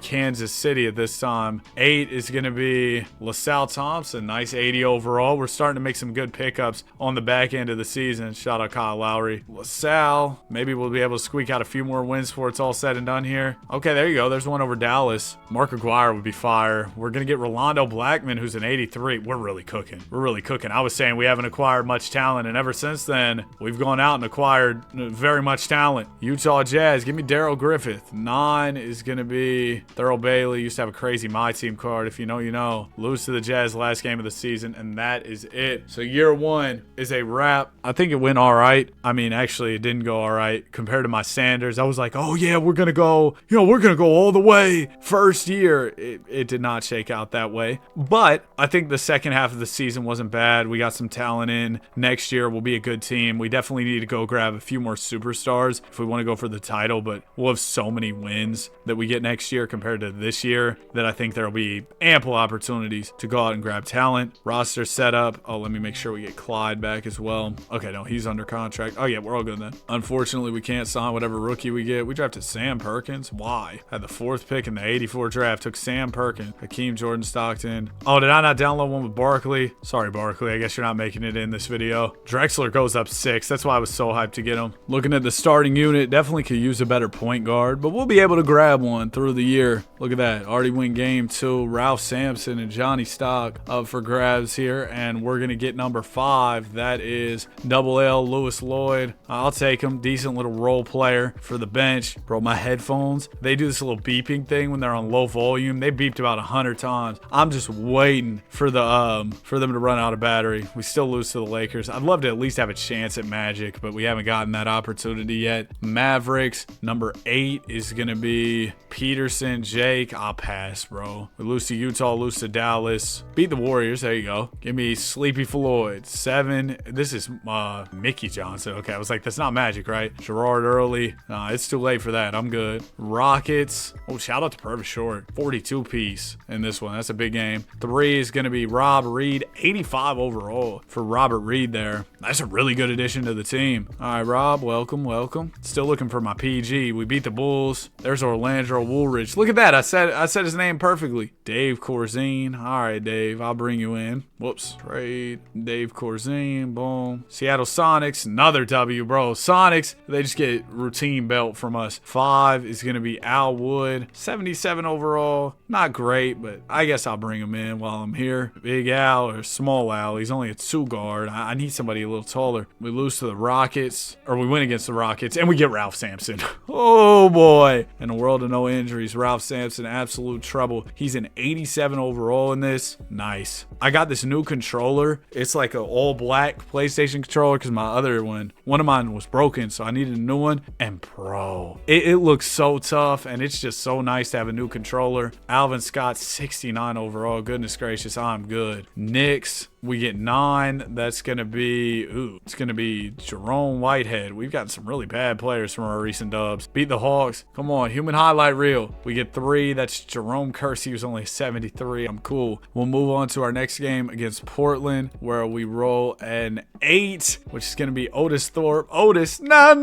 Kansas City at this time. 8 is going to be LaSalle Thompson. Nice 80 overall. We're starting to make some good pickups on the back end of the season. Shout out Kyle Lowry. LaSalle, maybe we'll be able to squeak out a few more wins before it's all said and done here. Okay, there you go. There's one over Dallas. Mark Aguirre would be fire. We're going to get Rolando Blackman, who's an 83. We're really cooking. We're really cooking. I was saying we haven't acquired much talent, and ever since then, we've gone out and acquired very much talent. Utah Jazz, give me Daryl Griffith. 9 is going to be Thurl Bailey. Used to have a crazy My Team card. If you know, you know. Lose to the Jazz last game of the season, and that is it. So year 1 is a wrap. I think it went all right. I mean, actually, it didn't go all right compared to my Sanders. I was like, oh yeah, we're going to go, we're going to go all the way. First year, it did not shake out that way. But I think the second half of the season wasn't bad. We got some talent in. Next year, we'll be a good team. We definitely need to go grab a few more superstars if we want to go for the title, but we'll have so many wins that we get next year compared to this year that I think there'll be ample opportunities to go out and grab talent. Roster setup. Oh, let me make sure we get Clyde back as well. Okay, no, he's under contract. Oh yeah, we're all good then. Unfortunately, we can't sign whatever rookie we get. We drafted Sam Perkins. Why? Had the 4th pick in the 84 draft. Took Sam Perkins. Hakeem Jordan Stockton. Oh, did I not download one with Barkley? Sorry, Barkley. I guess you're not making it in this video. Drexler goes up 6. That's why I was so hyped to get him. Looking at the starting unit, definitely could use a better point guard, but we'll be able to grab one through the year. Look at that. Already win game 2. Ralph Sampson and Johnny Stock up for grabs here, and we're going to get number 5. That is Double L Lewis Lloyd. I'll take him. Decent little role player for the bench. Bro, my headphones, they do this little beeping thing when they're on low volume. They beeped about 100 times. I'm just waiting for them to run out of battery. We still lose to the Lakers. I'd love to at least have a chance at Magic, but we haven't gotten that opportunity yet. Mavericks, number 8 is going to be Peterson, Jake. I'll pass, bro. We lose to Utah, lose to Dallas. Beat the Warriors. There you go. Give me Sleepy Floyd. 7. This is Mickey Johnson. Okay, I was like, that's not Magic, right? Gerard Early. Nah, it's too late for that. I'm good. Rockets. Oh, shout out to Purvis Short. 42 piece in this one. That's a big game. 3 is going to be Rob Reed. 85 overall for Robert Reed there. That's a really good addition to the team. All right, Rob, welcome, welcome. Still looking for my PG. We beat the Bulls. There's Orlando Woolridge. Look at that. I said his name perfectly. Dave Corzine. All right, Dave, I'll bring you in. Whoops. Trade. Dave Corzine. Boom. Seattle Sonics. Another W, bro. Sonics, they just get routine belt from us. 5 is going to be Al Wood. 77 overall. Not great, but I guess I'll bring him in while I'm here. Big Al or Small Al. He's only a 2 guard. I need somebody a little taller. We lose to the Rockets, or we win against the Rockets, and we get Ralph Sampson. Oh, boy. In a world of no injuries, Ralph Sampson, absolute trouble. He's an 87 overall in this. Nice. I got this new controller. It's like an all-black PlayStation controller because my other one of mine was broken, so I needed a new one. And, bro, it looks so tough, and it's just so nice to have a new controller. Alvin Scott, 69 overall. Goodness gracious, I'm good. Knicks. We get 9. That's going to be, it's going to be Jerome Whitehead. We've gotten some really bad players from our recent dubs. Beat the Hawks. Come on, human highlight reel. We get 3. That's Jerome Kersey, who's only 73. I'm cool. We'll move on to our next game against Portland, where we roll an 8, which is going to be Otis Thorpe. Otis, nah.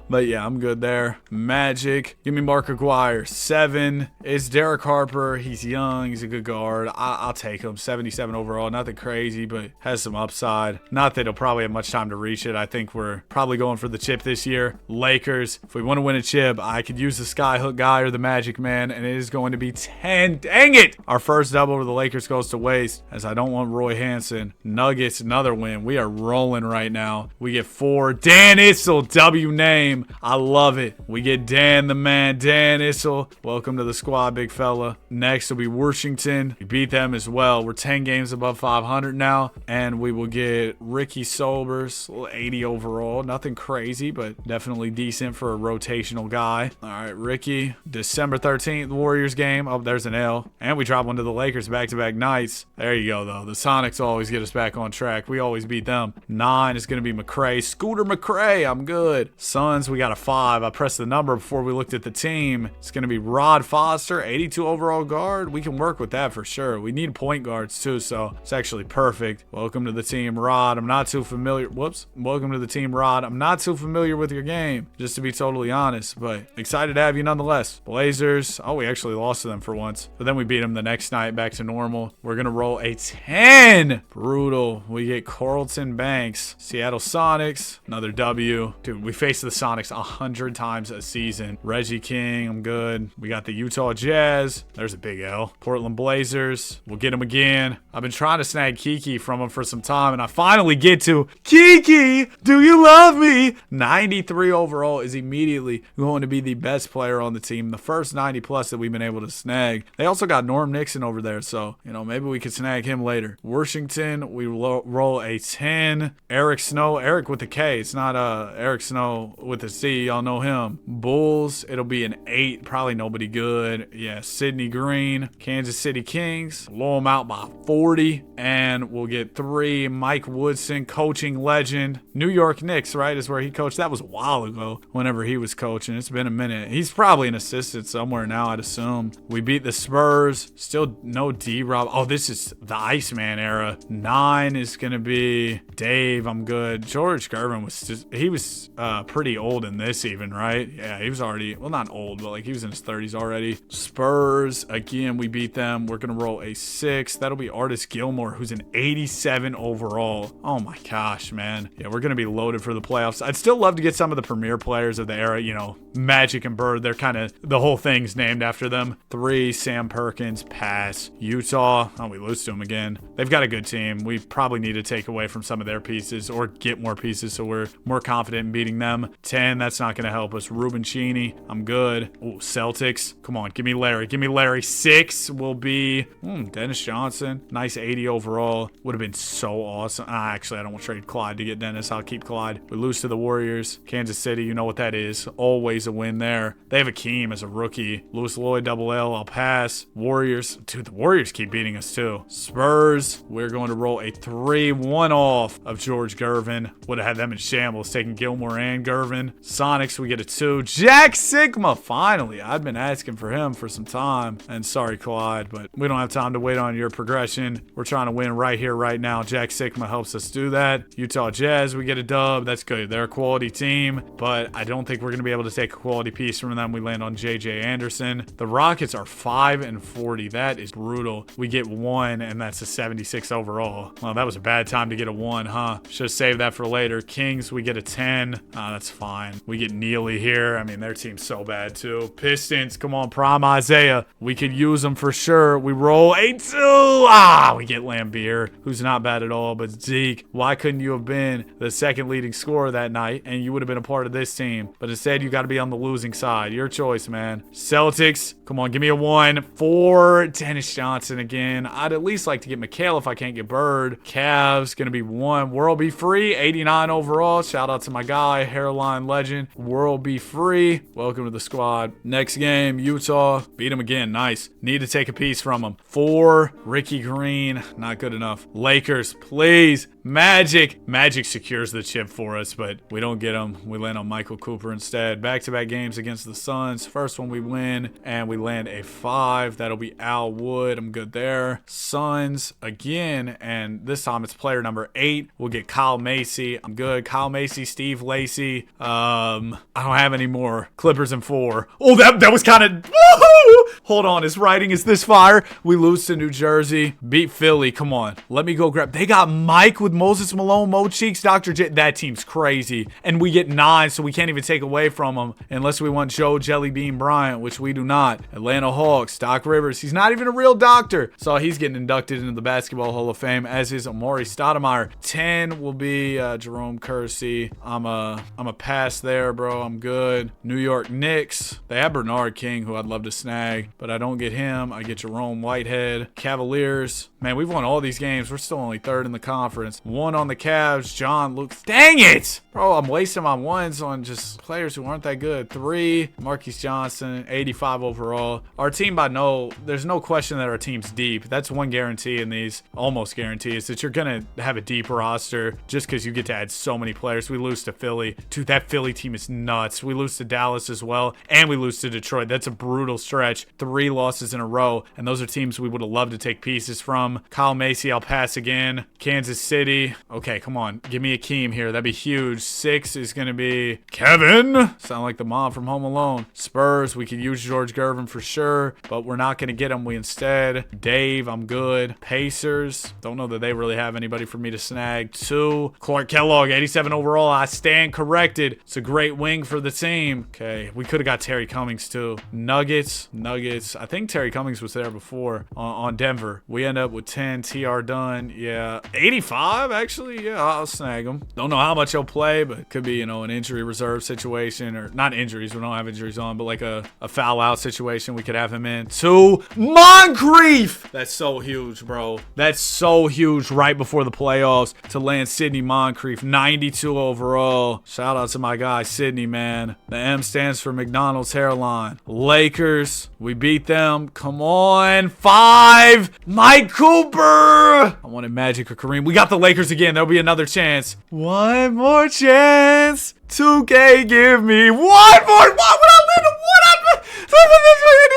But yeah, I'm good there. Magic. Give me Mark Aguirre. 7 is Derek Harper. He's young. He's a good guard. I'll take him. 77 overall. Nothing crazy, but has some upside. Not that he'll probably have much time to reach it. I think we're probably going for the chip this year. Lakers. If we want to win a chip, I could use the Skyhook guy or the Magic Man, and it is going to be 10. Dang it! Our first double for the Lakers goes to waste, as I don't want Roy Hansen. Nuggets, another win. We are rolling right now. We get 4. Dan Issel, W name. I love it. We get Dan the man, Dan Issel. Welcome to the squad, big fella. Next will be Washington. We beat them as well. We're 10 games above 500 now, and we will get Ricky Sobers, 80 overall. Nothing crazy, but definitely decent for a rotational guy. All right, Ricky. December 13th, Warriors game. Oh, there's an L. And we drop one to the Lakers back-to-back nights. There you go, though. The Sonics always get us back on track. We always beat them. 9 is going to be McRae. Scooter McRae. I'm good. Suns, we got a 5. I pressed the number before we looked at the team. It's going to be Rod Foster, 82 overall guard. We can work with that for sure. We need point guards, too, so it's actually perfect. Welcome to the team, Rod. I'm not too familiar. Whoops. Welcome to the team, Rod. I'm not too familiar with your game, just to be totally honest, but excited to have you nonetheless. Blazers. Oh, we actually lost to them for once, but then we beat them the next night back to normal. We're going to roll a 10. Brutal. We get Carlton Banks. Seattle Sonics. Another W. Dude, we face the Sonics 100 times a season. Reggie King. I'm good. We got the Utah Jazz. There's a big L. Portland Blazers. We'll get him again. I've been trying to snag Kiki from him for some time, and I finally get to Kiki. Do you love me? 93 overall is immediately going to be the best player on the team. The first 90 plus that we've been able to snag. They also got Norm Nixon over there, so, maybe we could snag him later. Washington, we roll a 10. Eric Snow. Eric with a K. It's not Eric Snow with a C. Y'all know him. Bulls, it'll be an 8. Probably nobody good. Yeah, Sidney Green. Kansas City Kings. Blow them out by 40. And we'll get 3. Mike Woodson, coaching legend. New York Knicks, right, is where he coached. That was a while ago whenever he was coaching. It's been a minute. He's probably an assistant somewhere now, I'd assume. We beat the Spurs. Still no D-Rob. Oh, this is the Iceman era. 9 is going to be Dave. I'm good. George Gervin was pretty old in this even, right? Yeah, he was already, well, not old, but like he was in his 30s already. Spurs, again, we beat them. We're going to roll a 6. That'll be Artis Gilmore, who's an 87 overall. Oh my gosh, man. Yeah, we're going to be loaded for the playoffs. I'd still love to get some of the premier players of the era, Magic and Bird. They're kind of, the whole thing's named after them. 3, Sam Perkins, pass. Utah, oh, we lose to them again. They've got a good team. We probably need to take away from some of their pieces or get more pieces so we're more confident in beating them. 10, that's not going to help us. Ruben Cheney, I'm good. Oh, Celtics, come on, give me Larry. 6 will be Dennis Johnson. Nice 80 overall. Would have been so awesome. Actually, I don't want to trade Clyde to get Dennis. I'll keep Clyde. We lose to the Warriors. Kansas City, you know what that is. Always a win there. They have Akeem as a rookie. Lewis Lloyd, double L, I'll pass. Warriors, dude, the Warriors keep beating us too. Spurs, we're going to roll a 3, 1 off of George Gervin. Would have had them in shambles, taking Gilmore and Gervin. Sonics, we get a 2. Jack Sigma, finally. I've been asking for him for some time. And sorry, Clyde, but we don't have time to wait on your progression. We're trying to win right here, right now. Jack Sigma helps us do that. Utah Jazz, we get a dub. That's good. They're a quality team, but I don't think we're going to be able to take a quality piece from them. We land on JJ Anderson. The Rockets are 5 and 40. That is brutal. We get 1, and that's a 76 overall. Well, that was a bad time to get a 1, huh? Should have saved that for later. Kings, we get a 10. That's fine. We get Neely here. I mean, their team's so bad too. Pistons, come on, Prime Isaiah. We could use them for sure. We roll a 2. We get Lambeer, who's not bad at all, but Zeke, why couldn't you have been the second leading scorer that night and you would have been a part of this team? But instead, you got to be on the losing side. Your choice, man. Celtics, come on, give me a 1. 4, Dennis Johnson again. I'd at least like to get McHale if I can't get Bird. Cavs, gonna be 1. World Be Free, 89 overall. Shout out to my guy, hairline legend. World Be Free. Welcome to the squad. Next game, Utah. Beat him again. Nice. Need to take a piece from him. 4, Ricky Green. Not good enough. Lakers, please. Magic. Magic secures the chip for us, but we don't get them. We land on Michael Cooper instead. Back-to-back games against the Suns. First one we win, and we land a 5. That'll be Al Wood. I'm good there. Suns again, and this time it's player number 8. We'll get Kyle Macy. I'm good. Kyle Macy, Steve Lacy. I don't have any more. Clippers in 4. Oh, that was kind of... Woohoo! Hold on. His writing is this fire. We lose to New Jersey. Beat Philly. Come on. Let me go grab... They got Mike with Moses Malone, Mo Cheeks, Dr. J. That team's crazy. And we get 9, so we can't even take away from them unless we want Joe Jellybean Bryant, which we do not. Atlanta Hawks, Doc Rivers. He's not even a real doctor. So he's getting inducted into the Basketball Hall of Fame, as is Amari Stoudemire. 10 will be Jerome Kersey. I'm a pass there, bro. I'm good. New York Knicks. They have Bernard King, who I'd love to snag, but I don't get him. I get Jerome Whitehead. Cavaliers. Man, we've won all these games. We're still only 3rd in the conference. 1 on the Cavs. John Luke. Dang it! Bro, I'm wasting my 1s on just players who aren't that good. 3, Marquise Johnson, 85 overall. Our team there's no question that our team's deep. That's one guarantee in these, almost guarantee, is that you're going to have a deep roster just because you get to add so many players. We lose to Philly. Dude, that Philly team is nuts. We lose to Dallas as well, and we lose to Detroit. That's a brutal stretch. 3 losses in a row, and those are teams we would have loved to take pieces from. Kyle Macy, I'll pass again. Kansas City. Okay, come on. Give me Akeem here. That'd be huge. 6 is going to be Kevin. Sound like the mom from Home Alone. Spurs, we could use George Gervin for sure, but we're not going to get him. We instead. Dave, I'm good. Pacers, don't know that they really have anybody for me to snag. 2, Clark Kellogg, 87 overall. I stand corrected. It's a great wing for the team. Okay, we could have got Terry Cummings too. Nuggets. I think Terry Cummings was there before on Denver. We end up with 10. TR Dunn, yeah. 85, actually, yeah, I'll snag him. Don't know how much he'll play, but it could be, an injury reserve situation, or not injuries. We don't have injuries on, but like a foul out situation. We could have him in. 2, Moncrief. That's so huge, bro. That's so huge right before the playoffs to land Sidney Moncrief, 92 overall. Shout out to my guy, Sidney, man. The M stands for McDonald's hairline. Lakers, we beat them. Come on. 5, Mike Cooper. I wanted Magic or Kareem. We got the Lakers again. There'll be another chance. One more chance. 2K, give me one more. Why would I land a 1?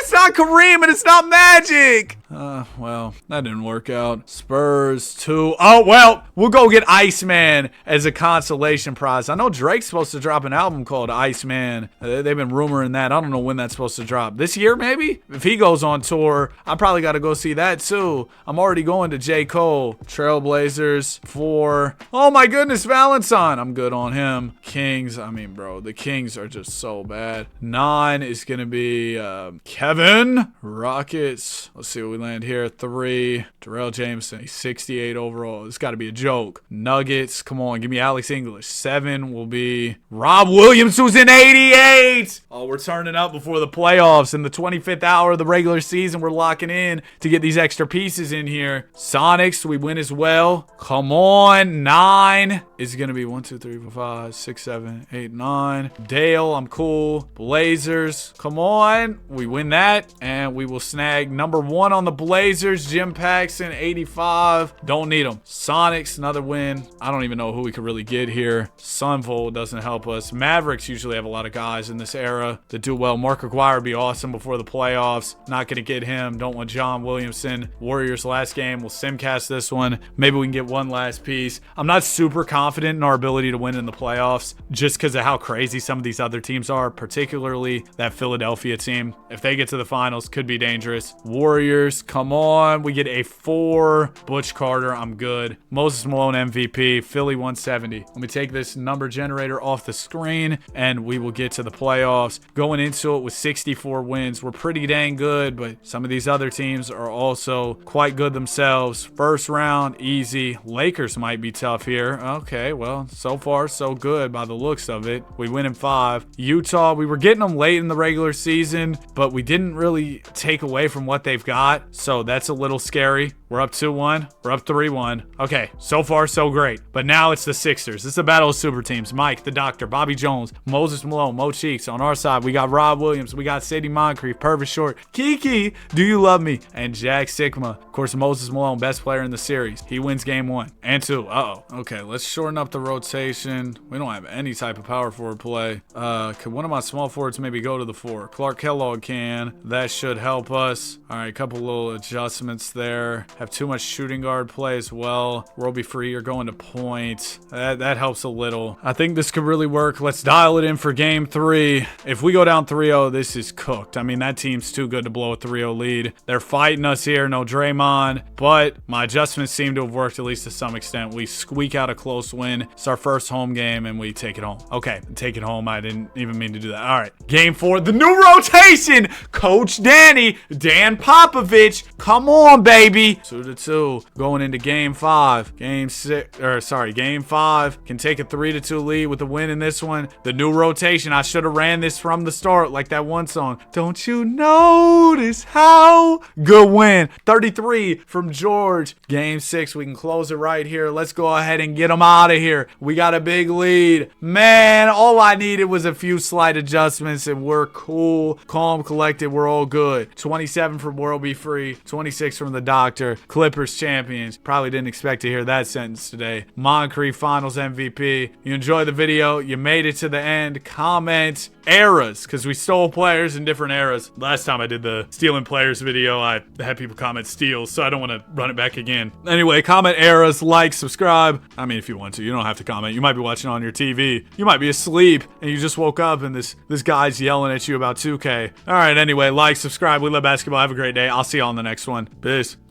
It's not Kareem and it's not Magic. Well, that didn't work out. Spurs 2. Oh, well, we'll go get Iceman as a consolation prize. I know Drake's supposed to drop an album called Iceman. They've been rumoring that. I don't know when that's supposed to drop. This year, maybe? If he goes on tour, I probably got to go see that too. I'm already going to J. Cole. Trailblazers 4. Oh my goodness, Valentine. I'm good on him. Kings. I mean, bro, the Kings are just so bad. 9 is going to be Kevin. Rockets. Let's see what we land here. 3, Darrell Jameson, 68 overall. It's got to be a joke. Nuggets, come on, give me Alex English. 7 will be Rob Williams, who's in 88. Oh, we're turning up before the playoffs. In the 25th hour of the regular season, we're locking in to get these extra pieces in here. Sonics, we win as well. Come on. 9 is going to be 1, 2, 3, 4, 5, 6, 7, 8, 9. Dale, I'm cool. Blazers, come on. We win that, and we will snag number 1 on the Blazers. Jim Paxson, 85. Don't need him. Sonics, another win. I don't even know who we could really get here. Sunvol doesn't help us. Mavericks usually have a lot of guys in this era that do well. Mark Aguirre would be awesome before the playoffs. Not going to get him. Don't want John Williamson. Warriors last game. We'll simcast this one. Maybe we can get one last piece. I'm not super confident in our ability to win in the playoffs just because of how crazy some of these other teams are, particularly that Philadelphia team. If they get to the finals, could be dangerous. Warriors, come on. We get a 4. Butch Carter, I'm good. Moses Malone MVP. Philly 170. Let me take this number generator off the screen and we will get to the playoffs. Going into it with 64 wins, we're pretty dang good, but some of these other teams are also quite good themselves. First round, easy. Lakers might be tough here. Okay, well, so far so good by the looks of it. We win in 5. Utah, we were getting them late in the regular season, but we didn't really take away from what they've got, so that's a little scary. We're up 2-1. We're up 3-1. Okay, so far so great. But now it's the Sixers. This is a battle of super teams. Mike, the Doctor, Bobby Jones, Moses Malone, Mo Cheeks. On our side, we got Rob Williams. We got Sadie Moncrief, Purvis Short, Kiki, Do You Love Me, and Jack Sigma. Of course, Moses Malone, best player in the series. He wins game 1 and 2. Uh-oh. Okay, let's shorten up the rotation. We don't have any type of power forward play. Could one of my small forwards maybe go to the 4? Clark Kellogg can. That should help us. All right, a couple little adjustments there. Have too much shooting guard play as well. Roby Free, you're going to point. That helps a little. I think this could really work. Let's dial it in for game 3. If we go down 3-0, this is cooked. I mean, that team's too good to blow a 3-0 lead. They're fighting us here. No Draymond. But my adjustments seem to have worked at least to some extent. We squeak out a close win. It's our first home game, and we take it home. Okay, take it home. I didn't even mean to do that. All right, game 4. The new rotation. Coach Danny, Dan Popovich. Come on, baby. 2-2. Going into game 5. Game 5. Can take a 3-2 lead with a win in this one. The new rotation. I should have ran this from the start like that one song. Don't you notice how? Good win. 33 from George. Game 6. We can close it right here. Let's go ahead and get them out of here. We got a big lead. Man, all I needed was a few slight adjustments and we're cool, calm, collected. We're all good. 27 from World Be Free. 26 from the Doctor. Clippers champions. Probably didn't expect to hear that sentence today. Moncrief Finals MVP. You enjoyed the video. You made it to the end. Comment eras, because we stole players in different eras. Last time I did the stealing players video, I had people comment steals, so I don't want to run it back again. Anyway, comment eras, like, subscribe. I mean, if you want to, you don't have to comment. You might be watching on your TV. You might be asleep and you just woke up and this guy's yelling at you about 2K. All right, anyway, like, subscribe. We love basketball. Have a great day. I'll see you on the next one. Peace.